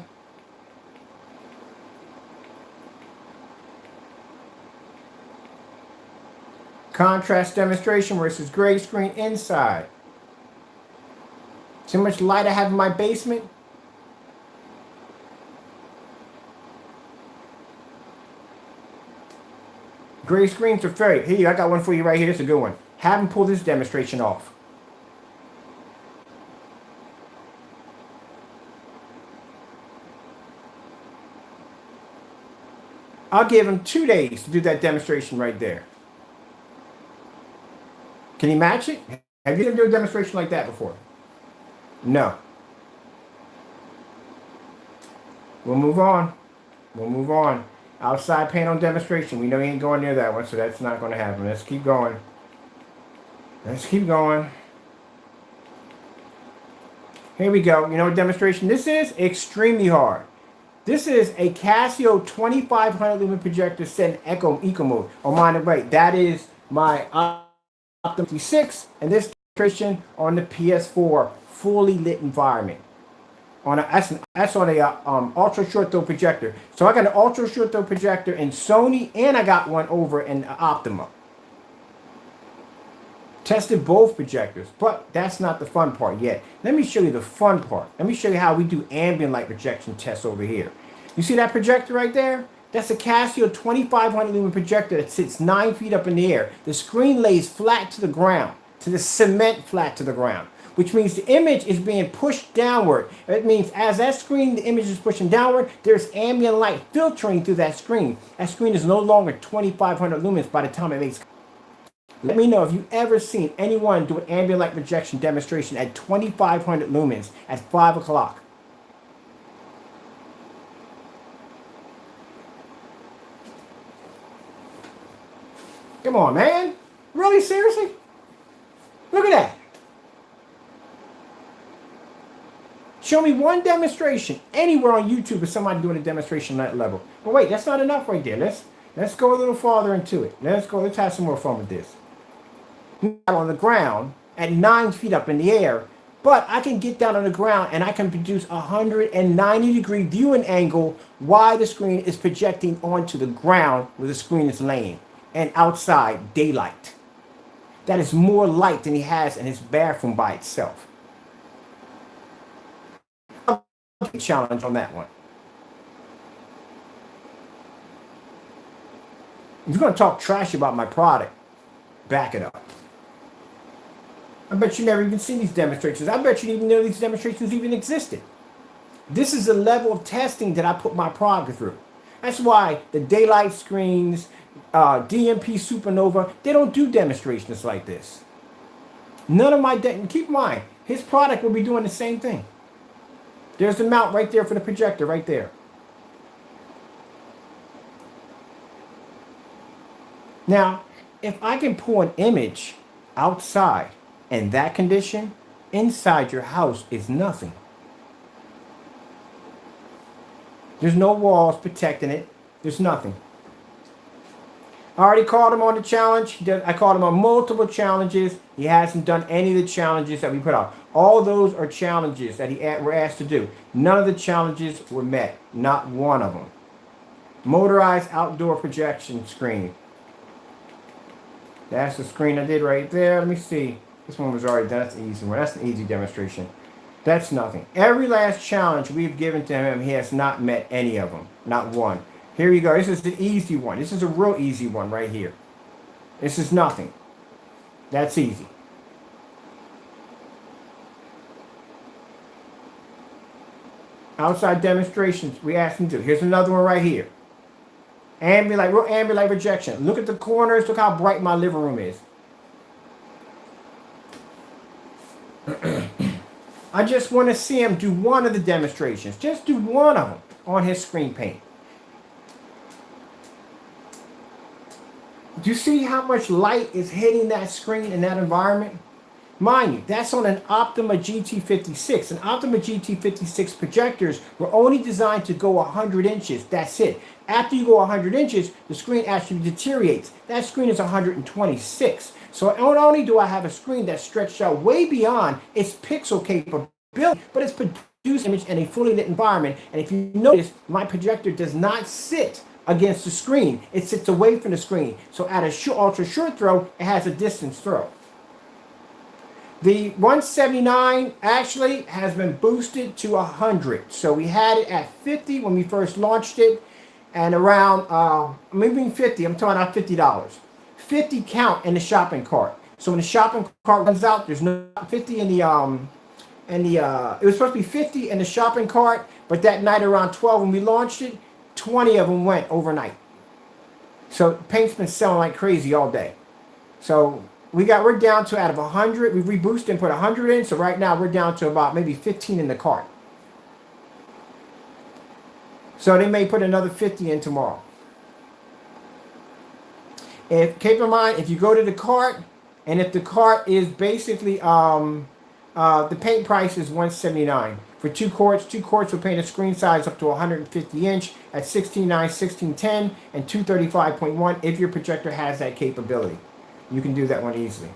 Contrast demonstration versus gray screen inside. See how much light I have in my basement? Gray screens are fair. Here, I got one for you right here. This is a good one. Have him pull this demonstration off. I'll give him 2 days to do that demonstration right there. Can you match it? Have you ever done a demonstration like that before? No. We'll move on. Outside panel demonstration. We know you ain't going near that one, so that's not going to happen. Let's keep going. Here we go. You know what demonstration this is? Extremely hard. This is a Casio 2500 lumen projector set in eco mode. Oh, mind the way. That is my Optimum 6 and this demonstration on the PS4 fully lit environment. That's on a ultra short throw projector. So I got an ultra short throw projector in Sony, and I got one over in Optima. Tested both projectors, but that's not the fun part yet. Let me show you the fun part. Let me show you how we do ambient light projection tests over here. You see that projector right there? That's a Casio 2500 lumen projector that sits 9 feet up in the air. The screen lays flat to the ground, to the cement flat to the ground, which means the image is being pushed downward. It means as that screen, the image is pushing downward, there's ambient light filtering through that screen. That screen is no longer 2500 lumens by the time it makes. Let me know if you've ever seen anyone do an ambient light projection demonstration at 2500 lumens at 5 o'clock. Come on, man. Really? Seriously? Look at that. Show me one demonstration anywhere on YouTube of somebody doing a demonstration at that level. But wait, that's not enough right there. Let's go a little farther into it. Let's have some more fun with this. On the ground at 9 feet up in the air, but I can get down on the ground and I can produce a 190-degree viewing angle while the screen is projecting onto the ground where the screen is laying, and outside daylight. That is more light than he has in his bathroom by itself. Challenge on that one. If you're going to talk trash about my product, back it up. I bet you never even seen these demonstrations. I bet you didn't even know these demonstrations even existed. This is the level of testing that I put my product through. That's why the daylight screens, DMP Supernova, they don't do demonstrations like this. None of my, keep in mind, his product will be doing the same thing. There's the mount right there for the projector right there. Now, if I can pull an image outside in that condition, inside your house is nothing. There's no walls protecting it. There's nothing. I already called him on the challenge. I called him on multiple challenges. He hasn't done any of the challenges that we put out. All those are challenges that we're asked to do. None of the challenges were met. Not one of them. Motorized outdoor projection screen. That's the screen I did right there. Let me see. This one was already done. That's an easy one. That's an easy demonstration. That's nothing. Every last challenge we've given to him, he has not met any of them. Not one. Here you go. This is the easy one. This is a real easy one right here. This is nothing. That's easy. Outside demonstrations we asked him to. Here's another one right here. Ambient light, real ambient light projection. Look at the corners. Look how bright my living room is. I just want to see him do one of the demonstrations. Just do one of them on his screen paint. Do you see how much light is hitting that screen in that environment? Mind you, that's on an Optima GT56. An Optima GT56 projectors were only designed to go 100 inches. That's it. After you go 100 inches, the screen actually deteriorates. That screen is 126. So not only do I have a screen that's stretched out way beyond its pixel capability, but it's produced image in a fully lit environment. And if you notice, my projector does not sit against the screen. It sits away from the screen. So at a ultra short throw, it has a distance throw. The 179 actually has been boosted to 100. So we had it at 50 when we first launched it, and around maybe 50. I'm talking about $50. 50 count in the shopping cart. So when the shopping cart runs out, there's no 50 in the it was supposed to be 50 in the shopping cart, but that night around 12 when we launched it, 20 of them went overnight. So paint's been selling like crazy all day. So we're down to out of 100. We reboosted and put 100 in. So right now we're down to about maybe 15 in the cart. So they may put another 50 in tomorrow. Keep in mind, if you go to the cart, and if the cart is basically the paint price is $179 for 2 quarts. 2 quarts will paint a screen size up to 150 inch at 16:9, 16:10, and 235.1 if your projector has that capability. You can do that one easily.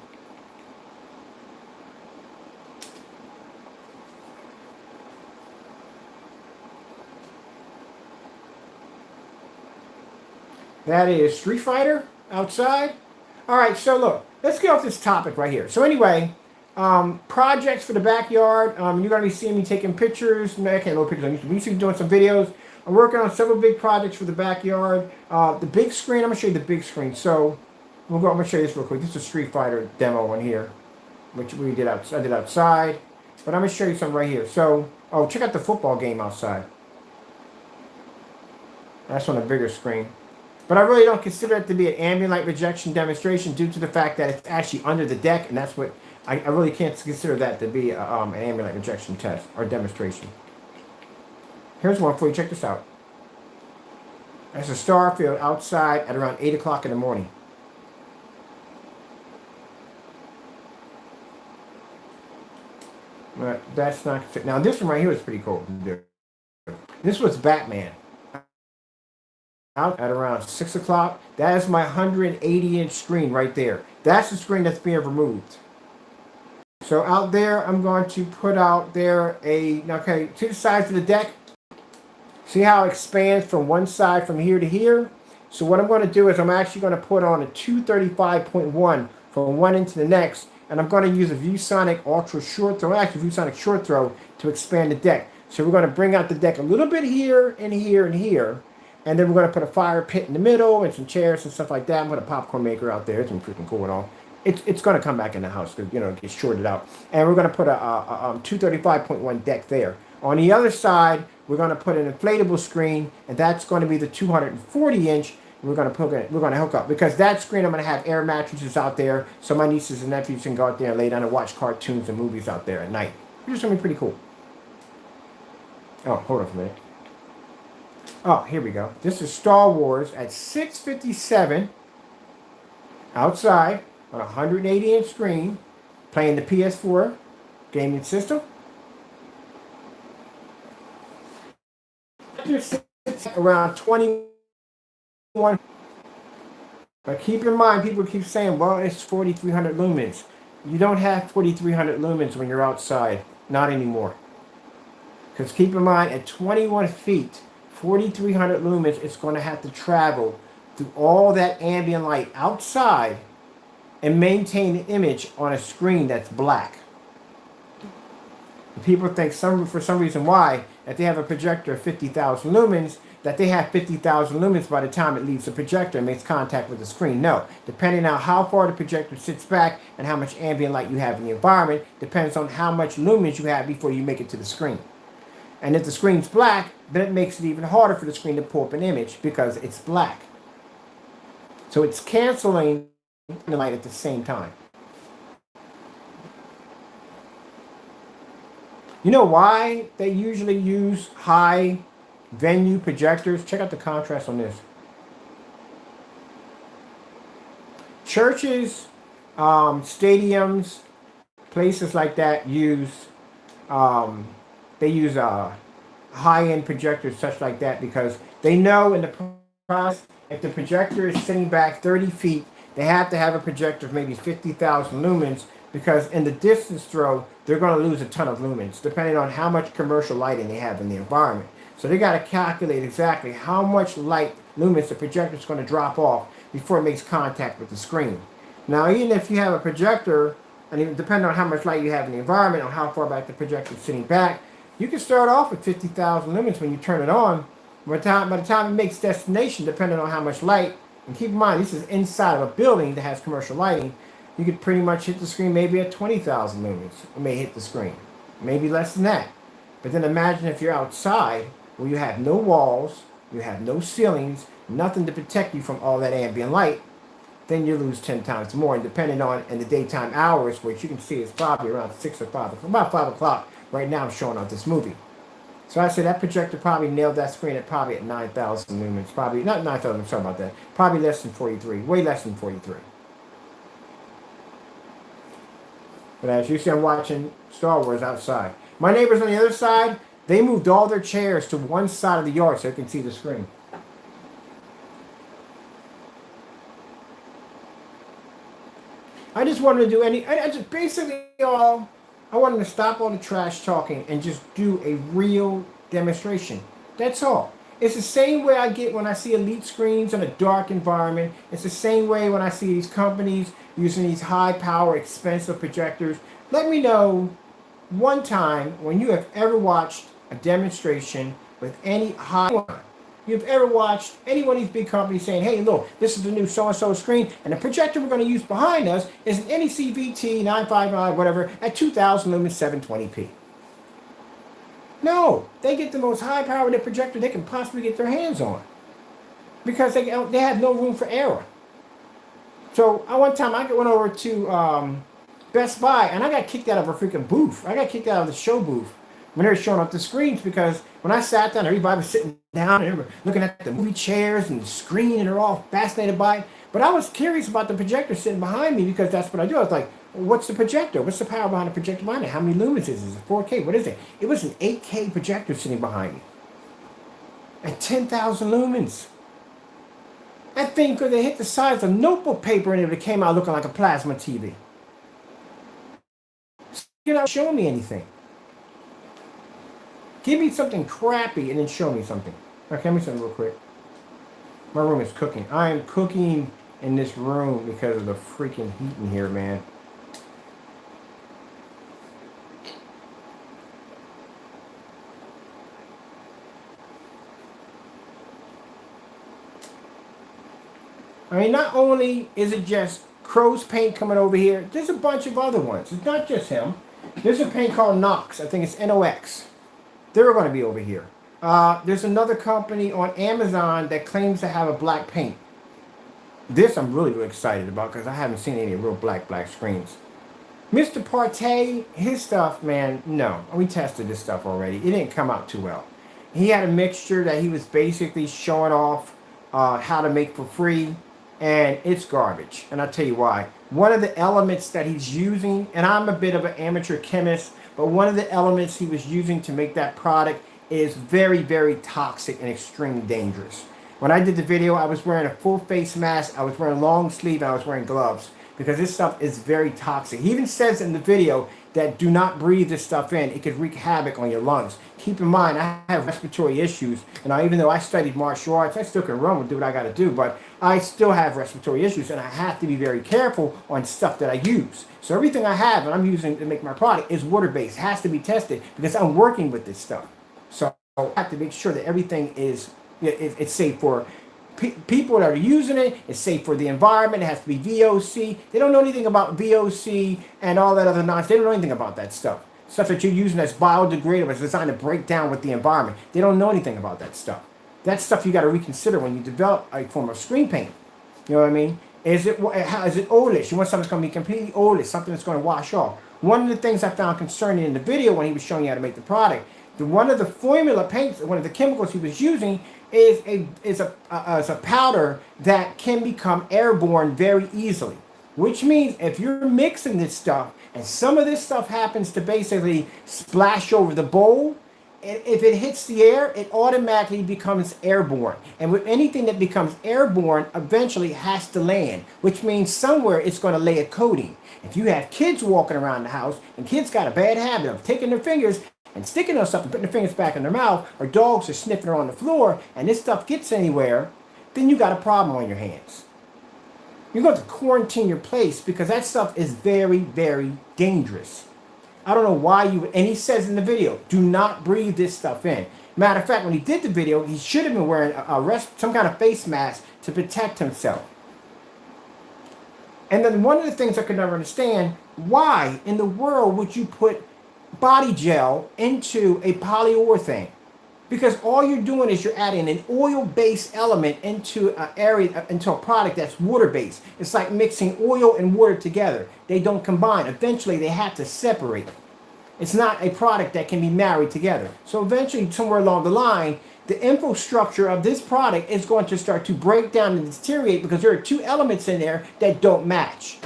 That is Street Fighter outside. All right, so look, let's get off this topic right here. So anyway, projects for the backyard. You're gonna be seeing me taking pictures. I can't load pictures on YouTube. You see me doing some videos. I'm working on several big projects for the backyard. The big screen. I'm gonna show you the big screen. So I'm gonna show you this real quick. This is a Street Fighter demo one here, which we did out. I did outside, but I'm gonna show you some right here. So check out the football game outside. That's on a bigger screen. But I really don't consider it to be an ambient light rejection demonstration due to the fact that it's actually under the deck, and that's what I really can't consider that to be an ambient light rejection test or demonstration. Here's one for you. Check this out. That's a star field outside at around 8 o'clock in the morning. But that's not... Now, this one right here is pretty cool. This was Batman. Out at around 6 o'clock. That is my 180-inch screen right there. That's the screen that's being removed. So out there, I'm going to put out there okay, to the sides of the deck. See how it expands from one side from here to here? So what I'm going to do is I'm actually going to put on a 235.1 from one end to the next, and I'm going to use a ViewSonic Ultra Short Throw, actually ViewSonic Short Throw, to expand the deck. So we're going to bring out the deck a little bit here and here and here, and then we're going to put a fire pit in the middle and some chairs and stuff like that. I'm going to put a popcorn maker out there. It's been freaking cool and all. It's going to come back in the house because, it gets shorted out. And we're going to put a 235.1 deck there. On the other side, we're going to put an inflatable screen, and that's going to be the 240-inch. We're going to hook up, because that screen I'm going to have air mattresses out there, so my nieces and nephews can go out there and lay down and watch cartoons and movies out there at night. It's going to be pretty cool. Oh, hold on for a minute. Oh, here we go. This is Star Wars at 6:57 outside on a 180-inch screen, playing the PS4 gaming system. Around 21. But keep in mind, people keep saying, well, it's 4,300 lumens. You don't have 4,300 lumens when you're outside. Not anymore. Because keep in mind, at 21 feet, 4,300 lumens, it's going to have to travel through all that ambient light outside and maintain the image on a screen that's black. People think for some reason why, if they have a projector of 50,000 lumens, that they have 50,000 lumens by the time it leaves the projector and makes contact with the screen. No. Depending on how far the projector sits back and how much ambient light you have in the environment, depends on how much lumens you have before you make it to the screen. And if the screen's black, then it makes it even harder for the screen to pull up an image because it's black. So it's canceling the light at the same time. You know why they usually use high venue projectors? Check out the contrast on this. Churches, stadiums, places like that use high-end projectors such like that, because they know in the process, if the projector is sitting back 30 feet, they have to have a projector of maybe 50,000 lumens, because in the distance throw, they're going to lose a ton of lumens, depending on how much commercial lighting they have in the environment. So they got to calculate exactly how much light lumens the projector is going to drop off before it makes contact with the screen. Now, even if you have a projector, and even depending on how much light you have in the environment, or how far back the projector is sitting back, you can start off with 50,000 lumens when you turn it on. By the time it makes destination, depending on how much light, and keep in mind, this is inside of a building that has commercial lighting, you could pretty much hit the screen maybe at 20,000 lumens. It may hit the screen. Maybe less than that. But then imagine if you're outside, where you have no walls, you have no ceilings, nothing to protect you from all that ambient light, then you lose 10 times more. And depending on in the daytime hours, which you can see is probably around 6 or 5, about 5 o'clock right now I'm showing out this movie. So I say that projector probably nailed that screen at probably at 9,000 lumens. Probably, not 9,000, I'm sorry about that. Probably less than 43, way less than 43. But as you see, I'm watching Star Wars outside. My neighbors on the other side, they moved all their chairs to one side of the yard so they can see the screen. I just wanted to do I just basically I wanted to stop all the trash talking and just do a real demonstration. That's all. It's the same way I get when I see elite screens in a dark environment. It's the same way when I see these companies using these high power, expensive projectors. Let me know one time when you have ever watched a demonstration with any high one. You've ever watched any one of these big companies saying, hey, look, this is the new so-and-so screen, and the projector we're going to use behind us is an NEC VT 959, whatever, at 2000 lumens 720p. No, they get the most high-powered projector they can possibly get their hands on because they have no room for error. So one time I went over to Best Buy and I got kicked out of a freaking booth. I got kicked out of the show booth when they were showing up the screens because when I sat down, everybody was sitting down and they were looking at the movie chairs and the screen and they're all fascinated by it. But I was curious about the projector sitting behind me because that's what I do. I was like, what's the projector? What's the power behind the projector behind it? How many lumens is it? Is it 4K? What is it? It was an 8K projector sitting behind me at 10,000 lumens. That thing could have hit the size of notebook paper and it came out looking like a plasma TV. You're not showing me anything. Give me something crappy and then show me something. Okay, let me something real quick. My room is cooking. I am cooking in this room because of the freaking heat in here, man. I mean, not only is it just Crow's paint coming over here, there's a bunch of other ones. It's not just him. There's a paint called Nox. I think it's NOX. They're going to be over here. There's another company on Amazon that claims to have a black paint. This I'm really, really excited about because I haven't seen any real black screens. Mr. Partey, his stuff, man, no. We tested this stuff already. It didn't come out too well. He had a mixture that he was basically showing off how to make for free, and it's garbage. And I'll tell you why. One of the elements that he's using, and I'm a bit of an amateur chemist, but one of the elements he was using to make that product is very, very toxic and extremely dangerous. When I did the video, I was wearing a full face mask, I was wearing long sleeve, and I was wearing gloves because this stuff is very toxic. He even says in the video that do not breathe this stuff in. It could wreak havoc on your lungs. Keep in mind, I have respiratory issues, and even though I studied martial arts, I still can run and do what I got to do, but I still have respiratory issues, and I have to be very careful on stuff that I use. So everything I have and I'm using to make my product is water-based, has to be tested because I'm working with this stuff. So I have to make sure that everything is it's safe for people that are using it. It's safe for the environment. It has to be VOC. They don't know anything about VOC and all that other nonsense. They don't know anything about that stuff. Stuff that you're using that's biodegradable, it's designed to break down with the environment. They don't know anything about that stuff. That's stuff you got to reconsider when you develop a form of screen paint. You know what I mean? Is it odorless? You want something that's going to be completely odorless, something that's going to wash off. One of the things I found concerning in the video when he was showing you how to make the product, one of the formula paints, one of the chemicals he was using is a powder that can become airborne very easily. Which means if you're mixing this stuff and some of this stuff happens to basically splash over the bowl, if it hits the air, it automatically becomes airborne. And with anything that becomes airborne, eventually has to land, which means somewhere it's going to lay a coating. If you have kids walking around the house and kids got a bad habit of taking their fingers and sticking on stuff and putting their fingers back in their mouth, or dogs are sniffing on the floor and this stuff gets anywhere, then you got a problem on your hands. You're going to quarantine your place because that stuff is very, very dangerous. I don't know why you would, and he says in the video, do not breathe this stuff in. Matter of fact, when he did the video, he should have been wearing some kind of face mask to protect himself. And then one of the things I could never understand, why in the world would you put body gel into a polyurethane? Because all you're doing is you're adding an oil-based element into into a product that's water-based. It's like mixing oil and water together. They don't combine. Eventually, they have to separate. It's not a product that can be married together. So eventually, somewhere along the line, the infrastructure of this product is going to start to break down and deteriorate because there are two elements in there that don't match.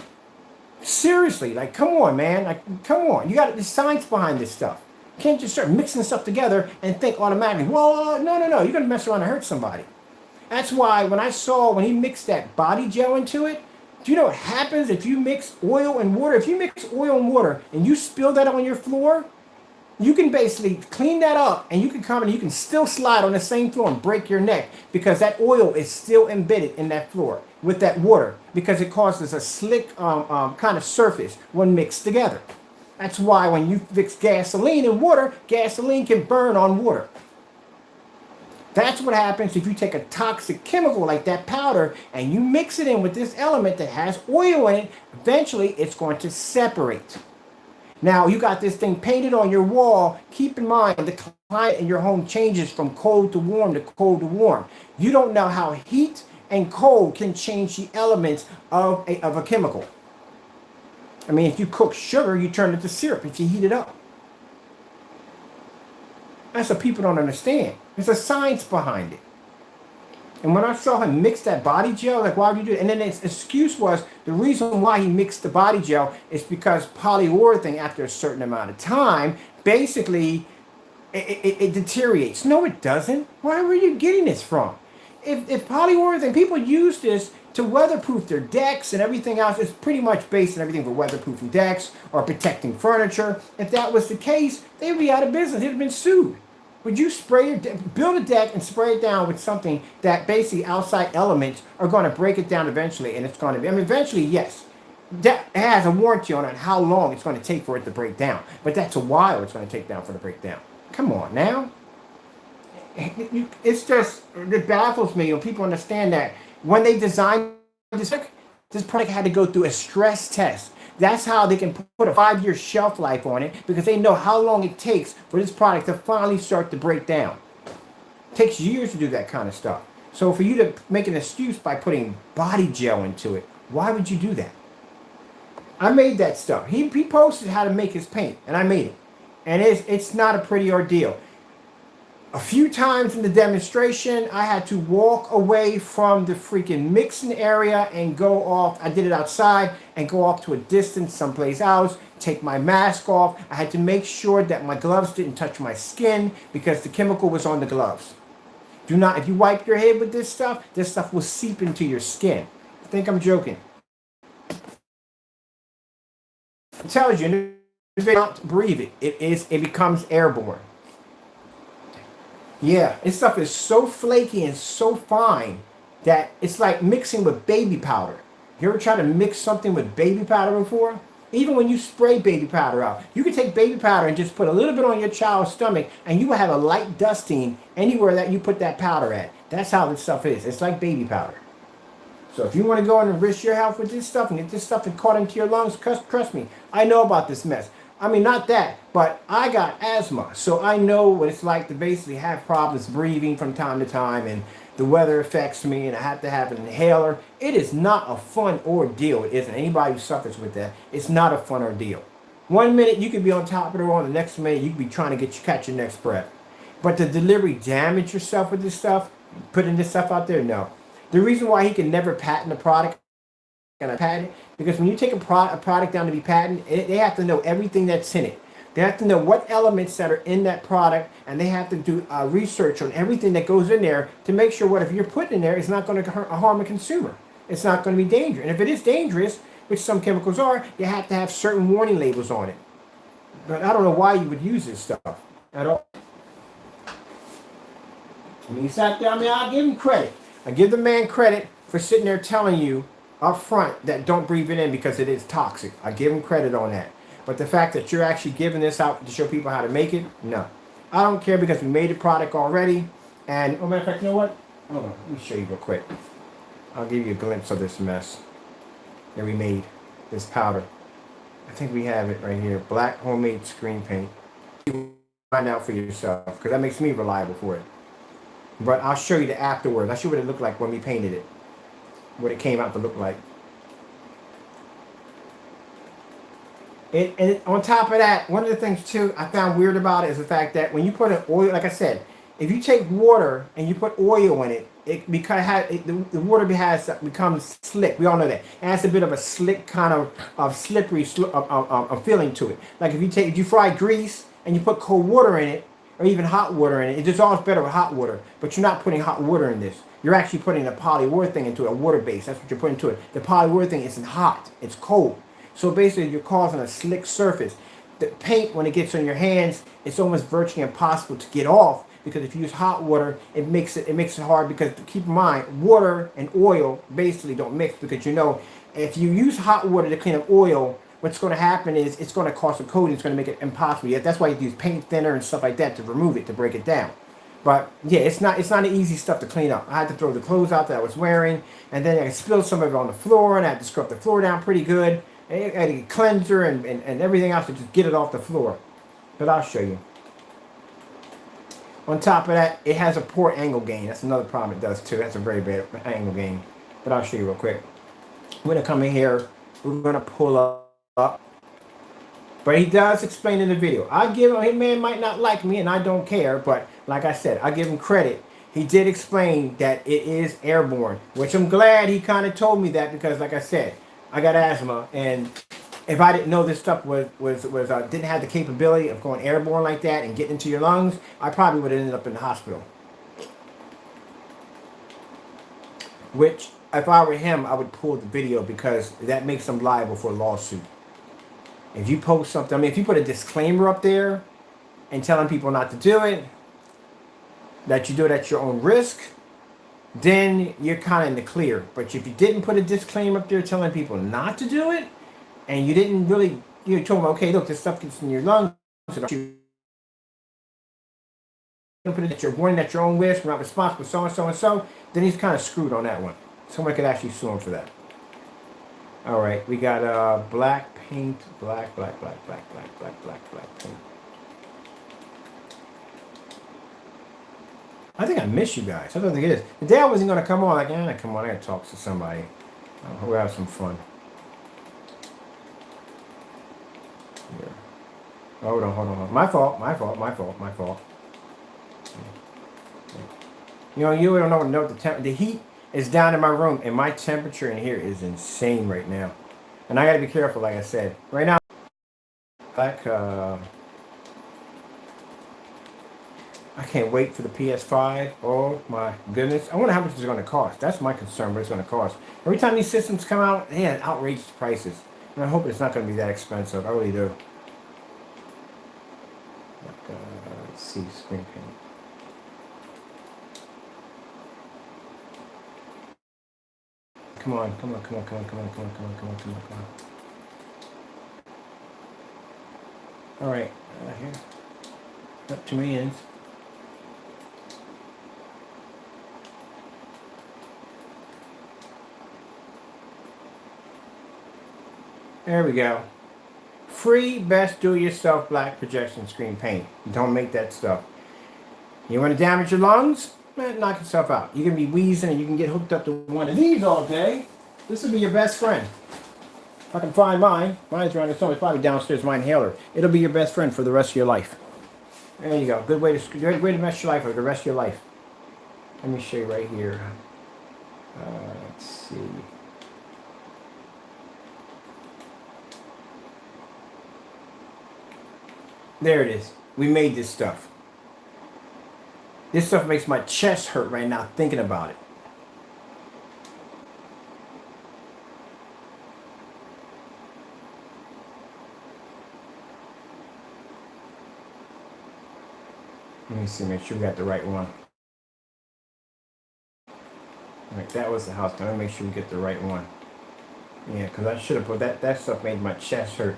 Seriously, like, come on, man. Like, come on. You got the science behind this stuff. You can't just start mixing stuff together and think automatically, well, no. You're going to mess around and hurt somebody. That's why when he mixed that body gel into it, do you know what happens if you mix oil and water? If you mix oil and water and you spill that on your floor, You can basically clean that up, and you can come and you can still slide on the same floor and break your neck because that oil is still embedded in that floor with that water, because it causes a slick kind of surface when mixed together. That's why when you mix gasoline and water, gasoline can burn on water. That's what happens if you take a toxic chemical like that powder and you mix it in with this element that has oil in it. Eventually, it's going to separate. Now, you got this thing painted on your wall. Keep in mind, the climate in your home changes from cold to warm to cold to warm. You don't know how heat and cold can change the elements of a chemical. I mean, if you cook sugar, you turn it to syrup if you heat it up. That's what people don't understand. There's a science behind it. And when I saw him mix that body gel, like, why would you do it? And then his excuse was the reason why he mixed the body gel is because polyurethane, after a certain amount of time, basically it deteriorates. No, it doesn't. Where were you getting this from? If polyurethane, people use this to weatherproof their decks and everything else. It's pretty much based on everything for weatherproofing decks or protecting furniture. If that was the case, they would be out of business. They'd have been sued. Would you build a deck and spray it down with something that basically outside elements are going to break it down eventually, and it's going to be, I mean, eventually, yes, that has a warranty on it, how long it's going to take for it to break down. But that's a while it's going to take down for it to break down. Come on now. It's just, it baffles me when people understand that when they designed this product had to go through a stress test. That's how they can put a 5-year shelf life on it, because they know how long it takes for this product to finally start to break down. It takes years to do that kind of stuff. So for you to make an excuse by putting body gel into it, why would you do that? I made that stuff. He posted how to make his paint, and I made it. And it's not a pretty ordeal. A few times in the demonstration, I had to walk away from the freaking mixing area and go off. I did it outside and go off to a distance someplace else, take my mask off. I had to make sure that my gloves didn't touch my skin because the chemical was on the gloves. Do not, if you wipe your head with this stuff will seep into your skin. I think I'm joking. It tells you, if you don't breathe it, it becomes airborne. Yeah, this stuff is so flaky and so fine that it's like mixing with baby powder. You ever try to mix something with baby powder before? Even when you spray baby powder out, you can take baby powder and just put a little bit on your child's stomach, and you will have a light dusting anywhere that you put that powder at. That's how this stuff is. It's like baby powder. So if you want to go in and risk your health with this stuff and get this stuff caught into your lungs, trust me, I know about this mess. I mean, not that, but I got asthma, so I know what it's like to basically have problems breathing from time to time, and the weather affects me, and I have to have an inhaler. It is not a fun ordeal. It isn't. Anybody who suffers with that, it's not a fun ordeal. 1 minute you could be on top of the world, the next minute you could be trying to catch your next breath. But to deliberately damage yourself with this stuff, putting this stuff out there, no. The reason why he can never patent a product, because when you take a product down to be patented, they have to know everything that's in it. They have to know what elements that are in that product, and they have to do research on everything that goes in there to make sure what if you're putting in there is not going to harm a consumer. It's not going to be dangerous. And if it is dangerous, which some chemicals are, you have to have certain warning labels on it. But I don't know why you would use this stuff at all. When he sat down, I'll give him credit. I give the man credit for sitting there telling you up front that don't breathe it in because it is toxic. I give him credit on that. But the fact that you're actually giving this out to show people how to make it, no. I don't care, because we made the product already. And, oh, matter of fact, you know what? Hold on, let me show you real quick. I'll give you a glimpse of this mess that we made, this powder. I think we have it right here. Black homemade screen paint. Find out for yourself, because that makes me reliable for it. But I'll show you the afterwards. I'll show you what it looked like when we painted it. What it came out to look like. And on top of that, one of the things too I found weird about it is the fact that when you put an oil, like I said, if you take water and you put oil in it, the water becomes slick. We all know that. It has a bit of a slick kind of slippery feeling to it. Like if you fry grease and you put cold water in it, or even hot water in it, it dissolves better with hot water. But you're not putting hot water in this. You're actually putting a polyurethane into a water base. That's what you're putting into it. The polyurethane isn't hot. It's cold. So basically, you're causing a slick surface. the paint, when it gets on your hands, it's almost virtually impossible to get off, because if you use hot water, it makes it hard, because keep in mind, water and oil basically don't mix, because if you use hot water to clean up oil, what's going to happen is it's going to cause a coating. It's going to make it impossible. Yeah, that's why you use paint thinner and stuff like that to remove it, to break it down. But yeah, it's not an easy stuff to clean up. I had to throw the clothes out that I was wearing, and then I spilled some of it on the floor, and I had to scrub the floor down pretty good. I had to get a cleanser and everything else to just get it off the floor. But I'll show you. On top of that, it has a poor angle gain. That's another problem it does too. That's a very bad angle gain. But I'll show you real quick. We're going to come in here. We're going to pull up. But he does explain in the video. I give him, his man might not like me, and I don't care, but like I said, I give him credit. He did explain that it is airborne, which I'm glad he kind of told me that, because like I said, I got asthma, and if I didn't know this stuff didn't have the capability of going airborne like that and getting into your lungs, I probably would have ended up in the hospital. Which, if I were him, I would pull the video, because that makes him liable for a lawsuit. If you post something, I mean, if you put a disclaimer up there and telling people not to do it, that you do it at your own risk, then you're kind of in the clear. But if you didn't put a disclaimer up there telling people not to do it, and you didn't really, you told them, okay, look, this stuff gets in your lungs, so you put it at your warning at your own risk, we're not responsible, so and so and so, then he's kind of screwed on that one. Someone could actually sue him for that. All right, we got black paint, black paint. I think I miss you guys. I don't think it is. The day I wasn't going to come on, come on, I got to talk to somebody. We'll have some fun. Here. Hold on. My fault. You don't know the heat is down in my room, and my temperature in here is insane right now. And I got to be careful, like I said. Right now, I can't wait for the PS5. Oh my goodness. I wonder how much it's going to cost. That's my concern, what it's going to cost. Every time these systems come out, they have outrageous prices. And I hope it's not going to be that expensive. I really do. Let's see, screen paint. Come on. All right, here. Up 2 millions. There we go. Free best do-it-yourself black projection screen paint. Don't make that stuff. You want to damage your lungs? Man, knock yourself out. You can be wheezing and you can get hooked up to one of these all day. This will be your best friend. If I can find mine. Mine's around here somewhere. It's probably downstairs, my inhaler. It'll be your best friend for the rest of your life. There you go. Good way to mess your life for the rest of your life. Let me show you right here. Let's see. There it is. We made this stuff. This stuff makes my chest hurt right now thinking about it. Let me see, make sure we got the right one. All right, that was the house. Now let me make sure we get the right one. Yeah, because I should have put that stuff made my chest hurt.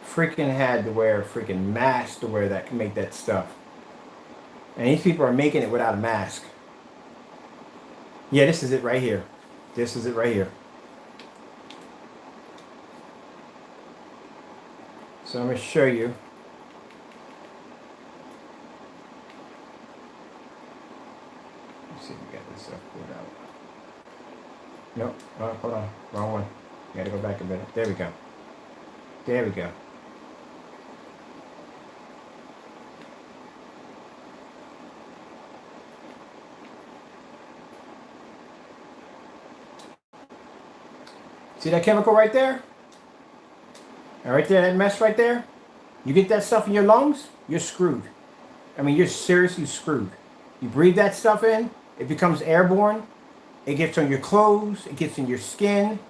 Freaking had to wear a freaking mask to wear that, make that stuff. And these people are making it without a mask. Yeah, this is it right here. This is it right here. So I'm going to show you. Let's see if we got this stuff pulled out. Nope. Oh, hold on. Wrong one. Got to go back a bit. There we go. There we go. See that chemical right there? Right there, that mess right there? You get that stuff in your lungs, you're screwed. I mean, you're seriously screwed. You breathe that stuff in, it becomes airborne, it gets on your clothes, it gets in your skin,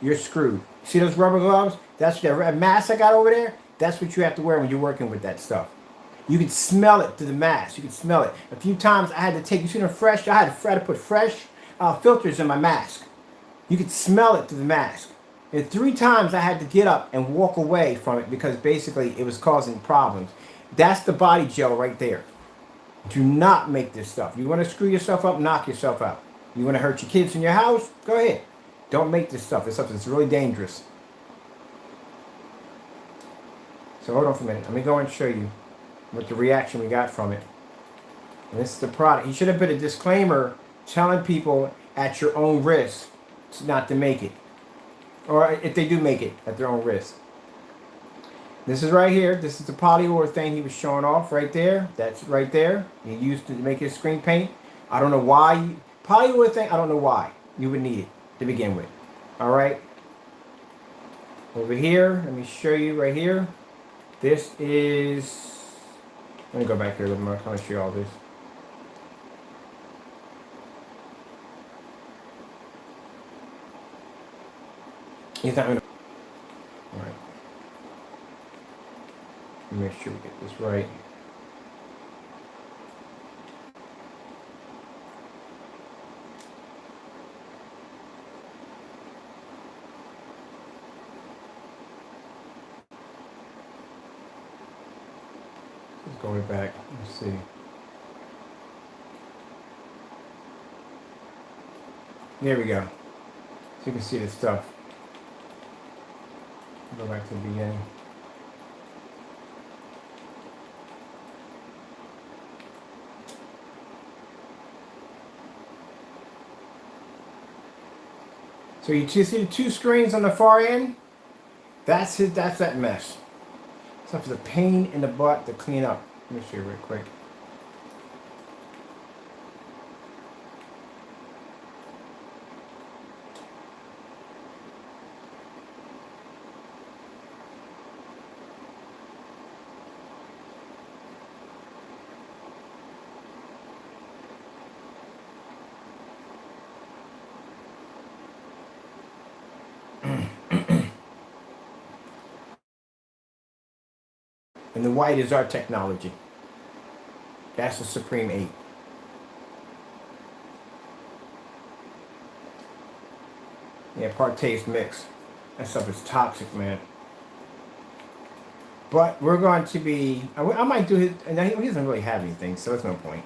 you're screwed. See those rubber gloves? That's the mask I got over there? That's what you have to wear when you're working with that stuff. You can smell it through the mask. You can smell it. A few times I had to take, you see them fresh, I had to put fresh filters in my mask. You could smell it through the mask. And 3 times I had to get up and walk away from it because basically it was causing problems. That's the body gel right there. Do not make this stuff. You want to screw yourself up, knock yourself out. You want to hurt your kids in your house? Go ahead. Don't make this stuff. This stuff is really dangerous. So hold on for a minute. Let me go and show you what the reaction we got from it. And this is the product. You should have put a disclaimer telling people at your own risk not to make it. Or if they do make it, at their own risk. This is right here. This is the polyurethane thing he was showing off right there. That's right there. He used to make his screen paint. I don't know why. Polyurethane, I don't know why you would need it to begin with. All right. Over here, let me show you right here. This is, let me go back here a little more. I'm going to show you all this. He's not going to. All right. Make sure we get this right. Let's go way back. Let's see. There we go. So you can see the stuff. Go back to the beginning. So you see the 2 screens on the far end? That's that mess. Stuff is a pain in the butt to clean up. Let me show you real quick. And the white is our technology. That's the Supreme 8. Yeah, partays mix. That stuff is toxic, man. But we're going to be, I might do his, and he doesn't really have anything, so there's no point.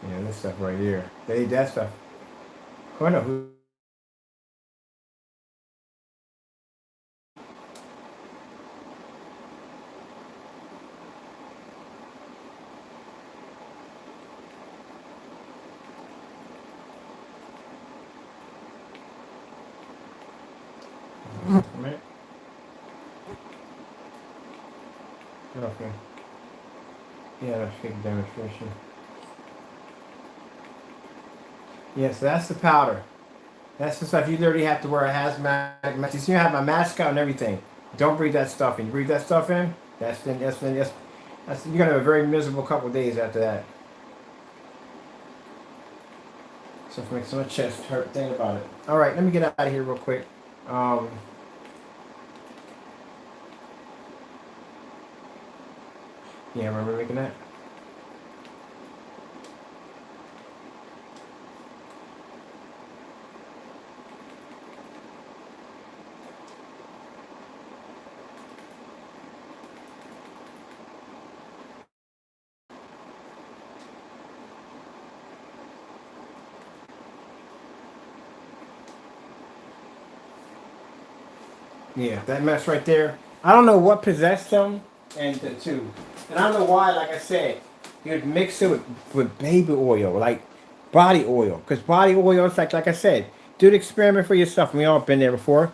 Yeah, this stuff right here. They that stuff. Oh no, who? Right. Get off here. Yeah, that's fake demonstration. Yeah, so that's the powder. That's the stuff you literally have to wear a hazmat mask. You see, I have my mask out and everything. Don't breathe that stuff in. You breathe that stuff in, that's you're gonna have a very miserable couple of days after that. So if it makes my chest hurt, think about it. All right, let me get out of here real quick. Yeah, remember making that? Yeah, that mess right there. I don't know what possessed him and the two. And I don't know why, like I said, you would mix it with baby oil, like body oil. Because body oil is like I said, do the experiment for yourself. We all been there before.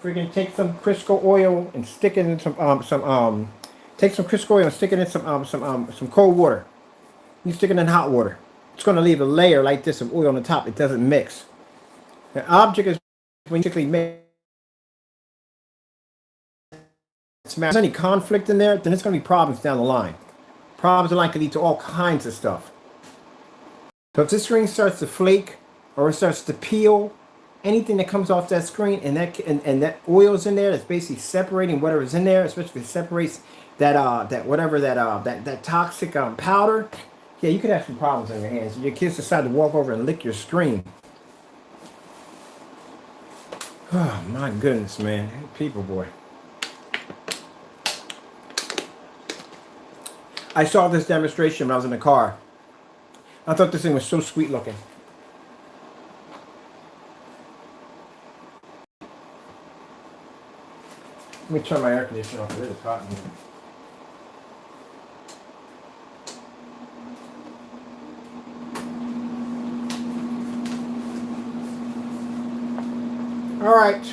Freaking take some Crisco oil and stick it in take some Crisco oil and stick it in some cold water. You stick it in hot water. It's gonna leave a layer like this of oil on the top. It doesn't mix. The object is when you basically mix. If there's any conflict in there, then it's going to be problems down the line. Problems in line can lead to all kinds of stuff. So if this screen starts to flake or it starts to peel, anything that comes off that screen and that oil's in there that's basically separating whatever's in there, especially if it separates that toxic powder, yeah, you could have some problems on your hands. Your kids decide to walk over and lick your screen. Oh my goodness, man. People, boy. I saw this demonstration when I was in the car. I thought this thing was so sweet looking. Let me turn my air conditioner off. It is hot in here. All right.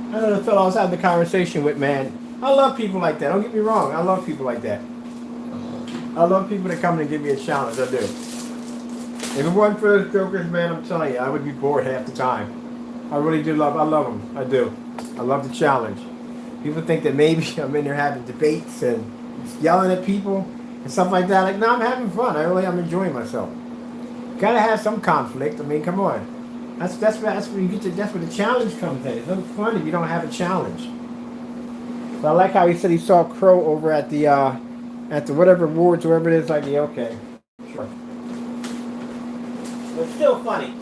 I know the fellow I was having the conversation with, man. I love people like that. Don't get me wrong. I love people like that. I love people that come and give me a challenge. I do. If it wasn't for those jokers, man, I'm telling you, I would be bored half the time. I really do I love them. I do. I love the challenge. People think that maybe I'm in there having debates and yelling at people and stuff like that. Like, no, I'm having fun. I'm enjoying myself. Gotta have some conflict. I mean, come on. That's where you get to. That's where the challenge comes in. It's no fun if you don't have a challenge. So I like how he said he saw Crow over at the whatever awards, wherever it is. Like, yeah, okay, sure. But still funny.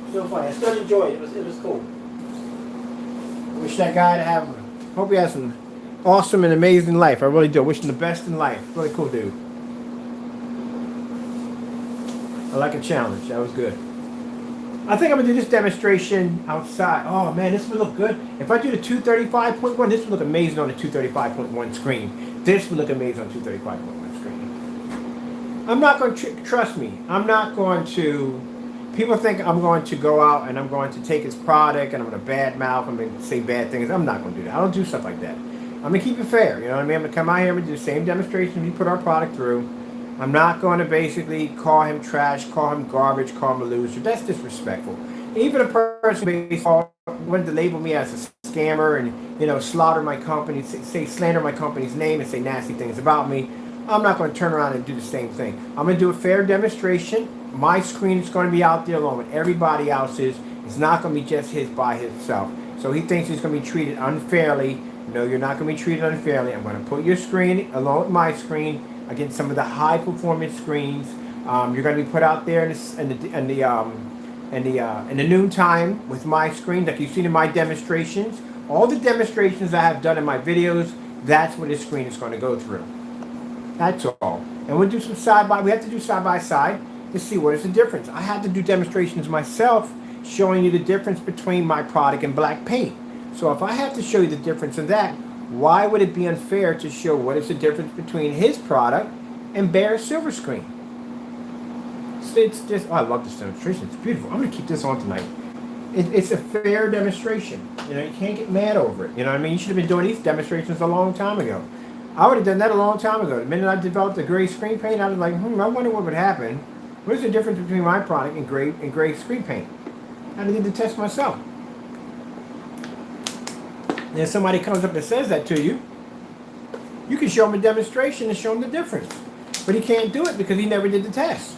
Still funny. I still enjoyed it. It was cool. I wish that guy to have. Hope he has an awesome and amazing life. I really do. I wish him the best in life. Really cool dude. I like a challenge. That was good. I think I'm gonna do this demonstration outside. Oh man, this would look good. If I do the 235.1, this would look amazing on the 235.1 screen. This would look amazing on 235.1 screen. I'm not going to, trust me, I'm not going to, people think I'm going to go out and I'm going to take his product and I'm going to badmouth, I'm going to say bad things. I'm not going to do that. I don't do stuff like that. I'm going to keep it fair. You know what I mean? I'm going to come out here and do the same demonstration we put our product through. I'm not going to basically call him trash, call him garbage, call him a loser. That's disrespectful. Even a person who wanted to label me as a scammer and, you know, slaughter my company, say slander my company's name and say nasty things about me, I'm not going to turn around and do the same thing. I'm going to do a fair demonstration. My screen is going to be out there along with everybody else's. It's not going to be just his by himself. So he thinks he's going to be treated unfairly. No, you're not going to be treated unfairly. I'm going to put your screen along with my screen against some of the high performance screens. You're going to be put out there in the noontime with my screen, like you've seen in my demonstrations. All the demonstrations I have done in my videos, that's what this screen is going to go through. That's all. And we'll do some we have to do side by side to see what is the difference. I had to do demonstrations myself showing you the difference between my product and black paint. So if I have to show you the difference in that, why would it be unfair to show what is the difference between his product and bare silver screen? It's just, oh, I love this demonstration. It's beautiful. I'm going to keep this on tonight. It's a fair demonstration. You know, you can't get mad over it. You know what I mean? You should have been doing these demonstrations a long time ago. I would have done that a long time ago. The minute I developed the gray screen paint, I was like, I wonder what would happen. What is the difference between my product and gray screen paint? I did the test myself. And if somebody comes up and says that to you, you can show them a demonstration and show them the difference. But he can't do it because he never did the test.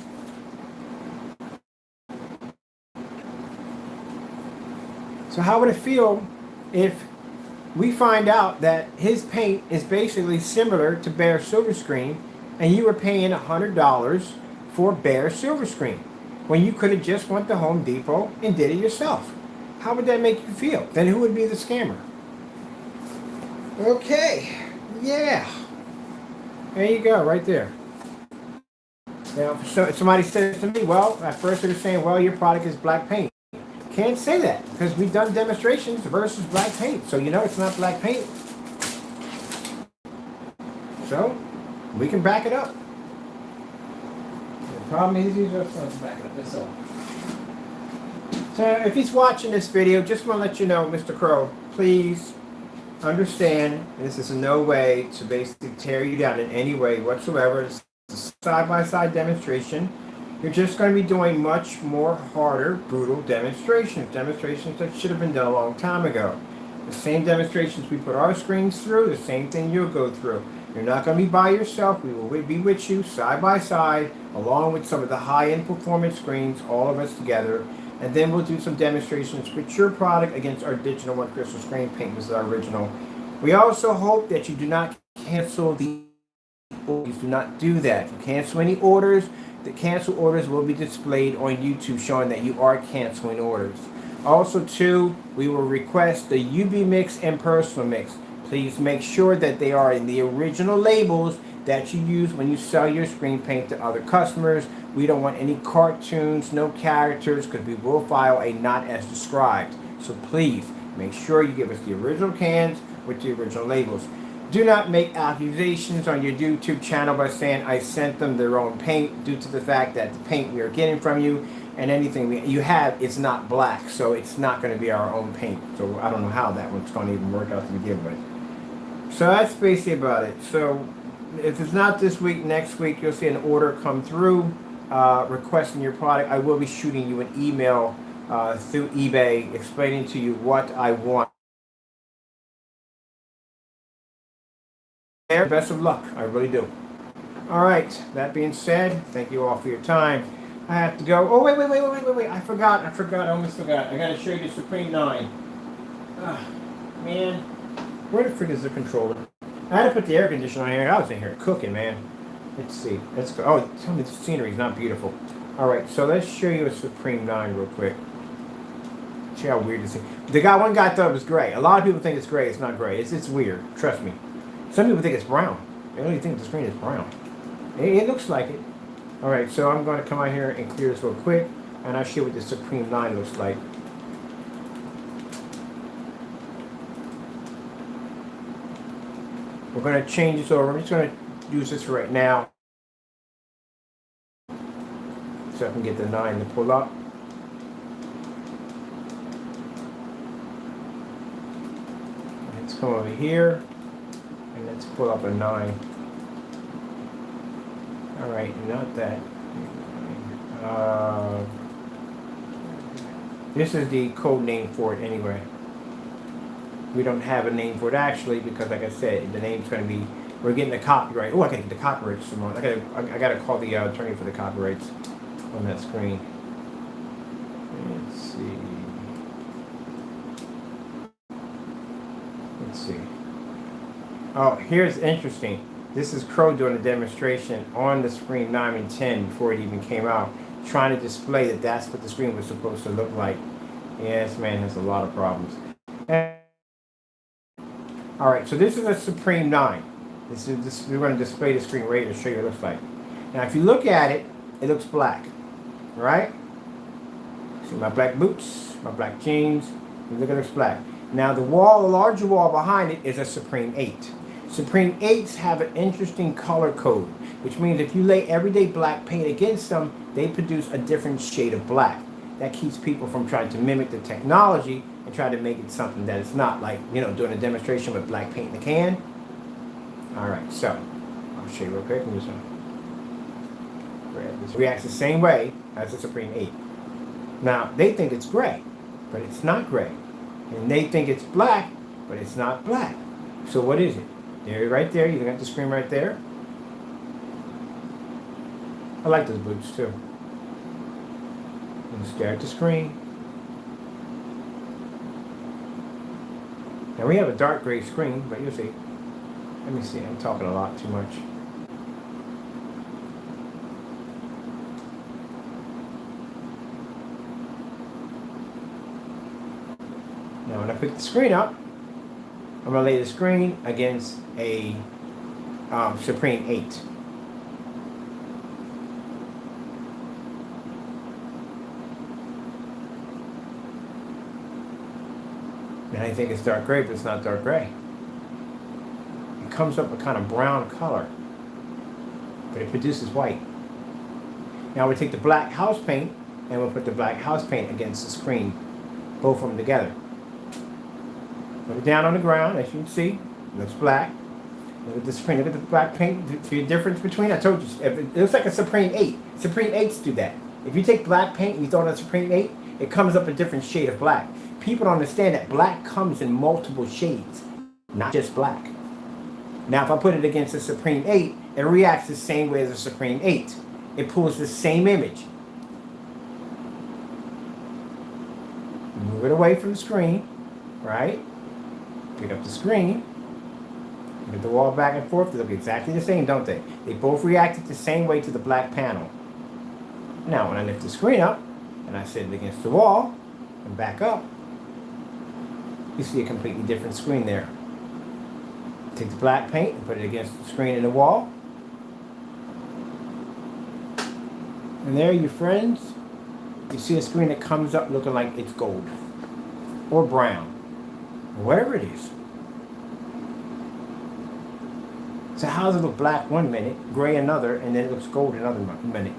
So how would it feel if we find out that his paint is basically similar to bare silver screen and you were paying $100 for bare silver screen when you could have just went to Home Depot and did it yourself? How would that make you feel? Then who would be the scammer? Okay, yeah. There you go, right there. Now, so somebody says to me, well, at first they're saying, well, your product is black paint. Can't say that because we've done demonstrations versus black paint. So you know it's not black paint. So we can back it up. The problem is you just want to back it up. That's all. So if he's watching this video, just want to let you know, Mr. Crow, please understand this is in no way to basically tear you down in any way whatsoever. It's a side-by-side demonstration. You're just going to be doing much more harder, brutal demonstrations that should have been done a long time ago. The same demonstrations we put our screens through, the same thing you'll go through. You're not going to be by yourself. We will be with you side by side, along with some of the high-end performance screens, all of us together. And then we'll do some demonstrations with your product against our Digital One Crystal Screen Paint. This is our original. We also hope that you do not cancel the orders. Do not do that. If you cancel any orders, the cancel orders will be displayed on YouTube showing that you are canceling orders. Also, too, we will request the UV mix and personal mix. Please make sure that they are in the original labels that you use when you sell your screen paint to other customers. We don't want any cartoons, no characters, because we will file a not as described. So please make sure you give us the original cans with the original labels. Do not make accusations on your YouTube channel by saying I sent them their own paint, due to the fact that the paint we are getting from you and anything you have is not black, so it's not going to be our own paint. So I don't know how that one's going to even work out to begin with. So that's basically about it. So if it's not this week, next week you'll see an order come through requesting your product. I will be shooting you an email through eBay explaining to you what I want. Best of luck, I really do. All right, that being said, thank you all for your time. I have to go. Oh, wait. I forgot. I almost forgot. I got to show you the Supreme 9. Man, where the frick is the controller? I had to put the air conditioner on here. I was in here cooking, man. Let's see. Let's go. Oh, tell me the scenery is not beautiful. All right, so let's show you a Supreme 9 real quick. See how weird this is. One guy thought it was gray. A lot of people think it's gray. It's not gray. It's weird. Trust me. Some people think it's brown. They only think the screen is brown. It looks like it. All right, so I'm going to come out here and clear this real quick, and I'll show you what the Supreme 9 looks like. We're going to change this over. I'm just going to use this right now so I can get the 9 to pull up. Let's come over here. And let's pull up a 9. Alright, not that. This is the code name for it anyway. We don't have a name for it actually because, like I said, the name's going to be, we're getting the copyright. Oh, I got to get the copyrights tomorrow. I got to call the attorney for the copyrights on that screen. Let's see. Oh, here's interesting. This is Crow doing a demonstration on the Supreme 9 and 10 before it even came out, trying to display that that's what the screen was supposed to look like. Yeah, this man has a lot of problems. All right, so this is a Supreme 9. We're going to display the screen right here to show you what it looks like. Now, if you look at it, it looks black, right? See my black boots, my black jeans. You look at it, looks black. Now, the larger wall behind it is a Supreme 8. Supreme 8s have an interesting color code, which means if you lay everyday black paint against them, they produce a different shade of black. That keeps people from trying to mimic the technology and try to make it something that it's not, like, you know, doing a demonstration with black paint in the can. All right, so I'll show you real quick. I'm just going to grab this. It reacts the same way as the Supreme 8. Now, they think it's gray, but it's not gray. And they think it's black, but it's not black. So what is it? There, right there. You got the screen right there. I like those boots too. And stare at the screen. Now we have a dark gray screen, but you'll see. Let me see. I'm talking a lot too much. Now when I pick the screen up, I'm going to lay the screen against a Supreme 8. And I think it's dark gray, but it's not dark gray. It comes up a kind of brown color, but it produces white. Now we take the black house paint and we'll put the black house paint against the screen, both of them together. Put it down on the ground, as you can see. It looks black. Look at the screen. Look at the black paint. See the difference between? I told you. It looks like a Supreme 8. Supreme 8s do that. If you take black paint and you throw it on a Supreme 8, it comes up a different shade of black. People don't understand that black comes in multiple shades, not just black. Now, if I put it against the Supreme 8, it reacts the same way as the Supreme 8. It pulls the same image. Move it away from the screen, right? Pick up the screen. Move the wall back and forth. They look exactly the same, don't they? They both reacted the same way to the black panel. Now, when I lift the screen up and I set it against the wall and back up, you see a completely different screen there. Take the black paint and put it against the screen and the wall. And there, you friends, you see a screen that comes up looking like it's gold or brown or whatever it is. So how does it look black one minute, gray another, and then it looks gold another minute?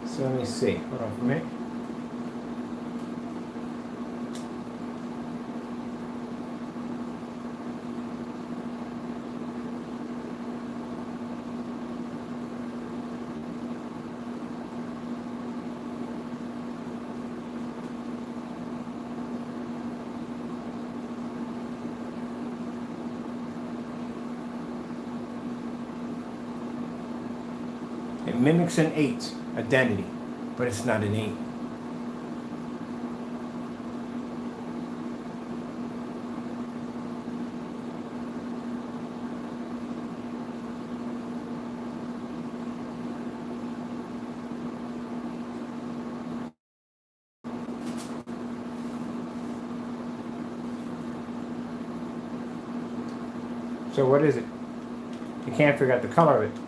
So let me see. Hold on for a minute. It mimics an 8 identity, but it's not an 8. So what is it? You can't figure out the color of it.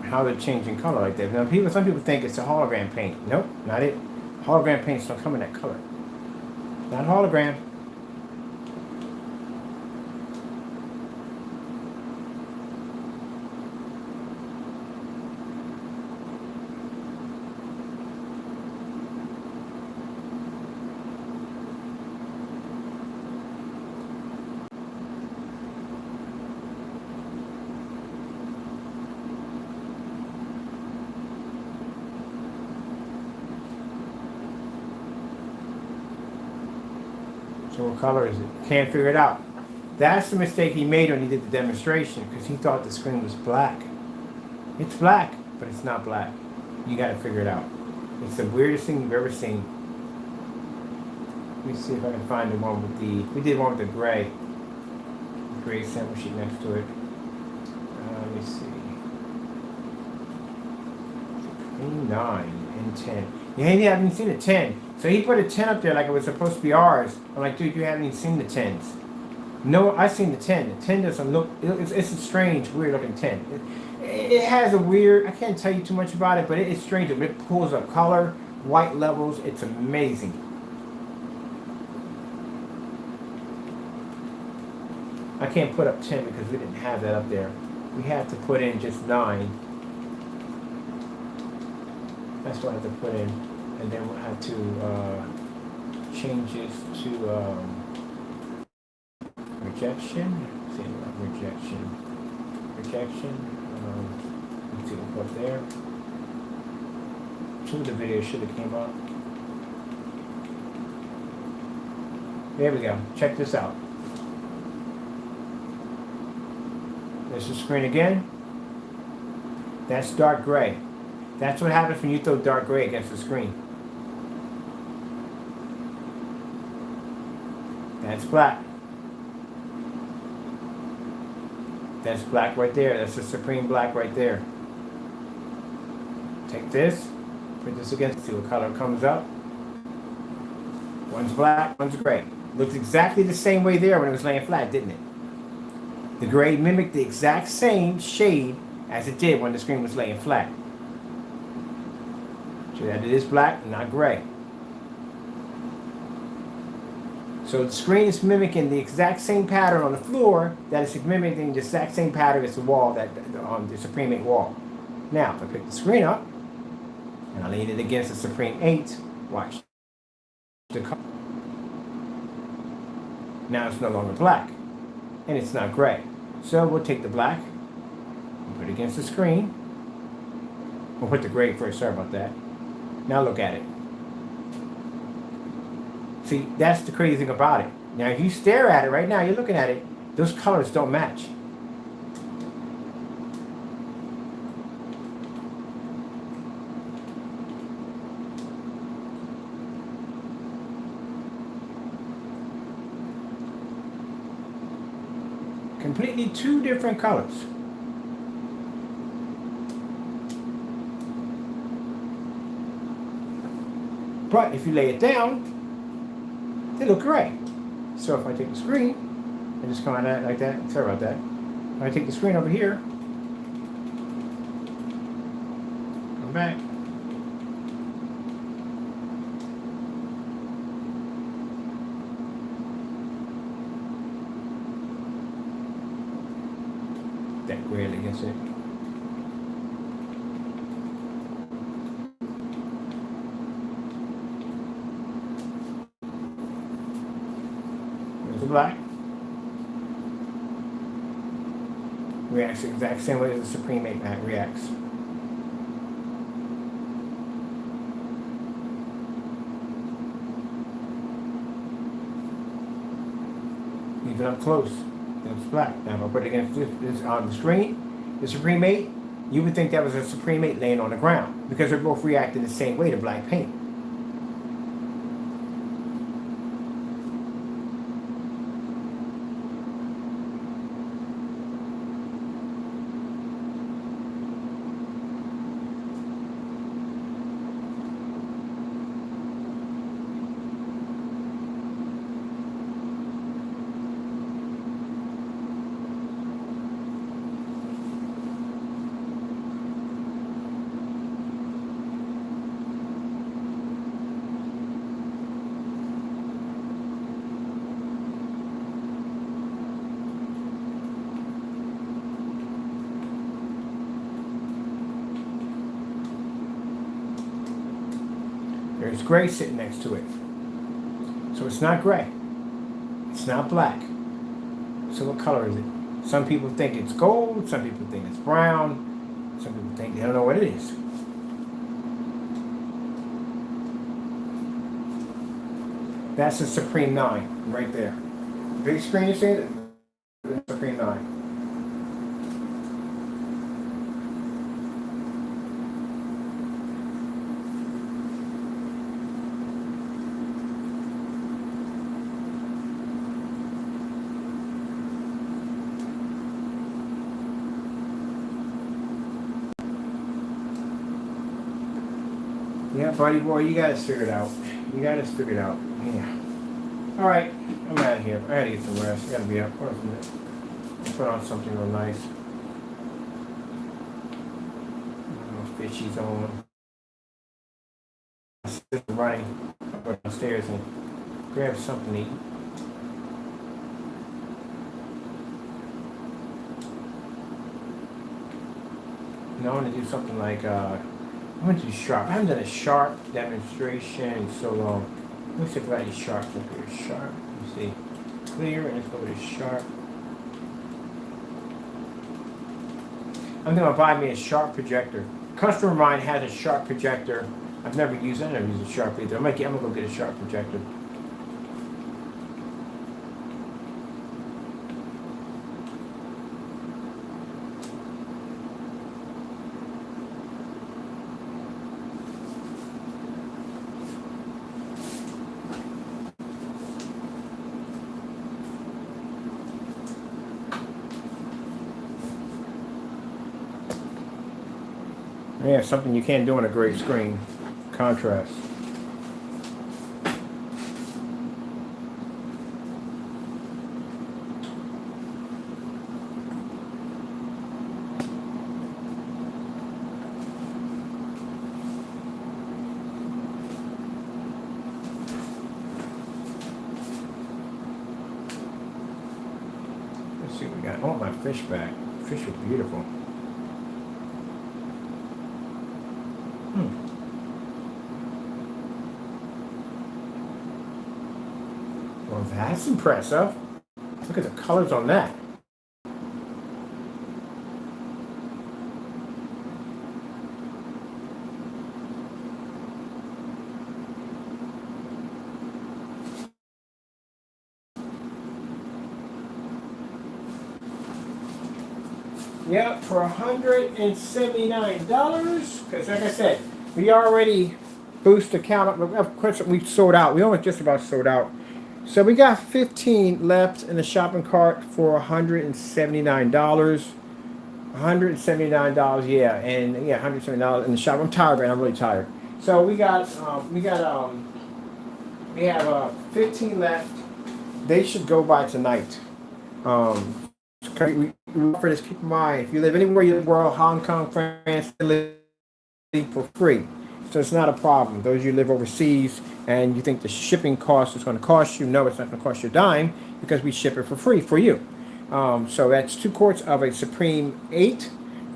How they're changing color like that. Now, some people think it's a hologram paint. Nope, not it. Hologram paints don't come in that color. Not hologram. So what color is it? Can't figure it out. That's the mistake he made when he did the demonstration, because he thought the screen was black. It's black, but it's not black. You got to figure it out. It's the weirdest thing you've ever seen. Let me see if I can find the one with the... We did one with the gray. The gray sample sheet next to it. Let me see. 9 and 10. Yeah, he hadn't seen a 10. So he put a 10 up there like it was supposed to be ours. I'm like, dude, you haven't even seen the 10s. No, I've seen the 10. The 10 doesn't look... It's a strange, weird looking 10. It has a weird... I can't tell you too much about it, but it's strange. It pulls up color, white levels. It's amazing. I can't put up 10 because we didn't have that up there. We had to put in just 9. That's what I have to put in. And then we'll have to change this to rejection. Let's see, rejection. Let's see what's up there. 2 of the videos should have came up. There we go. Check this out. There's the screen again. That's dark gray. That's what happens when you throw dark gray against the screen. That's black. That's black right there. That's the supreme black right there. Take this, put this against, see what color comes up. One's black, one's gray. Looks exactly the same way there when it was laying flat, didn't it? The gray mimicked the exact same shade as it did when the screen was laying flat. So that it is black, not gray. So the screen is mimicking the exact same pattern on the floor that is mimicking the exact same pattern as the wall, that on the Supreme 8 wall. Now, if I pick the screen up and I lean it against the Supreme 8, watch the color. Now it's no longer black and it's not gray. So we'll take the black and Put it against the screen. We'll put the gray first, sorry about that. Now look at it. See, that's the crazy thing about it. Now if you stare at it right now, you're looking at it, those colors don't match. Completely two different colors. But if you lay it down, they look gray. So if I take the screen and just come at it like that, sorry about that. If I take the screen over here, come back. That gray against it. Black reacts the exact same way as the Supreme 8 mat reacts. Even up close, that's black. Now if I put it against this on the screen, the Supreme 8, you would think that was a Supreme 8 laying on the ground because they're both reacting the same way to black paint. There's gray sitting next to it. So it's not gray. It's not black. So what color is it? Some people think it's gold, some people think it's brown, some people think they don't know what it is. That's the Supreme 9 right there. Big screen, you see it? The Supreme 9. Yeah, buddy boy, you got this figured out. You got this figured out. Yeah. All right, I'm out of here. I gotta get some rest. I gotta be up. Put on something real nice. Fishies on. I'm still running up downstairs and grab something to eat. Now I want to do something like I want to do sharp. I haven't done a sharp demonstration in so long. Let me see if I got any sharps up here. Sharp. Let me see. Clear, and let's go with sharp. I'm going to buy me a sharp projector. A customer of mine has a sharp projector. I've never used it. I never used a sharp either. I'm going to go get a sharp projector. Yeah, something you can't do on a great screen. Contrast. Let's see what we got. I want my fish back. Fish are beautiful. Well, that's impressive. Look at the colors on that. Yep, for $179. Because like I said, we already boost the count up. Of course, we sold out. We almost just about sold out. So we got 15 left in the shopping cart for $179. $179, yeah, and yeah, $179 in the shop. I'm tired, man. I'm really tired. So we have 15 left. They should go by tonight. We offer this. Keep in mind, if you live anywhere in the world, Hong Kong, France, they live for free, so it's not a problem. Those of you who live overseas and you think the shipping cost is going to cost you, no, it's not going to cost you a dime because we ship it for free for you. So that's 2 quarts of a Supreme 8. You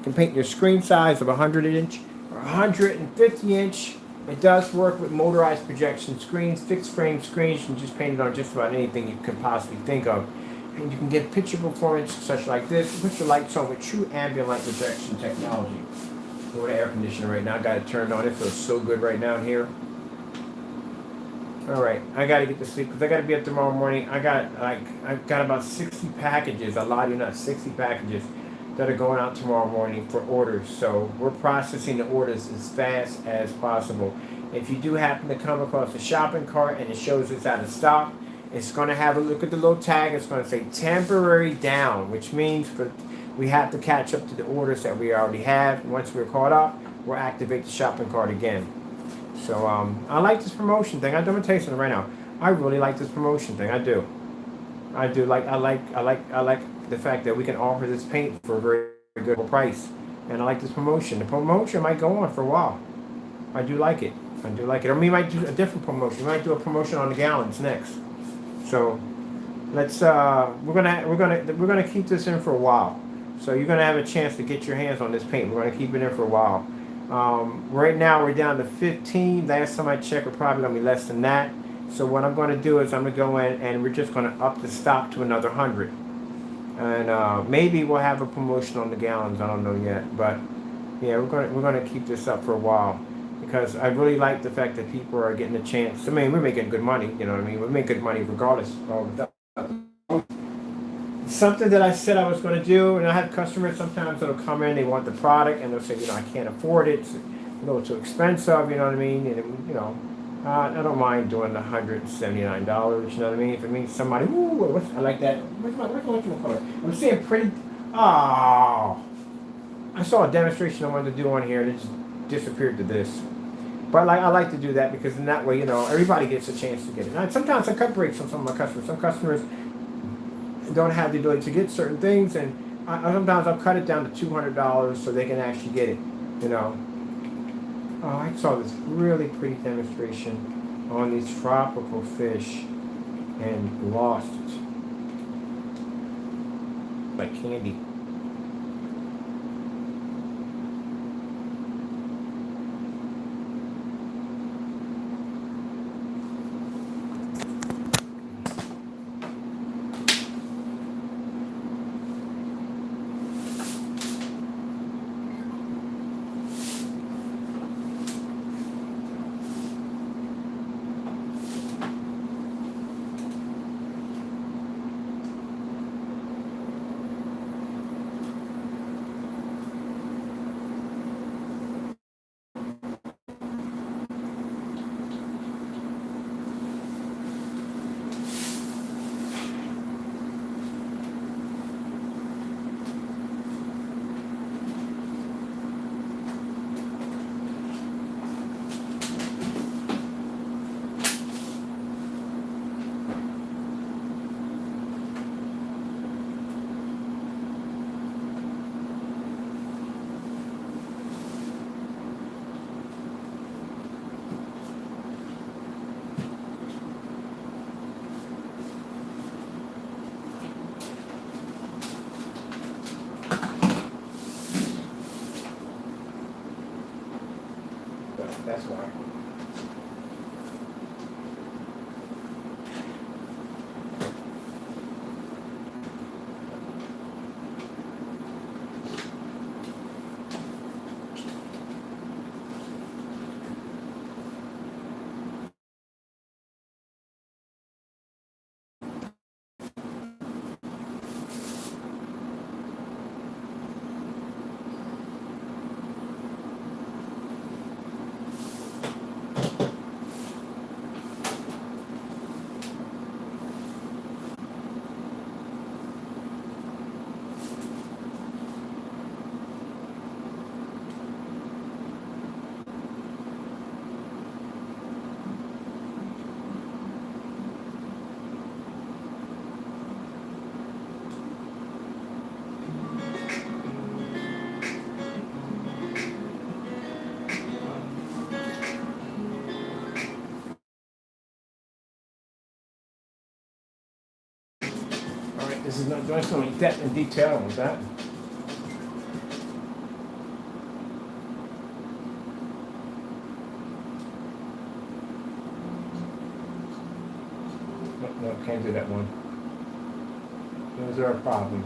can paint your screen size of 100-inch or 150-inch. It does work with motorized projection screens, fixed frame screens. You can just paint it on just about anything you can possibly think of. And you can get picture performance such like this. Put your lights on with true ambient light projection technology. Go to air conditioner right now. I got it turned on. It feels so good right now in here. All right, I got to get to sleep because I got to be up tomorrow morning. I've got about 60 packages. I lie to you not, 60 packages that are going out tomorrow morning for orders. So we're processing the orders as fast as possible. If you do happen to come across a shopping cart and it shows it's out of stock, it's going to have a look at the little tag. It's going to say temporary down, which means we have to catch up to the orders that we already have. Once we're caught up, we'll activate the shopping cart again. So I like this promotion thing. I'm gonna tell you something right now. I really like this promotion thing. I do. I do like. I like the fact that we can offer this paint for a very, very good price, and I like this promotion. The promotion might go on for a while. I do like it. I do like it. Or we might do a different promotion. We might do a promotion on the gallons next. So let's. We're gonna keep this in for a while. So you're gonna have a chance to get your hands on this paint. We're gonna keep it in for a while. Right now we're down to 15. Last time I checked, we're probably gonna be less than that. So what I'm gonna do is I'm gonna go in and we're just gonna up the stock to another 100. And maybe we'll have a promotion on the gallons. I don't know yet, but yeah, we're gonna keep this up for a while because I really like the fact that people are getting a chance. I mean, we're making good money. You know what I mean? We make good money regardless of that. Something that I said I was going to do, and I have customers sometimes that'll come in, they want the product, and they'll say, I can't afford it, it's a little too expensive, you know what I mean? And I don't mind doing the $179, you know what I mean? If it means somebody, ooh, I like that. Where's my color? I'm seeing pretty. Oh, I saw a demonstration I wanted to do on here, and it just disappeared to this. But I like to do that because in that way, everybody gets a chance to get it. Now, sometimes I cut breaks on some of my customers. Some customers don't have the ability to get certain things, and sometimes I'll cut it down to $200 so they can actually get it. Oh, I saw this really pretty demonstration on these tropical fish and lost it like candy. That's why. This is not doing so much depth and detail with that. No, can't do that one. Those are a problem.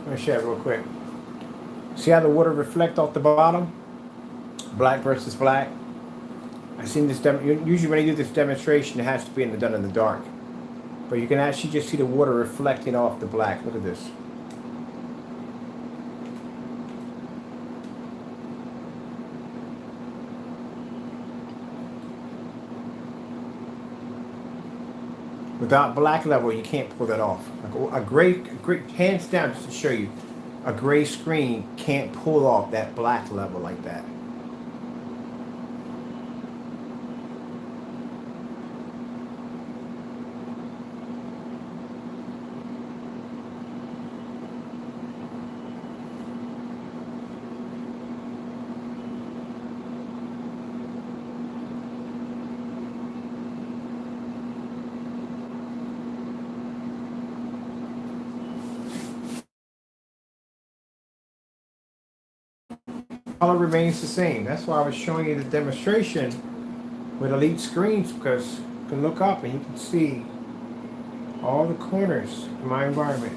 Let me show you real quick. See how the water reflects off the bottom? Black versus black. I seen this usually when I do this demonstration, it has to be done in the dark. But you can actually just see the water reflecting off the black. Look at this. Without black level, you can't pull that off. Like a gray, hands down, just to show you, a gray screen can't pull off that black level like that. Color remains the same. That's why I was showing you the demonstration with elite screens, because you can look up and you can see all the corners in my environment.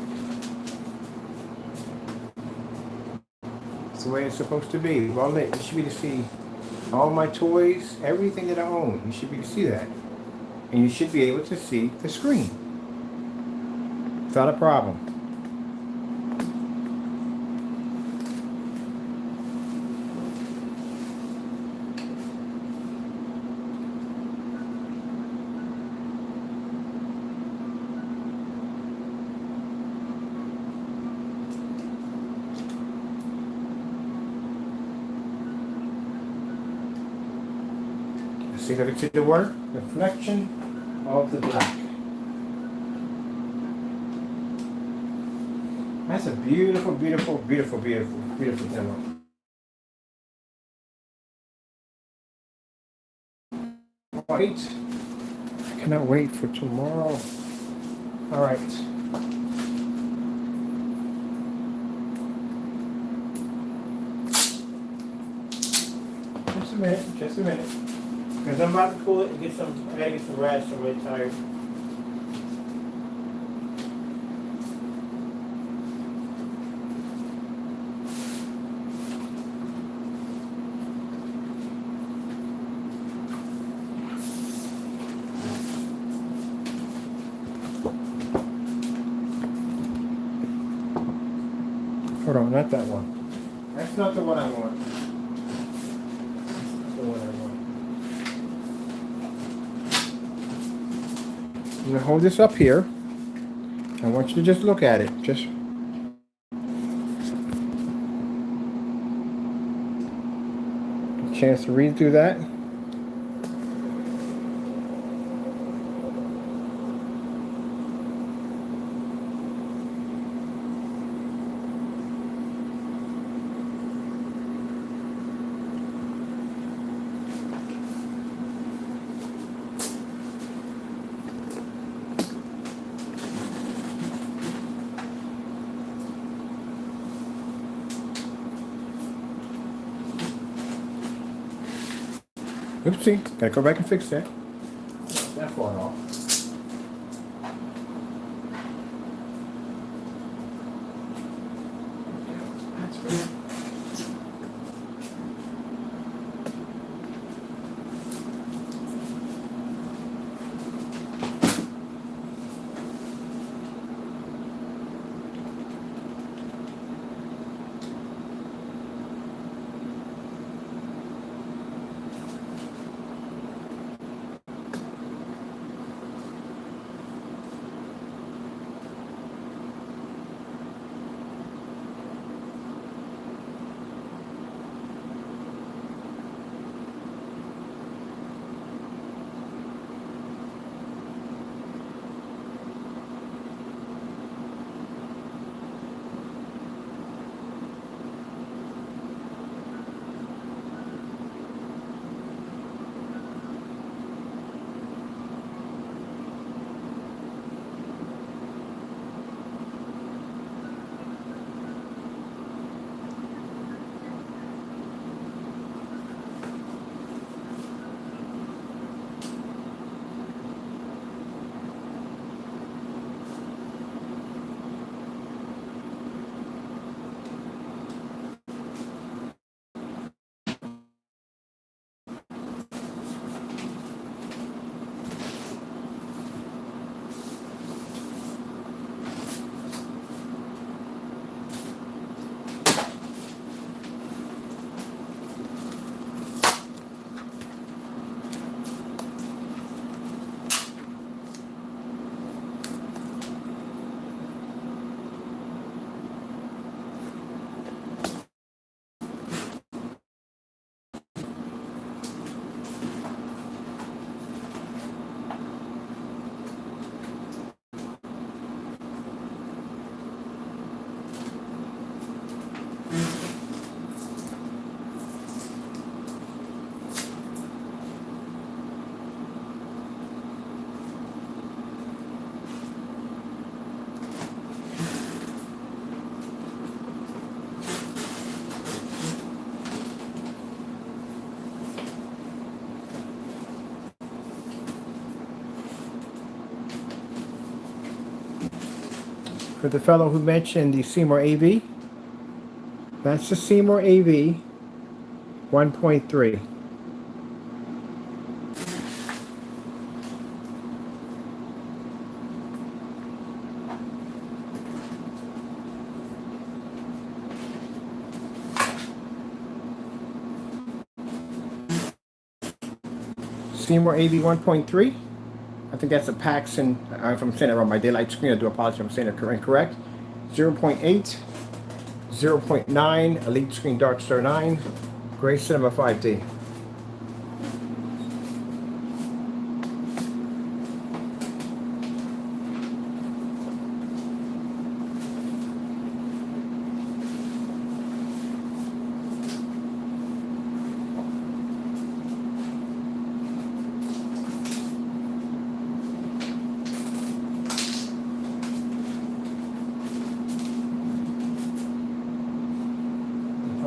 It's the way it's supposed to be. Well lit. You should be able to see all my toys, everything that I own. You should be able to see that. And you should be able to see the screen without a problem. See, look at the work, reflection of the black. That's a beautiful, beautiful, beautiful, beautiful, beautiful demo. Wait, I cannot wait for tomorrow. All right. Just a minute. Because I'm about to cool it and get some, I gotta get some rest, I'm really tired. Hold on, not that one. That's not the one I want. That's not the one I want. I'm going to hold this up here. I want you to just look at it. Just a chance to read through that. Oopsie, gotta go back and fix that. That far off. That's good. For the fellow who mentioned the Seymour AV, that's the Seymour AV 1.3. Seymour AV 1.3. I think that's a Paxson. If I'm saying it wrong, my daylight screen, I do apologize if I'm saying it incorrect. 0.8, 0.9, Elite Screen Dark Star 9, Gray Cinema 5D.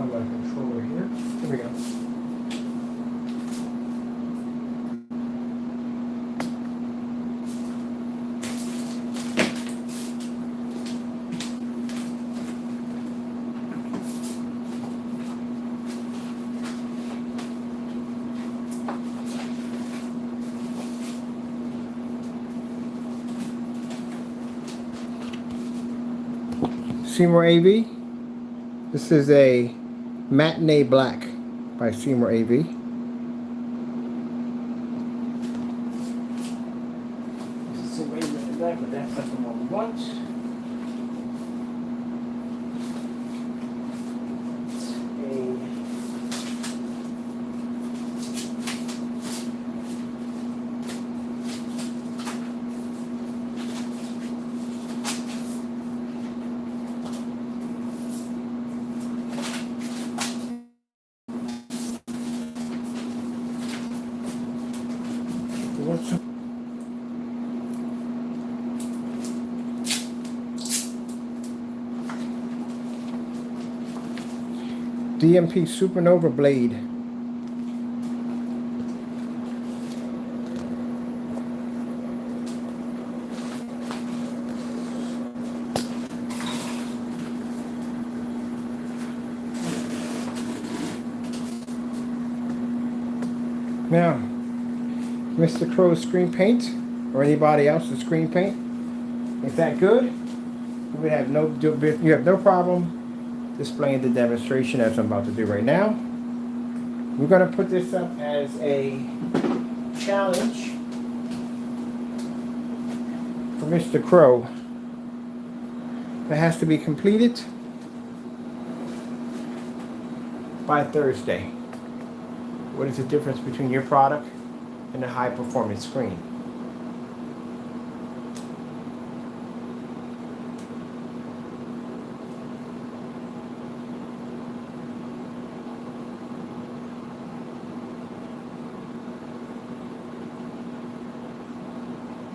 Controller here. Here we go. Seymour AV. This is a Matinee Black by Seymour AV. This is a Matinee Black, but that's not the one we want. DMP Supernova Blade. Now, Mr. Crow's screen paint, or anybody else's screen paint, is that good? You would have no problem displaying the demonstration as I'm about to do right now. We're going to put this up as a challenge for Mr. Crow that has to be completed by Thursday. What is the difference between your product and a high performance screen?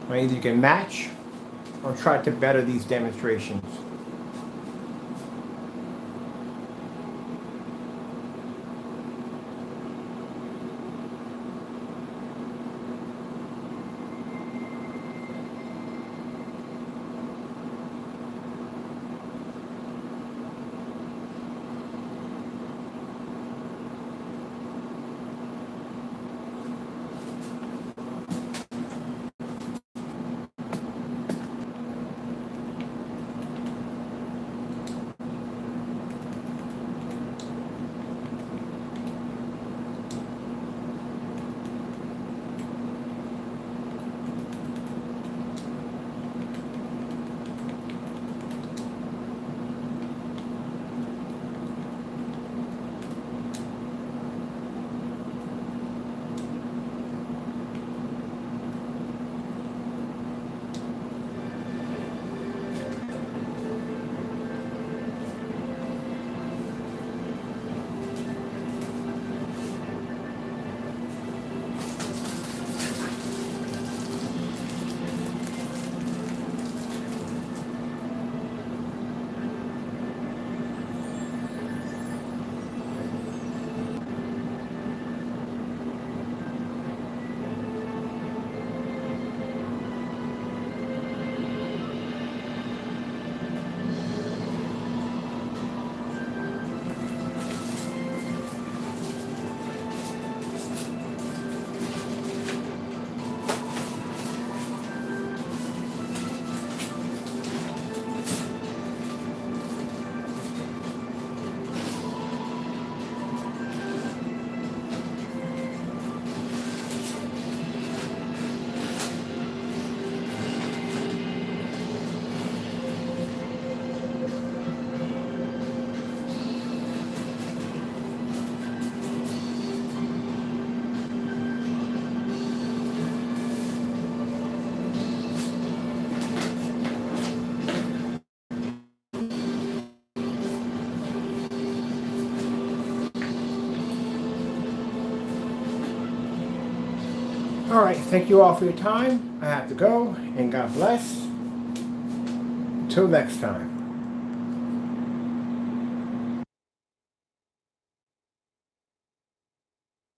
Either you can match or try to better these demonstrations. All right, thank you all for your time. I have to go, and God bless. Until next time.